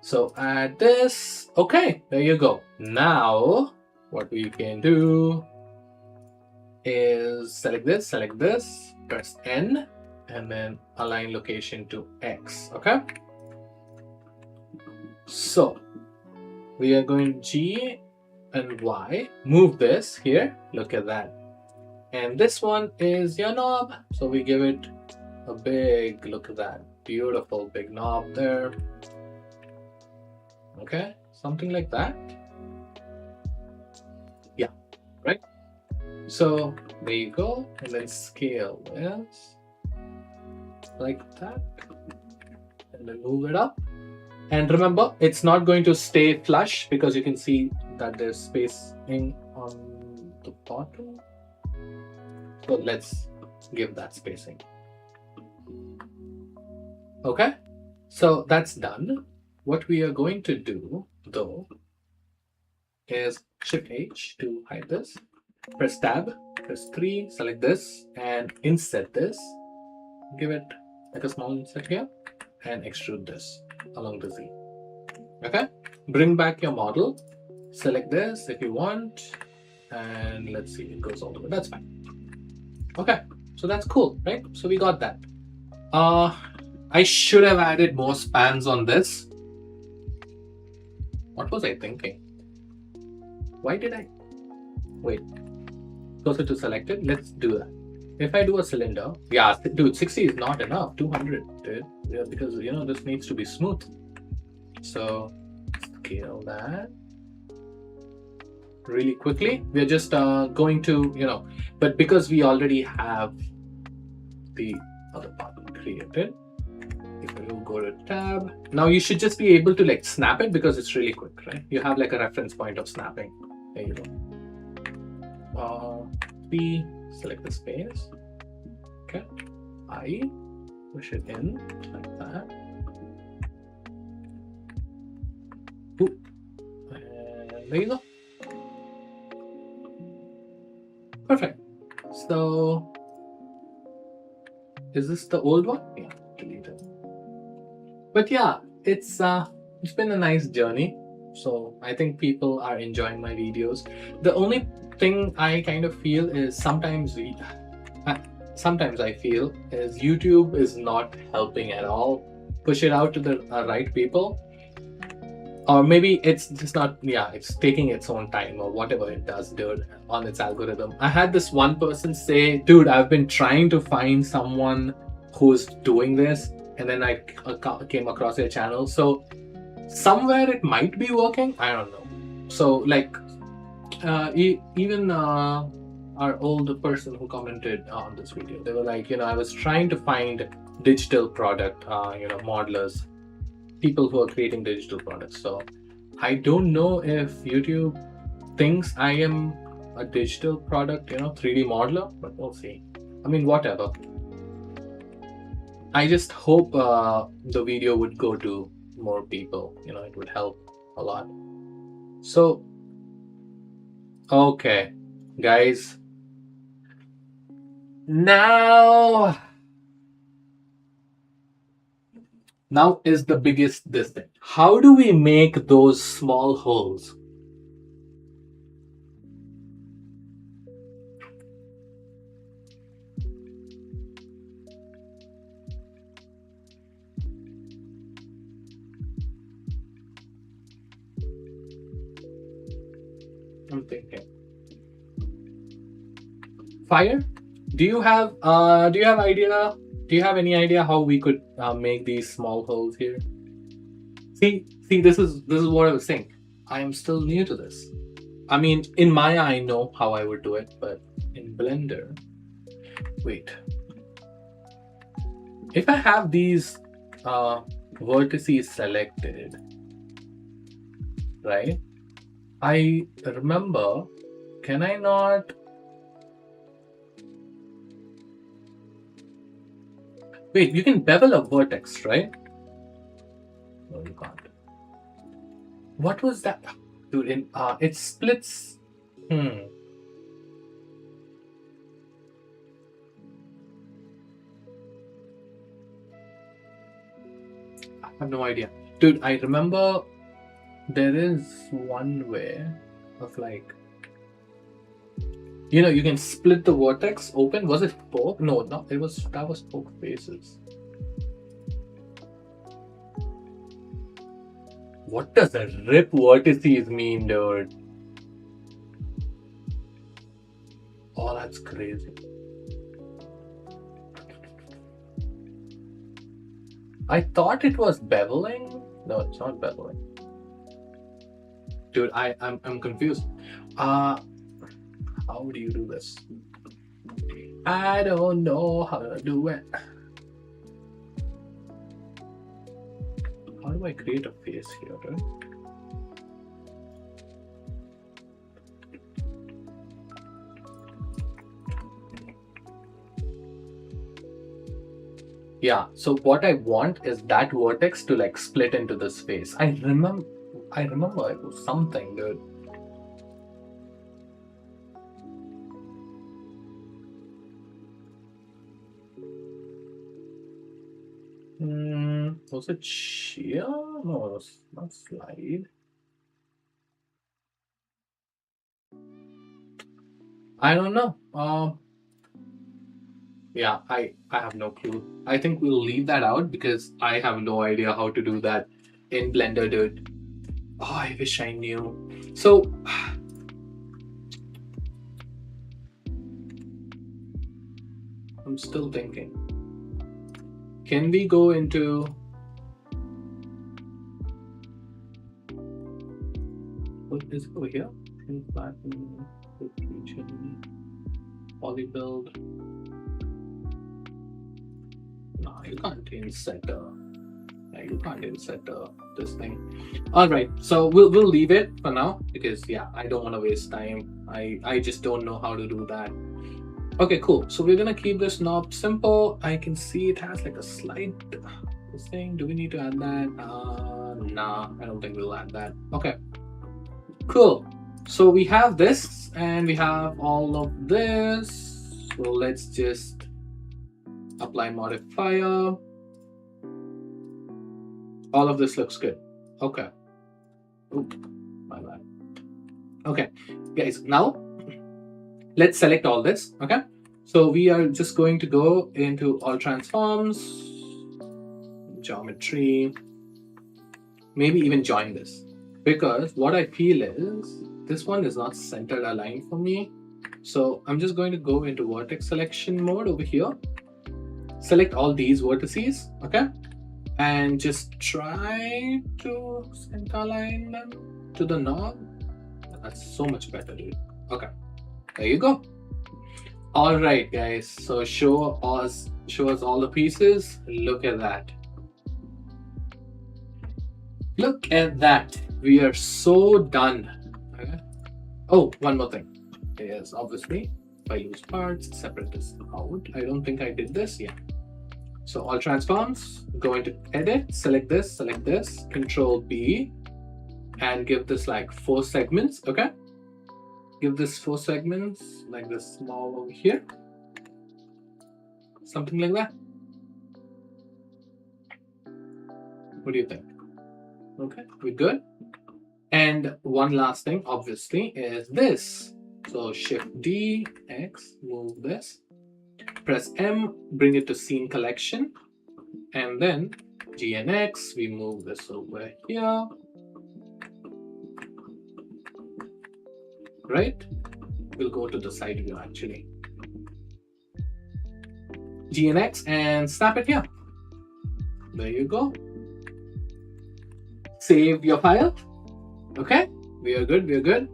So add this. Okay, there you go. Now what we can do is select this, press N, and then align location to X. Okay. So we are going G and Y. Move this here. Look at that. And this one is your knob. So we give it a big, look at that. Beautiful big knob there. Okay, something like that. Yeah, right? So there you go. And then scale this like that. And then move it up. And remember, it's not going to stay flush because you can see that there's spacing on the bottom. So let's give that spacing. Okay, so that's done. What we are going to do though is Shift H to hide this. Press Tab, press 3, select this and inset this. Give it like a small inset here and extrude this along the Z. Okay, bring back your model, select this if you want, and let's see, it goes all the way. That's fine. Okay, so that's cool, right? So we got that. I should have added more spans on this. What was I thinking? Why did I wait? Closer to selected. Let's do that. If I do a cylinder, yeah, dude, 60 is not enough. 200, dude. Yeah, because you know this needs to be smooth. So scale that really quickly. We're just going to, but because we already have the other part created, if you go to tab, now you should just be able to like snap it because it's really quick, right? You have like a reference point of snapping. There you go. B, select the space. Okay. I push it in like that. Boop. And there you go. Perfect. So is this the old one? Yeah, delete it. But yeah, it's been a nice journey. So I think people are enjoying my videos. The only thing I kind of feel is sometimes I feel is YouTube is not helping at all. Push it out to the right people. Or maybe it's just not, it's taking its own time or whatever it does, dude, on its algorithm. I had this one person say, dude, I've been trying to find someone who's doing this, and then I came across your channel. So somewhere it might be working. I don't know. So like, even our older person who commented on this video, they were like, I was trying to find digital product, modelers, people who are creating digital products. So I don't know if YouTube thinks I am a digital product, 3D modeler, but we'll see. I mean, whatever. I just hope the video would go to more people, it would help a lot. So, okay, guys, now is the biggest thing. How do we make those small holes? I'm thinking. Fire? Do you have idea? Do you have any idea how we could make these small holes here? See, this is what I was saying. I am still new to this. I mean, in Maya, I know how I would do it, but in Blender, wait. If I have these vertices selected, right? I remember, can I not? Wait, you can bevel a vertex, right? No, you can't. What was that? Dude, it splits. I have no idea. Dude, I remember there is one way of like, you know, you can split the vertex open. Was it four? No, it was, that was four faces. What does a rip vertices mean, dude? Oh, that's crazy. I thought it was beveling. No, it's not beveling. Dude, I'm confused. How do you do this? I don't know how to do it. How do I create a face here, dude? Yeah, so what I want is that vertex to like split into this face. I remember it was something, dude. Was it shear? No, it was not slide. I don't know. Yeah, I have no clue. I think we'll leave that out because I have no idea how to do that in Blender, dude. Oh, I wish I knew. So, I'm still thinking. Can we go into... What is it over here? Flatten, region, polybuild. No, you can't inset this thing. All right, so we'll leave it for now because yeah, I don't want to waste time. I just don't know how to do that. Okay, cool. So we're gonna keep this knob simple. I can see it has like a slide thing. Do we need to add that? Nah, I don't think we'll add that. Okay, cool. So we have this and we have all of this. So let's just apply modifier. All of this looks good. Okay. Ooh, my bad. Okay, guys, now let's select all this. Okay, so we are just going to go into all transforms, geometry, maybe even join this, because what I feel is this one is not centered aligned for me. So I'm just going to go into vertex selection mode over here, select all these vertices, okay, and just try to center align them to the knob. That's so much better, dude. Okay, there you go. All right, guys, so show us all the pieces. Look at that. Look at that. We are so done. Okay. Oh, one more thing. Yes, obviously, if I lose parts, separate this out. I don't think I did this. Yeah. So all transforms, go into edit, select this, Control B, and give this like 4 segments. Okay. Give this 4 segments, like this small over here. Something like that. What do you think? Okay, we're good. And one last thing, obviously, is this. So Shift D, X, move this. Press M, bring it to scene collection. And then G and X, we move this over here. Right? We'll go to the side view actually. G and X and snap it here. There you go. Save your file. Okay, we are good.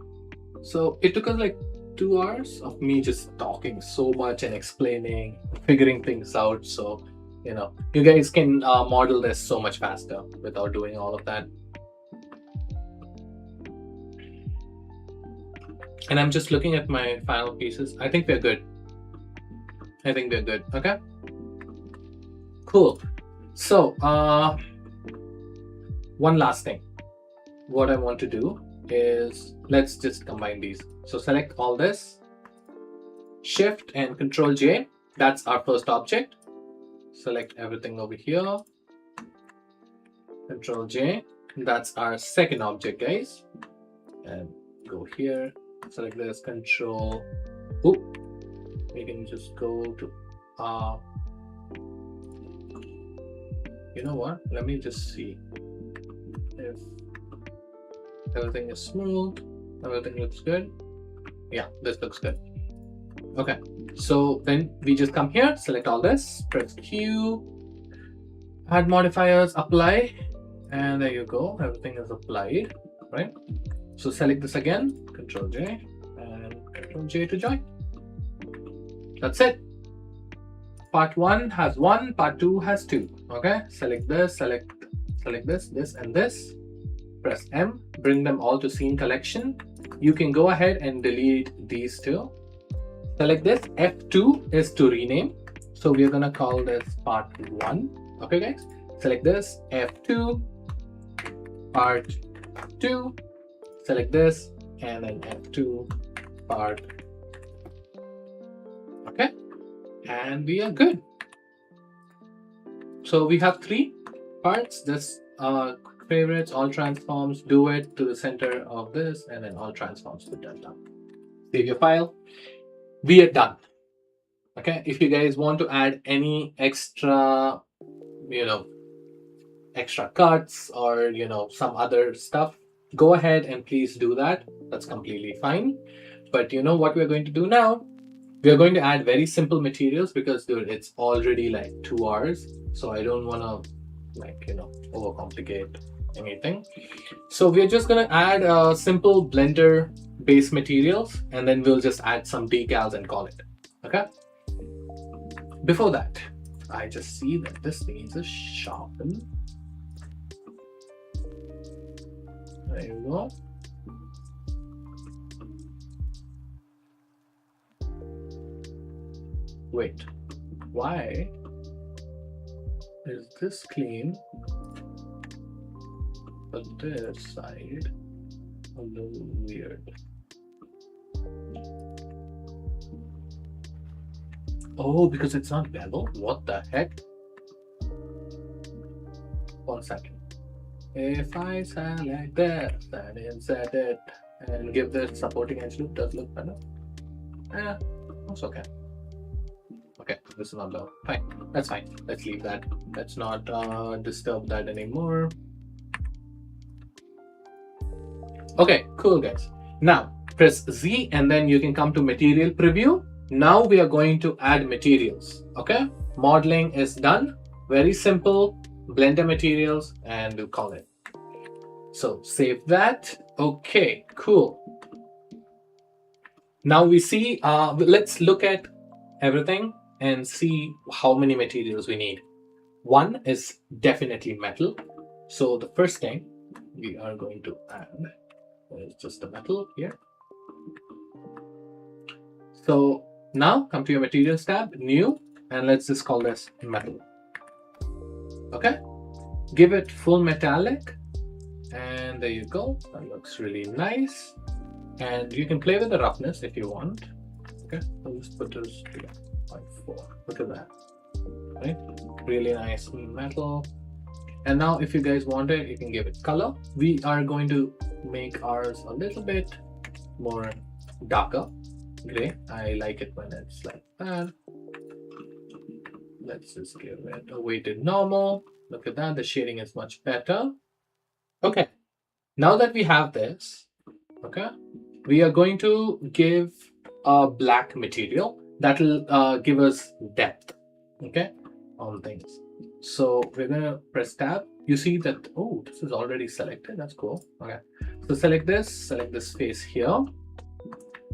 So it took us like 2 hours of me just talking so much and explaining, figuring things out. So, you know, you guys can model this so much faster without doing all of that. And I'm just looking at my final pieces. I think we're good. Okay, cool. So one last thing. What I want to do is let's just combine these. So select all this, Shift and Control J. That's our first object. Select everything over here. Control J. That's our second object, guys. And go here, select this, Control. Oh, we can just go to you know what? Let me just see if everything is smooth, everything looks good. Yeah, this looks good. Okay, so then we just come here, select all this, press Q, add modifiers, apply, and there you go, everything is applied, right? So select this again, Control J, and Control J to join. That's it. Part 1 has 1, part 2 has 2. Okay, select this, select this, and this. Press M, bring them all to scene collection. You can go ahead and delete these two. Select this, F2 is to rename. So we're gonna call this part 1. Okay, guys. Select this, F2, part 2. Select this, and then F2, part. Okay, and we are good. So we have 3 parts. This favorites, all transforms, do it to the center of this, and then all transforms to delta. Save your file. We are done. Okay, if you guys want to add any extra, extra cuts or some other stuff, go ahead and please do that. That's completely fine. But you know what we're going to do now? We are going to add very simple materials because, dude, it's already like 2 hours. So I don't want to overcomplicate anything. So we're just going to add simple Blender base materials, and then we'll just add some decals and call it. Okay. Before that, I just see that this needs a sharpen. There you go. Wait, why is this clean, but this side a little weird? Oh, because it's not bevel? What the heck? 1 second. If I select this and insert it and give this supporting edge loop, does look better? Yeah, that's okay. Okay, this is not low. Fine, that's fine. Let's leave that. Let's not disturb that anymore. Okay, cool, guys. Now press Z and then you can come to material preview. Now we are going to add materials. Okay, modeling is done. Very simple. Blender materials, and we'll call it. So save that. Okay, cool. Now we see, let's look at everything and see how many materials we need. 1 is definitely metal. So the first thing we are going to add is just the metal here. So now come to your materials tab, new, and let's just call this metal. Okay, give it full metallic, and there you go. That looks really nice. And you can play with the roughness if you want. Okay, I'll just put this to 0.4. Look at that, right? Really nice metal. And now if you guys want it, you can give it color. We are going to make ours a little bit more darker gray. I like it when it's like that. Let's just give it a weighted normal. Look at that, the shading is much better. Okay, now that we have this, okay, we are going to give a black material that will give us depth, okay, on things. So we're gonna press tab. You see that, oh, this is already selected. That's cool. Okay, so select this face here.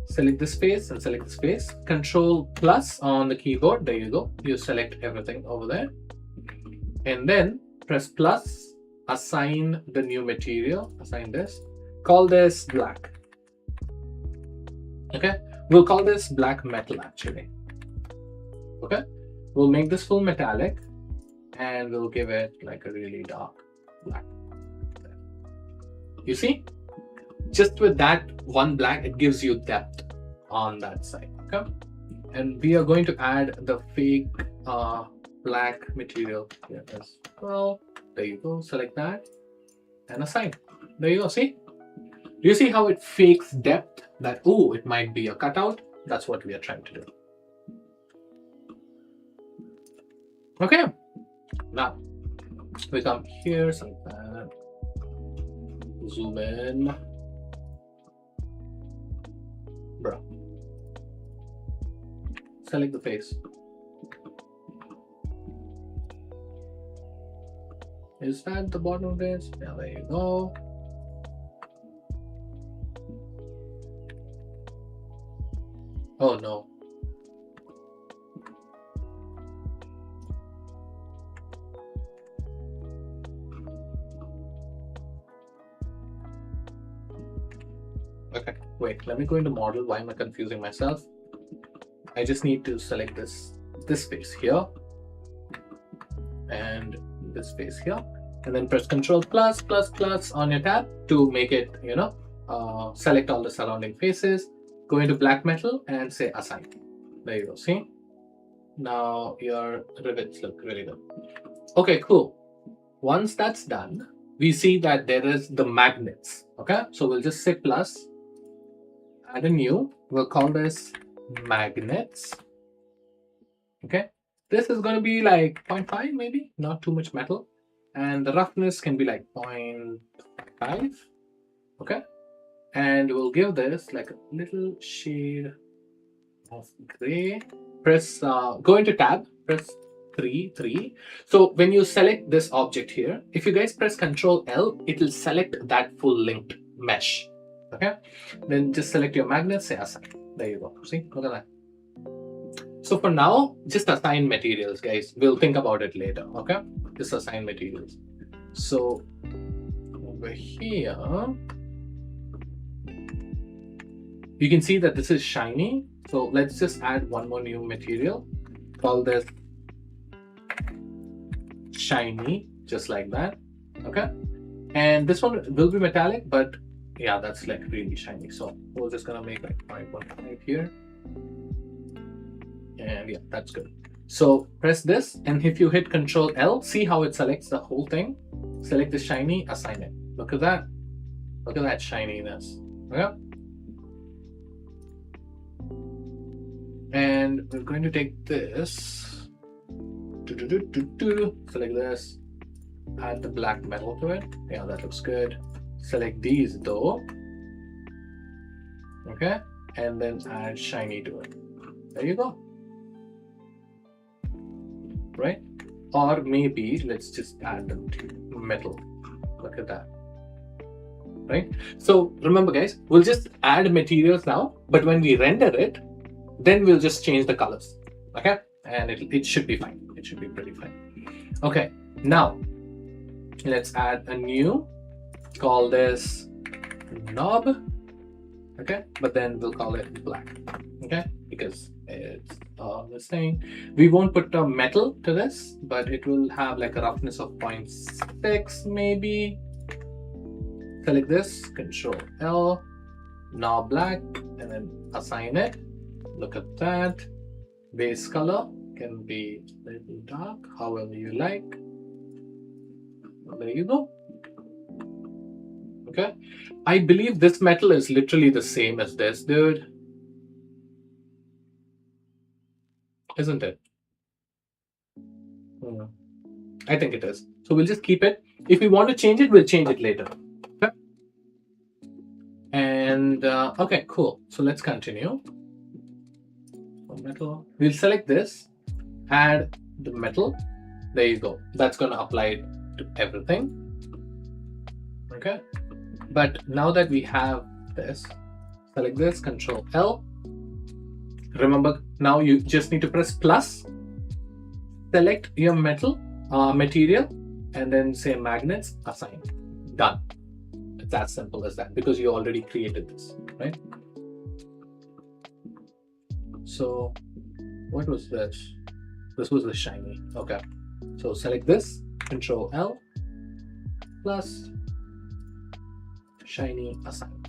Select this face and select this face. Control plus on the keyboard. There you go. You select everything over there. And then press plus, assign the new material, assign this. Call this black. Okay, we'll call this black metal actually. Okay, we'll make this full metallic and we'll give it like a really dark black. You see? Just with that one black, it gives you depth on that side. Okay, and we are going to add the fake black material here as well. There you go. Select that and assign. There you go. See? Do you see how it fakes depth? That, oh, it might be a cutout. That's what we are trying to do. Okay. Now, we come here, select that. Zoom in. Bro. Select the face. Is that the bottom of this? Yeah, there you go. Oh no. Okay, wait, let me go into model. Why am I confusing myself? I just need to select this face here and this face here, and then press Ctrl plus plus plus on your tab to make it, select all the surrounding faces. Go into black metal and say assign. There you go. See? Now your rivets look really good. Okay, cool. Once that's done, we see that there is the magnets. Okay, so we'll just say plus, add a new. We'll call this magnets. Okay, this is going to be like 0.5, maybe not too much metal, and the roughness can be like 0.5. Okay, and we'll give this like a little shade of gray. Press go into tab, press 3. So when you select this object here, if you guys press Ctrl L, it will select that full linked mesh. Okay, then just select your magnet, say assign. There you go. See, look at that. So for now, just assign materials, guys. We'll think about it later. Okay, just assign materials. So over here, you can see that this is shiny. So let's just add one more new material. Call this shiny, just like that. Okay, and this one will be metallic, but yeah, that's like really shiny. So we're just gonna make like 5.5 here, and yeah, that's good. So press this, and if you hit Ctrl L, see how it selects the whole thing. Select the shiny, assign it. Look at that. Look at that shininess. Okay. And we're going to take this, select this, add the black metal to it. Yeah, that looks good. Select these though. Okay, and then add shiny to it. There you go. Right? Or maybe let's just add them to metal. Look at that. Right? So remember, guys, we'll just add materials now, but when we render it, then we'll just change the colors. Okay, and it should be fine. It should be pretty fine. Okay, now let's add a new. Call this knob. Okay, but then we'll call it black. Okay, because it's this thing. We won't put a metal to this, but it will have like a roughness of 0.6 maybe. Select this, Ctrl L, knob black, and then assign it. Look at that. Base color can be a little dark, however you like. There you go. Okay, I believe this metal is literally the same as this, dude. Isn't it? I think it is. So we'll just keep it. If we want to change it, we'll change it later. Okay. And okay, cool. So let's continue. Metal. We'll select this, add the metal. There you go. That's going to apply it to everything. Okay. But now that we have this, select this, Ctrl L. Remember, now you just need to press plus, select your metal material, and then say magnets, assign. Done. It's as simple as that, because you already created this, right? So what was this? This was the shiny. Okay. So select this, Ctrl L, plus shiny, assign.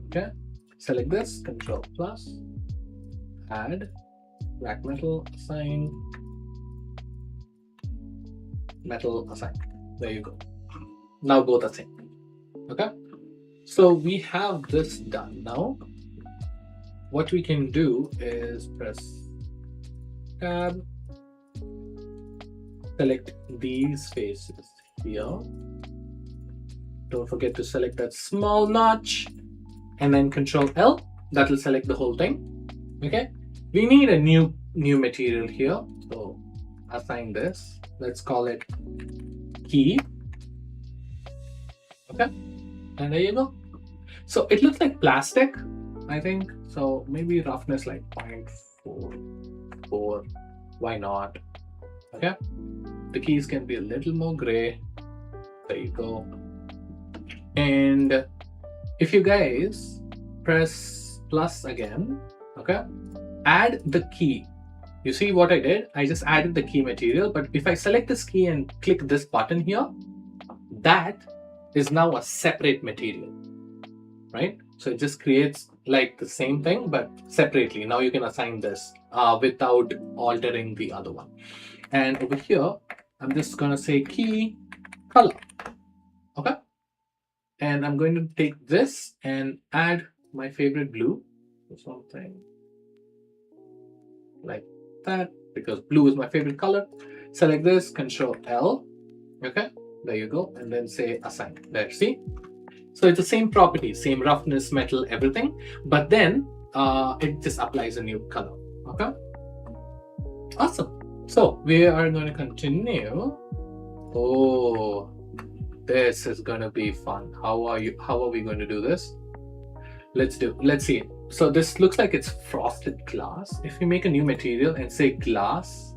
Okay. Select this, Ctrl plus, add black metal, assign. metal assign. There you go. Now both are same. Okay. So we have this done. Now what we can do is press tab, select these faces here. Don't forget to select that small notch, and then Control L. That will select the whole thing. Okay. We need a new material here. So assign this. Let's call it key. Okay. And there you go. So it looks like plastic, I think. So maybe roughness like 0.44. Why not? Okay. The keys can be a little more gray. There you go. And if you guys press plus again, okay, add the key. You see what I did? I just added the key material, but if I select this key and click this button here, that is now a separate material, right? So it just creates like the same thing, but separately. Now you can assign this without altering the other one. And over here, I'm just gonna say key color, okay? And I'm going to take this and add my favorite blue or something like that, because blue is my favorite color. Select this, Control L, okay? There you go, and then say assign. There, see? So it's the same property, same roughness, metal, everything, but then it just applies a new color, okay? Awesome. So we are going to continue. Oh, this is going to be fun. How are we going to do this? Let's see. So this looks like it's frosted glass. If we make a new material and say glass,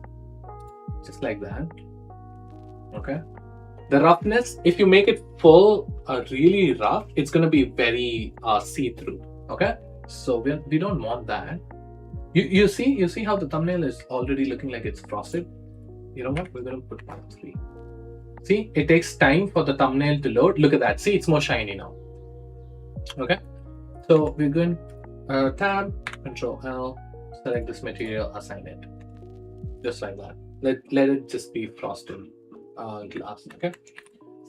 just like that, okay? The roughness, if you make it full, really rough, it's going to be very see-through, okay? So we don't want that. You see how the thumbnail is already looking like it's frosted? You know what? We're going to put 0.3. See, it takes time for the thumbnail to load. Look at that. See, it's more shiny now. Okay. So we're going tab, Control L, select this material, assign it. Just like that. Let it just be frosted glass. Okay.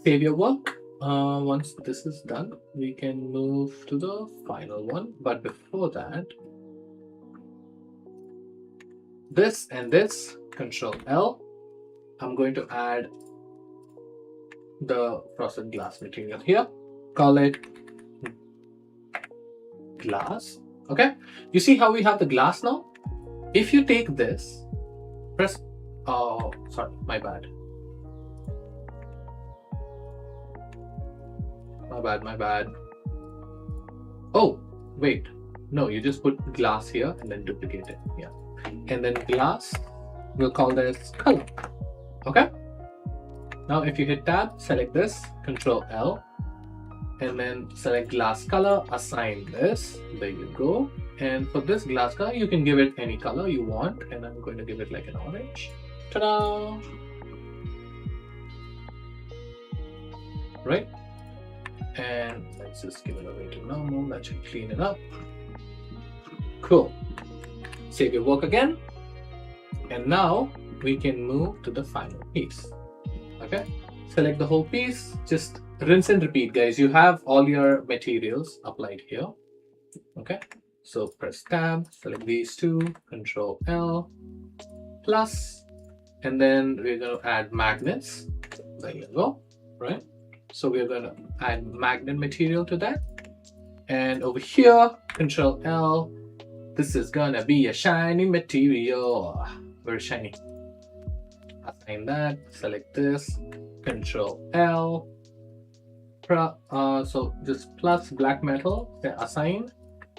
Save your work. Once this is done, we can move to the final one. But before that, this and this, Control L, I'm going to add the frosted glass material here. Call it glass. Okay. You see how we have the glass now? If you take this, press, oh, sorry, my bad. My bad. Oh, wait. No, you just put glass here and then duplicate it. Yeah. And then glass, we'll call this color. Okay. Now, if you hit tab, select this, Control L, and then select glass color, assign this. There you go. And for this glass color, you can give it any color you want. And I'm going to give it like an orange. Ta-da! Right? And let's just give it away to normal. That should clean it up. Cool. Save your work again. And now we can move to the final piece. Okay. Select the whole piece. Just rinse and repeat, guys. You have all your materials applied here. Okay. So press tab, select these two, Control L, plus, and then we're going to add magnets. There you go. Right. So we're going to add magnet material to that. And over here, Control L, this is going to be a shiny material. Very shiny. Assign that, select this, Control L, so just plus black metal, assign,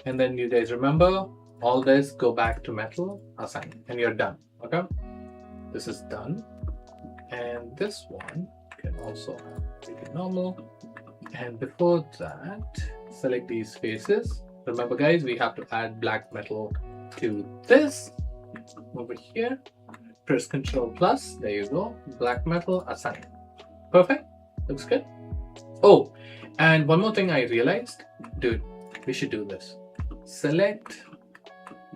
and then you guys remember, all this, go back to metal, assign, and you're done, okay? This is done. And this one can also make it normal. And before that, select these faces. Remember guys, we have to add black metal to this over here. Press Control plus, there you go, black metal, assign. Perfect, looks good. Oh, and one more thing I realized, dude, we should do this. Select,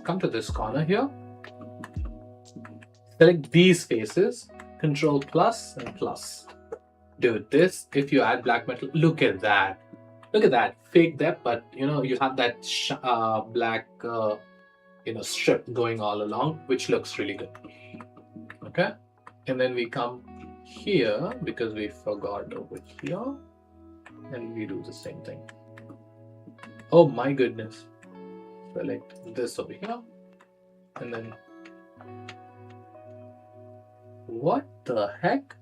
come to this corner here, select these faces, Control plus and plus. Dude, this, if you add black metal, look at that. Look at that. Fake depth, but you have that black strip going all along, which looks really good. Okay. And then we come here because we forgot over here. And we do the same thing. Oh my goodness. Select this over here. And then what the heck?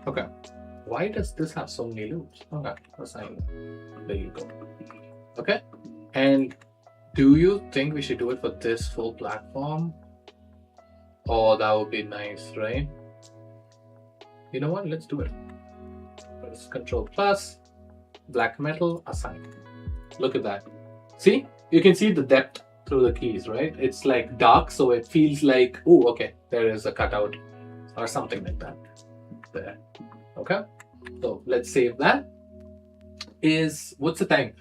Okay. Why does this have so many loops? Okay, assign. There you go. Okay. And do you think we should do it for this full platform? Oh, that would be nice, right? You know what? Let's do it. Press Control plus, black metal, assign. Look at that. See? You can see the depth through the keys, right? It's like dark, so it feels like, oh, okay, there is a cutout or something like that. There. Okay, so let's save that. What's the time?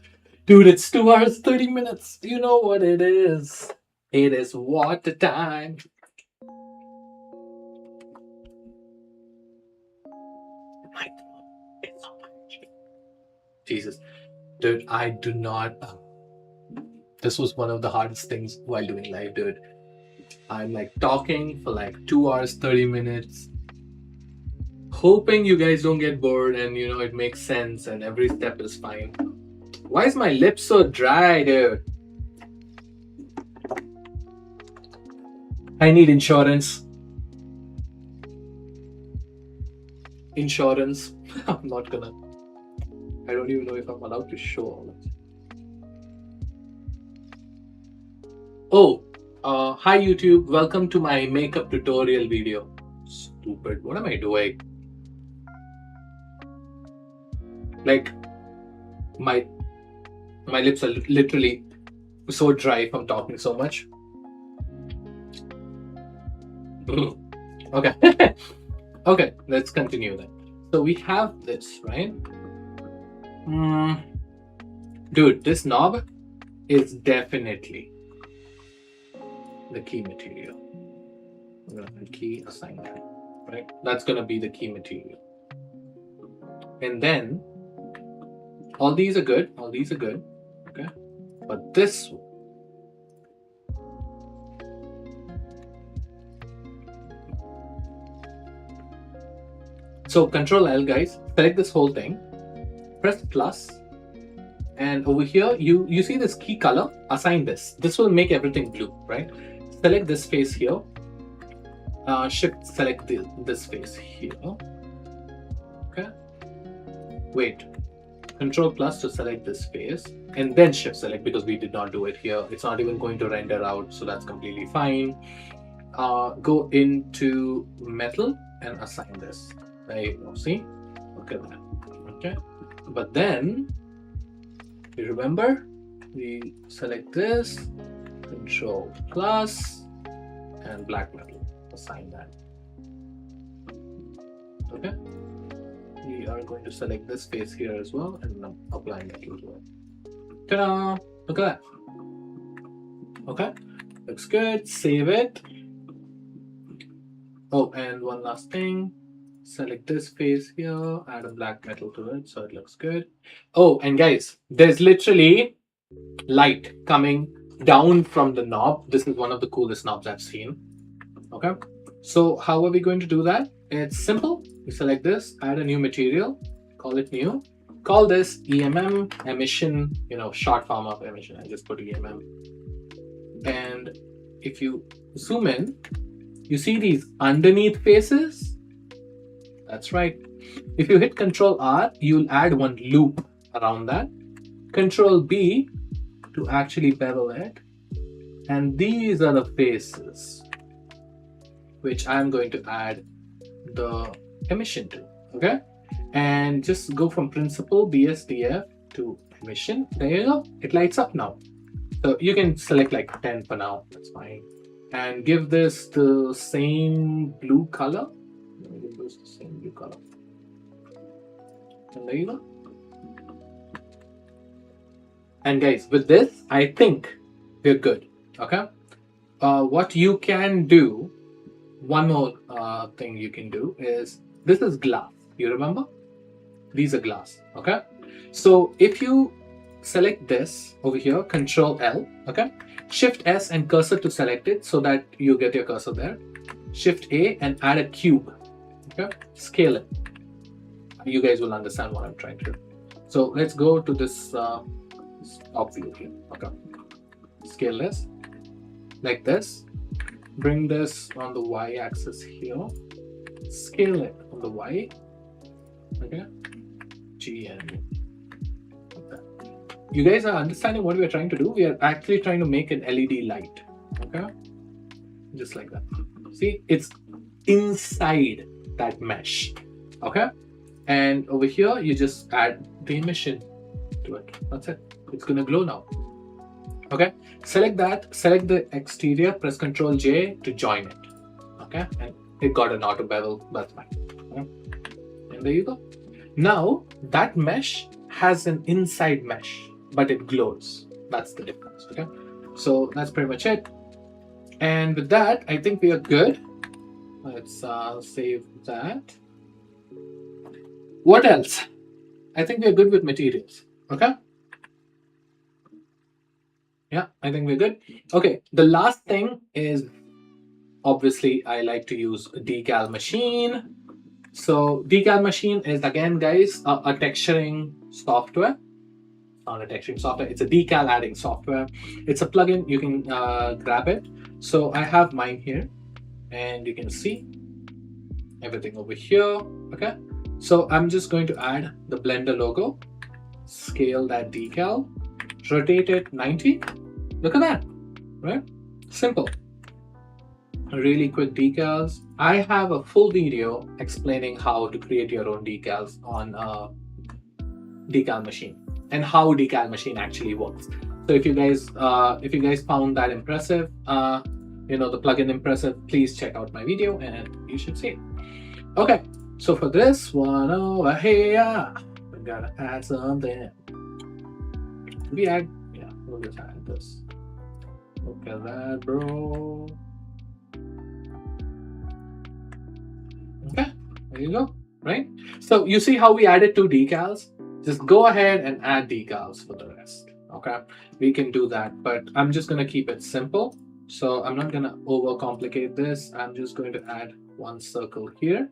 Dude, it's 2 hours 30 minutes. You know what it is. It is water time. Jesus. Dude, I do not. This was one of the hardest things while doing live, dude. I'm like talking for like 2 hours 30 minutes. Hoping you guys don't get bored and it makes sense and every step is fine. Why is my lip so dry, dude? I need insurance. Insurance. I'm not gonna. I don't even know if I'm allowed to show all of it. Oh, hi YouTube. Welcome to my makeup tutorial video. Stupid. What am I doing? Like, my lips are literally so dry from talking so much. Okay. Okay, let's continue then. So we have this, right? Dude, this knob is definitely the key material. I'm gonna key assign that, right? That's gonna be the key material. And then all these are good. All these are good. Okay. But this one. So Control L, guys. Select this whole thing. Press plus. And over here, you see this key color. Assign this. This will make everything blue, right? Select this face here. Shift select this face here. Okay. Wait. Control plus to select this face and then shift select because we did not do it here. It's not even going to render out, so that's completely fine. Go into metal and assign this. There you go. See? Look at that. Okay. But then you remember we select this, Control plus and black metal. Assign that. Okay. We are going to select this face here as well and apply metal to it. Ta-da! Look at that. Okay, looks good. Save it. Oh, and one last thing. Select this face here, add a black metal to it so it looks good. Oh, and guys, there's literally light coming down from the knob. This is one of the coolest knobs I've seen. Okay, so how are we going to do that? It's simple. We select this, add a new material, call it new, call this EMM emission, short form of emission. I just put EMM. And if you zoom in, you see these underneath faces. That's right. If you hit Control R, you'll add one loop around that. Control B to actually bevel it. And these are the faces, which I'm going to add the emission to. Okay, and just go from principal BSDF to emission. There you go. It lights up now. So you can select like 10 for now. That's fine. And give this the same blue color. Give this the same blue color. And there you go. And guys, with this, I think we're good. Okay. What you can do one more thing you can do is, this is glass. You remember? These are glass. Okay. So if you select this over here, Control L, okay, Shift S and cursor to select it so that you get your cursor there. Shift A and add a cube. Okay. Scale it. You guys will understand what I'm trying to do. So let's go to this top view here. Okay. Scale this like this. Bring this on the Y axis here. Scale it on the Y. Okay. G and like that. You guys are understanding what we are trying to do? We are actually trying to make an LED light. Okay. Just like that. See, it's inside that mesh. Okay. And over here, you just add the emission to it. That's it. It's gonna glow now. Okay. Select that. Select the exterior. Press Ctrl J to join it. Okay. And it got an auto bevel. That's fine. Okay. And there you go. Now that mesh has an inside mesh, but it glows. That's the difference. Okay. So that's pretty much it. And with that, I think we are good. Let's save that. What else? I think we're good with materials. Okay. Yeah, I think we're good. Okay. The last thing is, obviously, I like to use a decal machine. So decal machine is, again, guys, a texturing software. Not a texturing software. It's a decal adding software. It's a plugin. You can grab it. So I have mine here, and you can see everything over here. Okay. So I'm just going to add the Blender logo, scale that decal, rotate it 90. Look at that, right? Simple. Really quick decals. I have a full video explaining how to create your own decals on a decal machine and how decal machine actually works. So if you guys found that impressive, the plugin impressive, please check out my video and you should see it. Okay. So for this one over here, we gotta add something. We'll just add this. Look at that, bro. Okay, there you go, right? So you see how we added 2 decals? Just go ahead and add decals for the rest, okay? We can do that, but I'm just gonna keep it simple. So I'm not gonna overcomplicate this. I'm just going to add 1 circle here.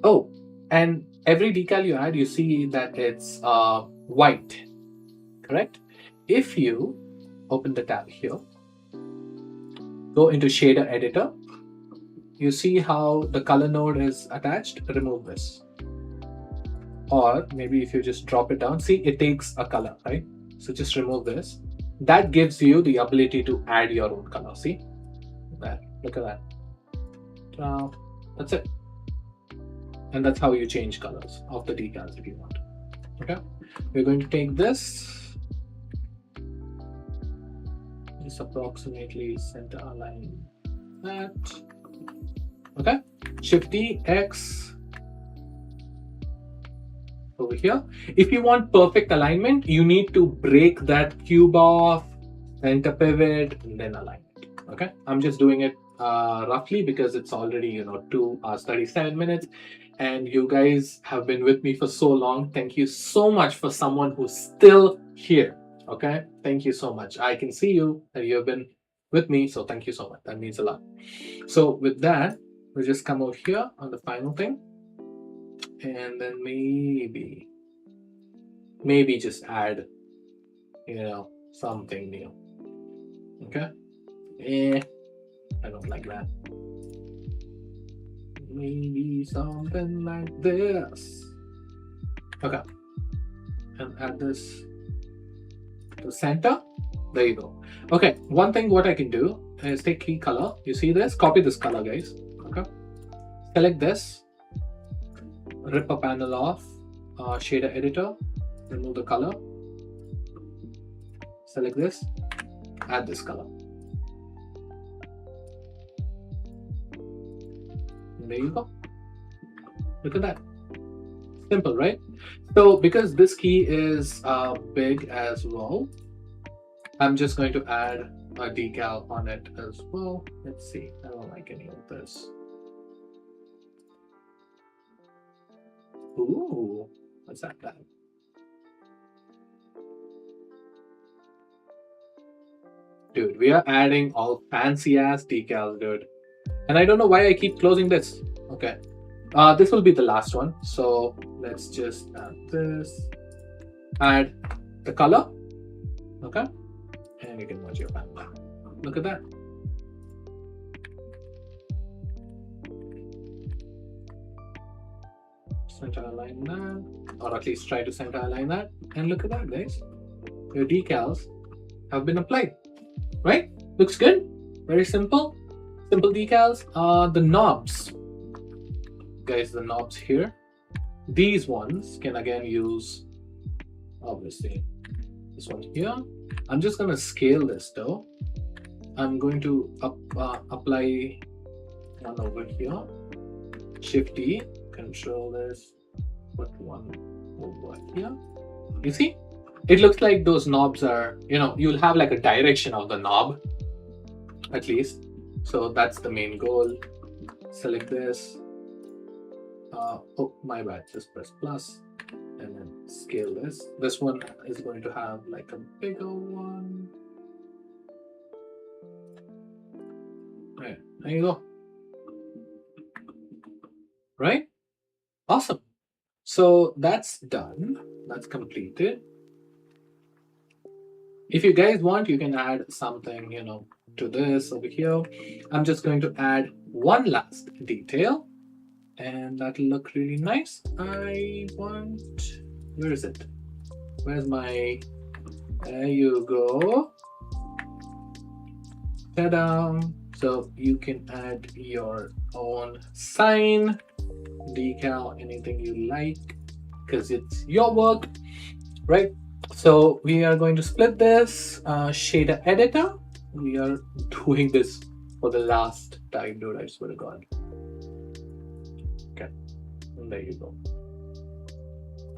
Oh, and every decal you add, you see that it's white, correct? If you open the tab here, go into shader editor, you see how the color node is attached. Remove this. Or maybe if you just drop it down, see, it takes a color, right? So just remove this. That gives you the ability to add your own color. See that? Look at that. That's it. And that's how you change colors of the decals if you want. Okay. We're going to take this. Just approximately center align that. Okay. Shift D, X over here. If you want perfect alignment, you need to break that cube off, center pivot, and then align it. Okay. I'm just doing it roughly because it's already 2 hours 37 minutes, and you guys have been with me for so long. Thank you so much for someone who's still here. Okay. Thank you so much. I can see you and you have been with me, so thank you so much. That means a lot. So with that, we'll just come over here on the final thing, and then maybe just add something new. Okay. I don't like that. Maybe something like this. Okay. And add this to center. There you go. Okay. One thing what I can do is take key color. You see this? Copy this color, guys. Okay. Select this. Rip a panel off. Shader editor. Remove the color. Select this. Add this color. There you go. Look at that. Simple, right? So because this key is big as well, I'm just going to add a decal on it as well. Let's see. I don't like any of this. Ooh, what's that? Dude, we are adding all fancy ass decals, dude. And I don't know why I keep closing this. Okay. This will be the last one. So let's just add this. Add the color. Okay. And you can merge your panel. Look at that. Center align that. Or at least try to center align that. And look at that, guys. Your decals have been applied. Right? Looks good. Very simple. Simple decals. The knobs. Guys, the knobs here. These ones can again use, obviously, this one here. I'm just going to scale this though. I'm going to apply one over here. Shift D, control this, put one over here. You see? It looks like those knobs are, you'll have like a direction of the knob, at least. So that's the main goal. Select this. Oh, my bad. Just press plus and then scale this. This one is going to have like a bigger one. Right, there you go. Right? Awesome. So that's done. That's completed. If you guys want, you can add something, to this over here. I'm just going to add one last detail. And that'll look really nice. Where is it? Where's my, there you go. Ta-da! So you can add your own sign, decal, anything you like, because it's your work, right? So we are going to split this shader editor. We are doing this for the last time, dude, I swear to God. Okay, and there you go.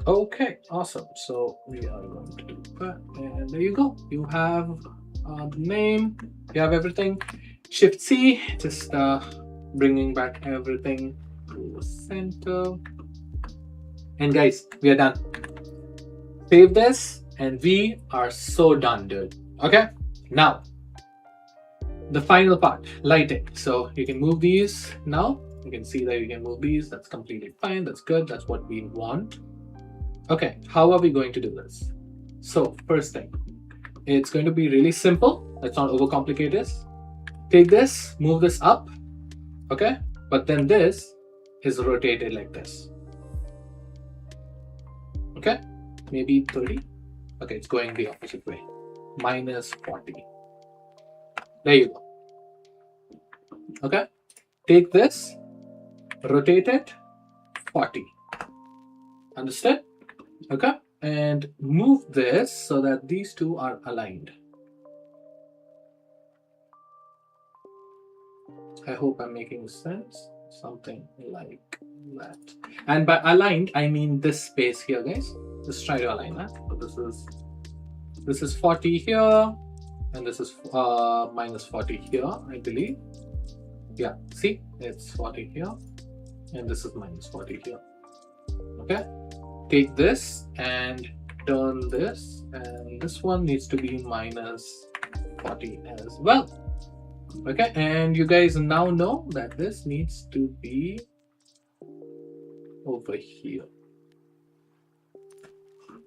Okay, awesome. So we are going to do that, and there you go. You have the name, you have everything. Shift C, just bringing back everything to the center. And guys, we are done. Save this, and we are so done, dude. Okay, now the final part, lighting. So you can move these now. You can see that you can move these. That's completely fine. That's good. That's what we want. Okay, how are we going to do this? So first thing, it's going to be really simple. Let's not overcomplicate this. Take this, move this up, okay? But then this is rotated like this. Okay, maybe 30. Okay, it's going the opposite way. Minus 40. There you go. Okay, take this, rotate it 40. Understood? Okay, and move this so that these two are aligned. I hope I'm making sense. Something like that. And by aligned, I mean this space here, guys. Just try to align that. So this is 40 here, and this is minus 40 here, I believe. Yeah, see, it's 40 here, and this is minus 40 here. Okay, take this and turn this, and this one needs to be minus 40 as well. Okay, and you guys now know that this needs to be over here.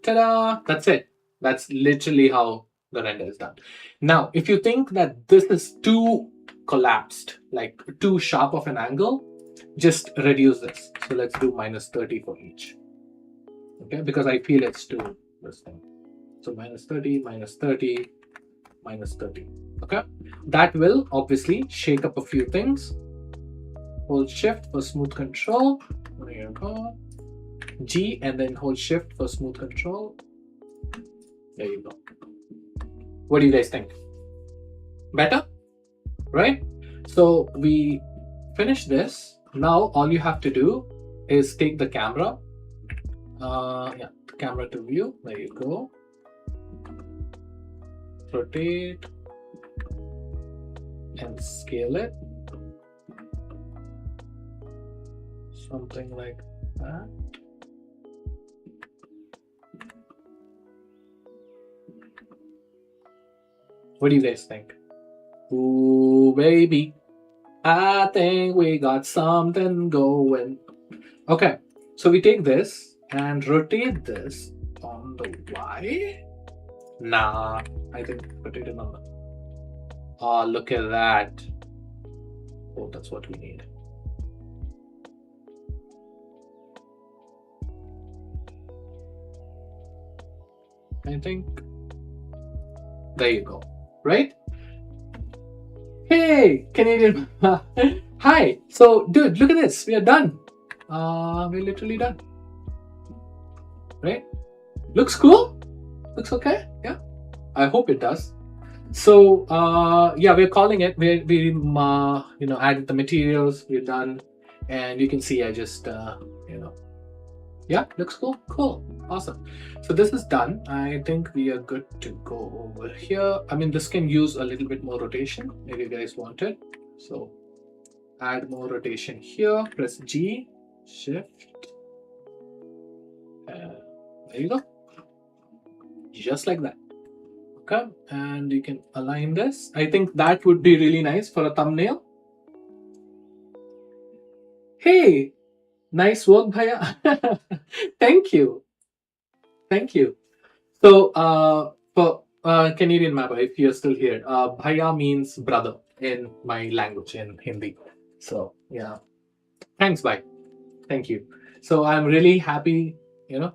Ta-da! That's it. That's literally how the render is done. Now, if you think that this is too collapsed, like too sharp of an angle, just reduce this. So let's do minus 30 for each. Okay, because I feel it's too this thing. So minus 30, minus 30, minus 30. Okay, that will obviously shake up a few things. Hold shift for smooth control. There you go. G and then hold shift for smooth control. There you go. What do you guys think? Better? Right? So we finish this. Now all you have to do is take the camera. The camera to view. There you go. Rotate and scale it. Something like that. What do you guys think? Ooh, baby, I think we got something going. Okay, so we take this and rotate this on the Y. Nah, I think rotate it on the. Oh, look at that. Oh, that's what we need. I think. There you go. Right? Hey, Canadian. Hi. So, dude, look at this. We are done. We're literally done. Right? Looks cool. Looks okay. Yeah. I hope it does. So, yeah, we're calling it. We added the materials. We're done, and you can see I just yeah, looks cool. Cool. Awesome. So this is done. I think we are good to go over here. I mean, this can use a little bit more rotation if you guys want it. So add more rotation here. Press G, Shift. There you go. Just like that. Okay. And you can align this. I think that would be really nice for a thumbnail. Hey, nice work, Bhaiya. Thank you. Thank you. So, for Canadian mapper, if you're still here, Bhaiya means brother in my language, in Hindi. So, yeah. Thanks, bye. Thank you. So, I'm really happy, so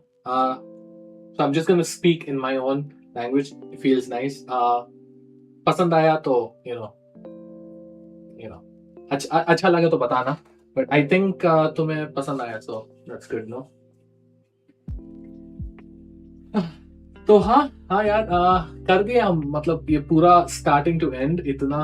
I'm just going to speak in my own language. It feels nice. Pasand aaya to, अच्छा लगा तो बताना. But I think तुम्हें पसंद आया, so that's good, no? तो हाँ यार, कर दिया हम. मतलब ये पूरा स्टार्टिंग टू एंड इतना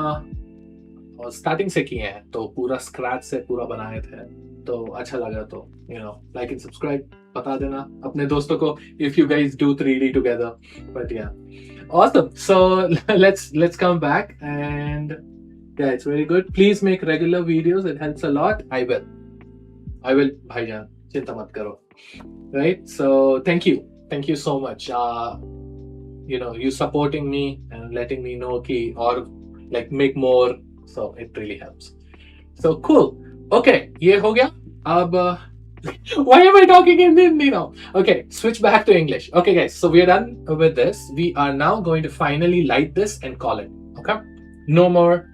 स्टार्टिंग से किए हैं, तो पूरा स्क्रैच से पूरा बनाए थे. तो अच्छा लगा तो लाइक एंड सब्सक्राइब बता देना अपने दोस्तों को if you guys do 3D together. But yeah, awesome. So let's come back, and yeah, it's very good. Please make regular videos. It helps a lot. I will bhaijan, chinta mat karo. Right? So thank you so much. You supporting me and letting me know or like make more. So it really helps. So cool. Okay, ye ho gaya. Why am I talking in Hindi now? Okay, switch back to English. Okay, guys, so we are done with this. We are now going to finally light this and call it. Okay, no more.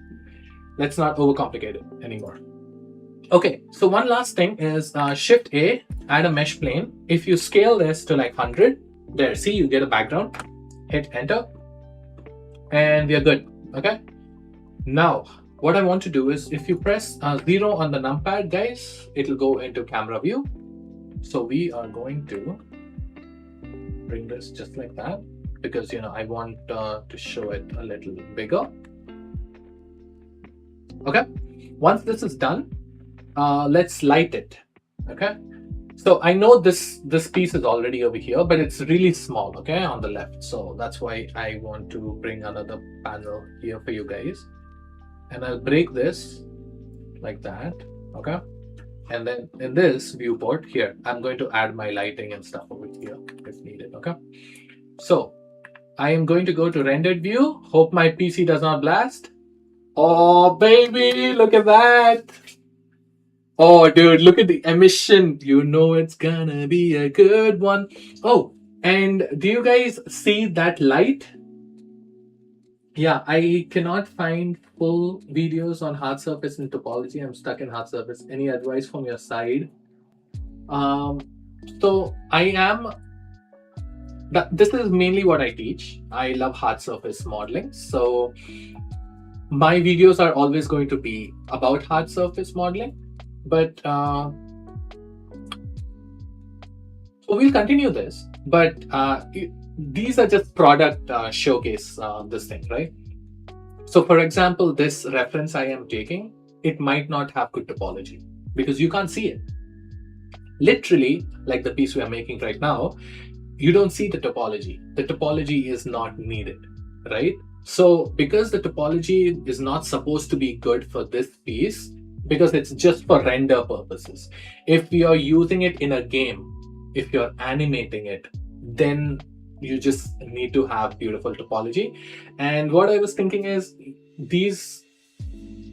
Let's not overcomplicate it anymore. Okay, so one last thing is Shift A, add a mesh plane. If you scale this to like 100, there, see, you get a background. Hit enter, and we are good. Okay. Now, what I want to do is, if you press 0 on the numpad, guys, it'll go into camera view. So we are going to bring this just like that, because I want to show it a little bigger. Okay. Once this is done, let's light it. Okay. So I know this piece is already over here, but it's really small, okay, on the left. So that's why I want to bring another panel here for you guys. And I'll break this like that, okay? And then in this viewport here, I'm going to add my lighting and stuff over here if needed, okay? So I am going to go to rendered view. Hope my PC does not blast. Oh, baby, look at that. Oh, dude, look at the emission. It's gonna be a good one. Oh, and do you guys see that light? Yeah, I cannot find full videos on hard surface and topology. I'm stuck in hard surface. Any advice from your side? So this is mainly what I teach. I love hard surface modeling. So my videos are always going to be about hard surface modeling. But so we'll continue this. But these are just product showcase this thing, right? So for example, this reference I am taking, it might not have good topology because you can't see it. Literally, like the piece we are making right now, you don't see the topology. The topology is not needed, right? So because the topology is not supposed to be good for this piece, because it's just for render purposes. If you're using it in a game, if you're animating it, then You just need to have beautiful topology. And what I was thinking is these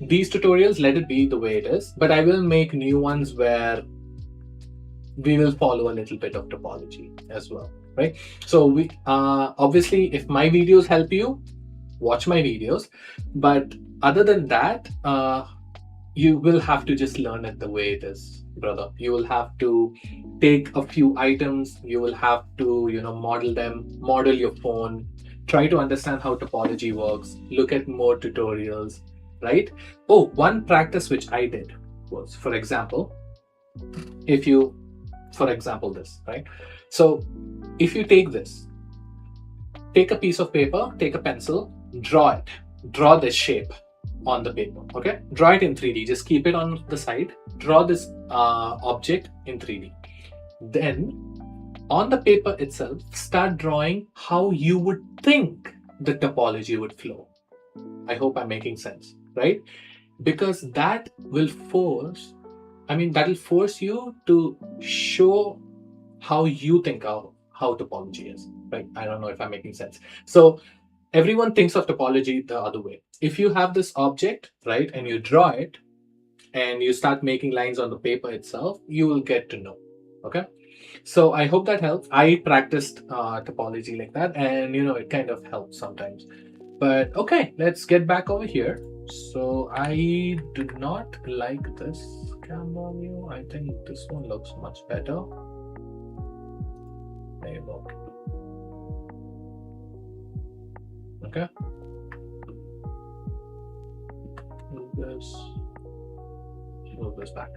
tutorials, let it be the way it is, but I will make new ones where we will follow a little bit of topology as well, right? So we obviously, if my videos help you, watch my videos, but other than that, you will have to just learn it the way it is, brother. You will have to take a few items, you will have to, model them, model your phone, try to understand how topology works, look at more tutorials, right? Oh, one practice which I did was, for example, this, right? So if you take a piece of paper, take a pencil, draw this shape on the paper, okay? Draw it in 3D, just keep it on the side, draw this object in 3D. Then on the paper itself, start drawing how you would think the topology would flow. I hope I'm making sense, right? Because that will force you to show how you think how topology is, right? I don't know if I'm making sense. So everyone thinks of topology the other way. If you have this object, right, and you draw it and you start making lines on the paper itself, you will get to know, okay? So I hope that helps. I practiced topology like that, and it kind of helps sometimes. But okay, let's get back over here. So I do not like this camera view. I think this one looks much better. There you go. Okay. Move this back.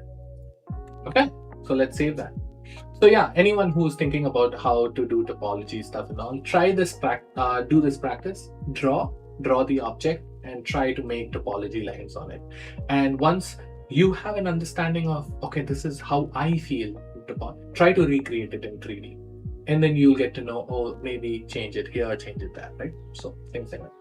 Okay, so let's save that. So yeah, anyone who's thinking about how to do topology stuff and all, try this do this practice. Draw the object and try to make topology lines on it. And once you have an understanding of, okay, this is how I feel, try to recreate it in 3D. And then you'll get to know, oh, maybe change it here, change it there, right? So things like that.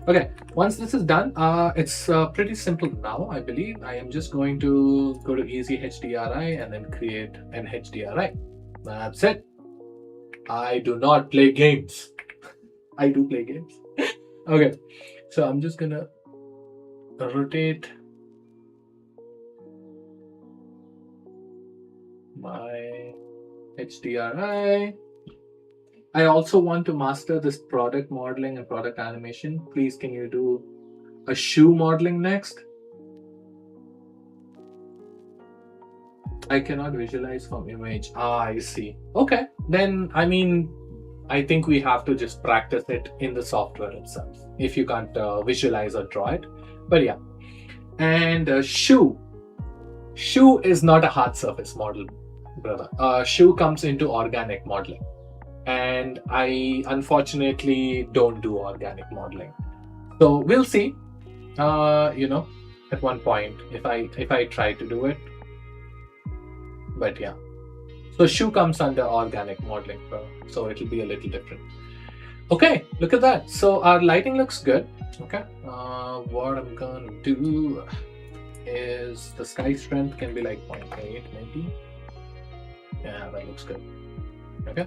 Okay, once this is done, it's pretty simple now, I believe. I am just going to go to easy HDRI and then create an HDRI. That's it. I do not play games. I do play games. Okay, so I'm just gonna rotate my HDRI. I also want to master this product modeling and product animation. Please, can you do a shoe modeling next? I cannot visualize from image. I see. Okay, then I think we have to just practice it in the software itself if you can't visualize or draw it. But yeah, and shoe is not a hard surface model, brother. Shoe comes into organic modeling, and I unfortunately don't do organic modeling. So we'll see, at one point if I try to do it. But yeah, so shoe comes under organic modeling, so it'll be a little different. Okay, look at that. So our lighting looks good. Okay, what I'm gonna do is the sky strength can be like 0.8 maybe. Yeah, that looks good. Okay,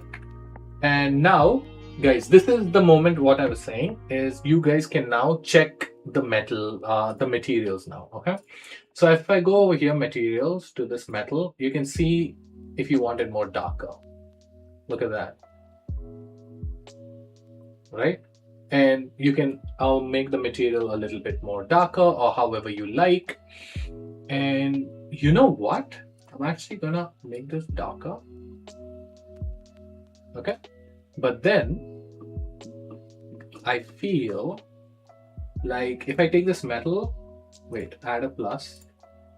and now guys, this is the moment. What I was saying is you guys can now check the materials now. Okay, so if I go over here, materials, to this metal, you can see if you want it more darker. Look at that, right? And you can make the material a little bit more darker or however you like. And you know what? I'm actually gonna make this darker. Okay, but then I feel like if I take this metal, wait, add a plus,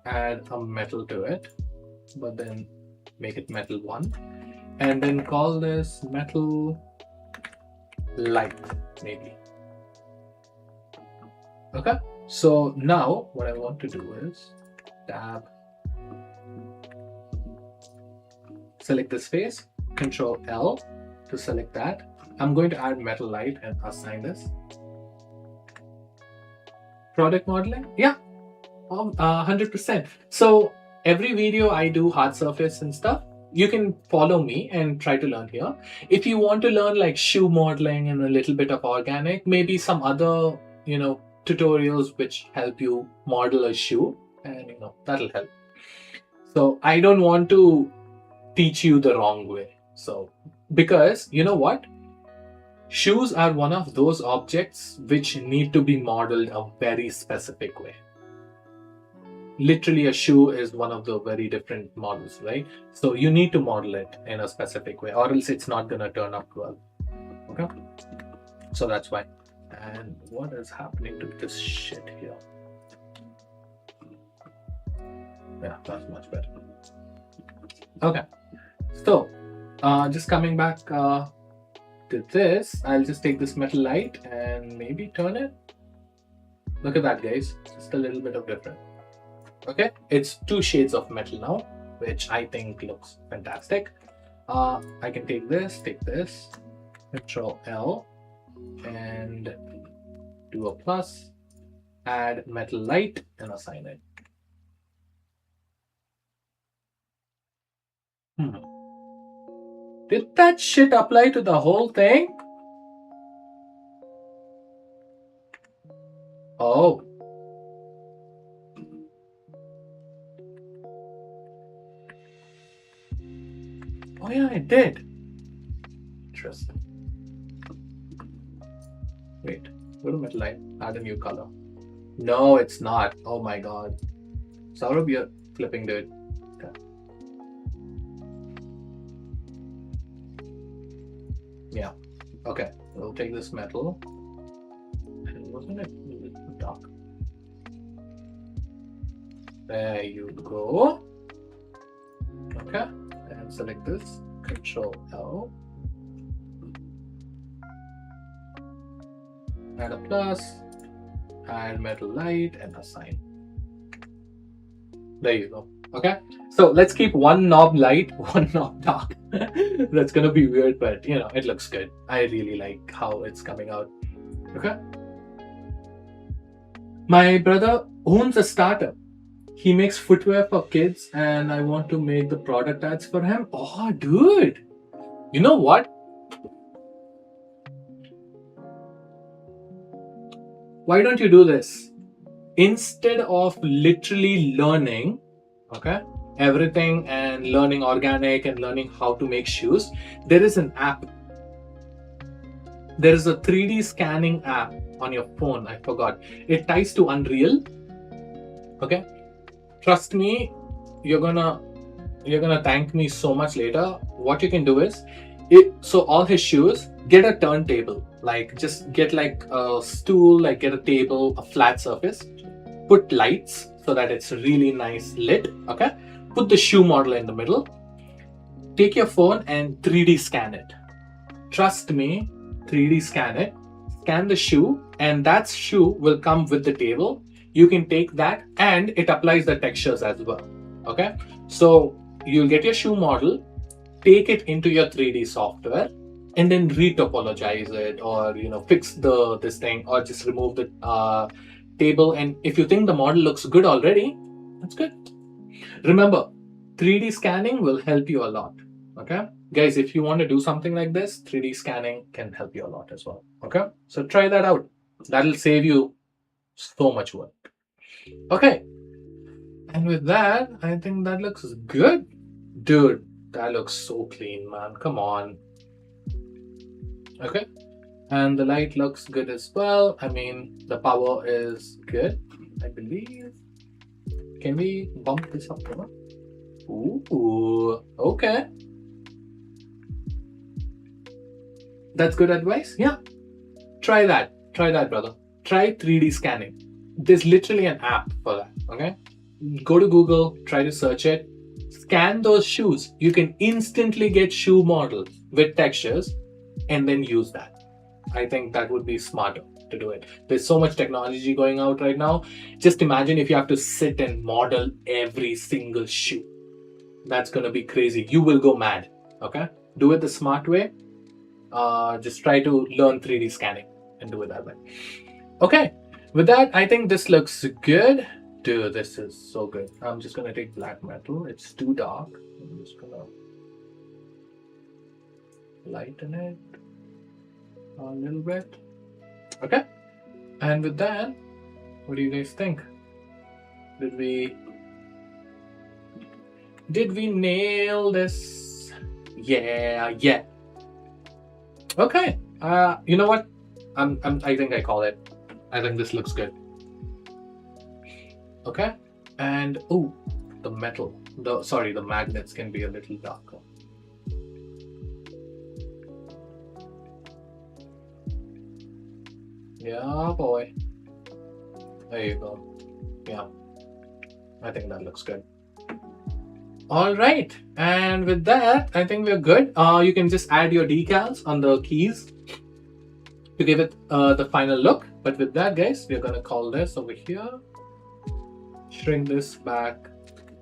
add a metal to it, but then make it metal 1, and then call this metal light maybe. Okay, so now what I want to do is tab, select this face, Control L to select that. I'm going to add metal light and assign this. Product modeling, yeah, 100%. So every video I do hard surface and stuff, you can follow me and try to learn here. If you want to learn like shoe modeling and a little bit of organic, maybe some other, tutorials which help you model a shoe, and that'll help. So I don't want to teach you the wrong way. So, because you know what? Shoes are one of those objects which need to be modeled a very specific way. Literally, a shoe is one of the very different models, right? So you need to model it in a specific way, or else it's not gonna turn out well. Okay? So that's why. And what is happening to this shit here? Yeah, that's much better. Okay. So, just coming back to this, I'll just take this metal light and maybe turn it. Look at that, guys. Just a little bit of difference. Okay, it's 2 shades of metal now, which I think looks fantastic. I can take this, Control L, and do a plus, add metal light, and assign it. Did that shit apply to the whole thing? Oh. Oh yeah, it did. Interesting. Wait, go to metal light, add a new color. No, it's not. Oh my god. Saurabh, you're flipping, dude. Okay. Yeah. Okay, we'll take this metal. And wasn't it dark? There you go. Okay, and select this. Control L. Add a plus, add metal light, and assign. There you go. Okay, so let's keep one knob light, one knob dark. That's gonna be weird, but it looks good. I really like how it's coming out. Okay. My brother owns a startup. He makes footwear for kids, and I want to make the product ads for him. Oh, dude. You know what? Why don't you do this? Instead of literally learning, everything and learning organic and learning how to make shoes, there is an app. There is a 3D scanning app on your phone. I forgot. It ties to Unreal. Okay. Trust me, you're gonna thank me so much later. What you can do is, so all his shoes, get a turntable. Like just get like a stool, like get a table, a flat surface. Put lights so that it's really nice lit. Okay. Put the shoe model in the middle. Take your phone and 3D scan it. Trust me, 3D scan it. Scan the shoe, and that shoe will come with the table. You can take that, and it applies the textures as well. Okay, so you'll get your shoe model, take it into your 3D software, and then retopologize it, or fix this thing, or just remove the table. And if you think the model looks good already, that's good. Remember, 3D scanning will help you a lot. Okay, guys, if you want to do something like this, 3D scanning can help you a lot as well. Okay, so try that out. That'll save you so much work. Okay, and with that, I think that looks good. Dude, that looks so clean, man. Come on. Okay, and the light looks good as well. I mean, the power is good, I believe. Can we bump this up more? Ooh, okay. That's good advice. Yeah, try that, brother. Try 3D scanning. There's literally an app for that. Okay, go to Google, try to search it, scan those shoes. You can instantly get shoe models with textures and then use that. I think that would be smarter to do it. There's so much technology going out right now. Just imagine if you have to sit and model every single shoe. That's gonna be crazy. You will go mad. Okay, do it the smart way. Just try to learn 3D scanning and do it that way. Okay, with that, I think this looks good. Dude, this is so good. I'm just gonna take black metal. It's too dark. I'm just gonna lighten it a little bit. Okay. And with that, what do you guys think? Did we nail this? Yeah. Okay. You know what? I think I call it. I think this looks good. Okay. And oh, the magnets can be a little darker. Yeah, boy. There you go. Yeah. I think that looks good. All right. And with that, I think we're good. You can just add your decals on the keys to give it the final look. But with that, guys, we're going to call this over here. Shrink this back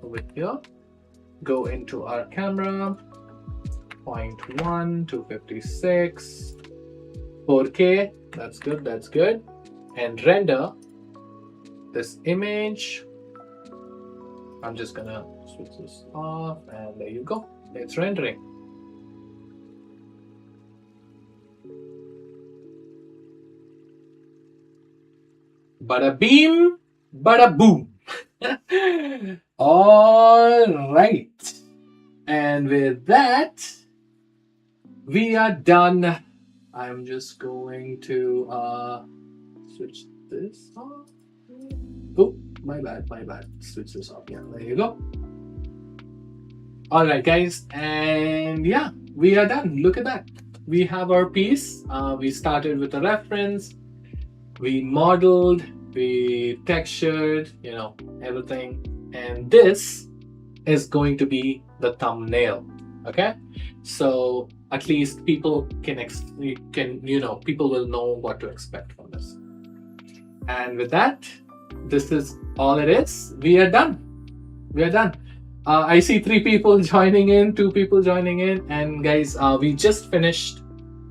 over here. Go into our camera. 0.1, 256, 4K. That's good. And render this image. I'm just gonna switch this off, and there you go. It's rendering. Bada beam, bada boom. All right. And with that, we are done. I'm just going to switch this off. Oh, my bad. Switch this off. Yeah, there you go. All right, guys. And yeah, we are done. Look at that. We have our piece. We started with a reference. We modeled, we textured, everything. And this is going to be the thumbnail. Okay. So at least people people will know what to expect from this. And with that, this is all it is. We are done. I see 3 people joining in, 2 people joining in, and guys, we just finished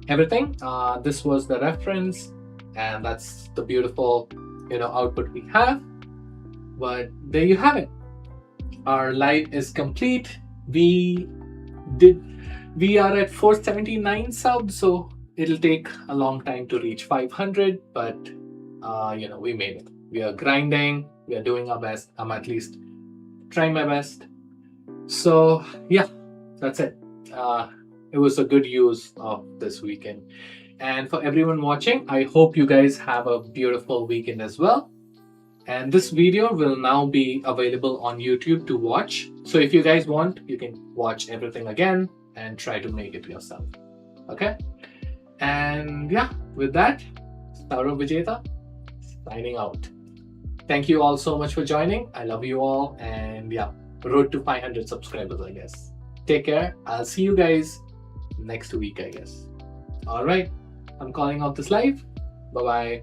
everything. This was the reference, and that's the beautiful, output we have. But there you have it. Our live is complete. We are at 479 subs, so it'll take a long time to reach 500, but we made it. We are grinding, we are doing our best. I'm at least trying my best. So yeah, that's it. It was a good use of this weekend. And for everyone watching, I hope you guys have a beautiful weekend as well. And this video will now be available on YouTube to watch. So if you guys want, you can watch everything again and try to make it yourself. Okay? And yeah, with that, Saurav Vijeta signing out. Thank you all so much for joining. I love you all. And yeah, road to 500 subscribers, I guess. Take care. I'll see you guys next week, I guess. All right. I'm calling out this live. Bye-bye.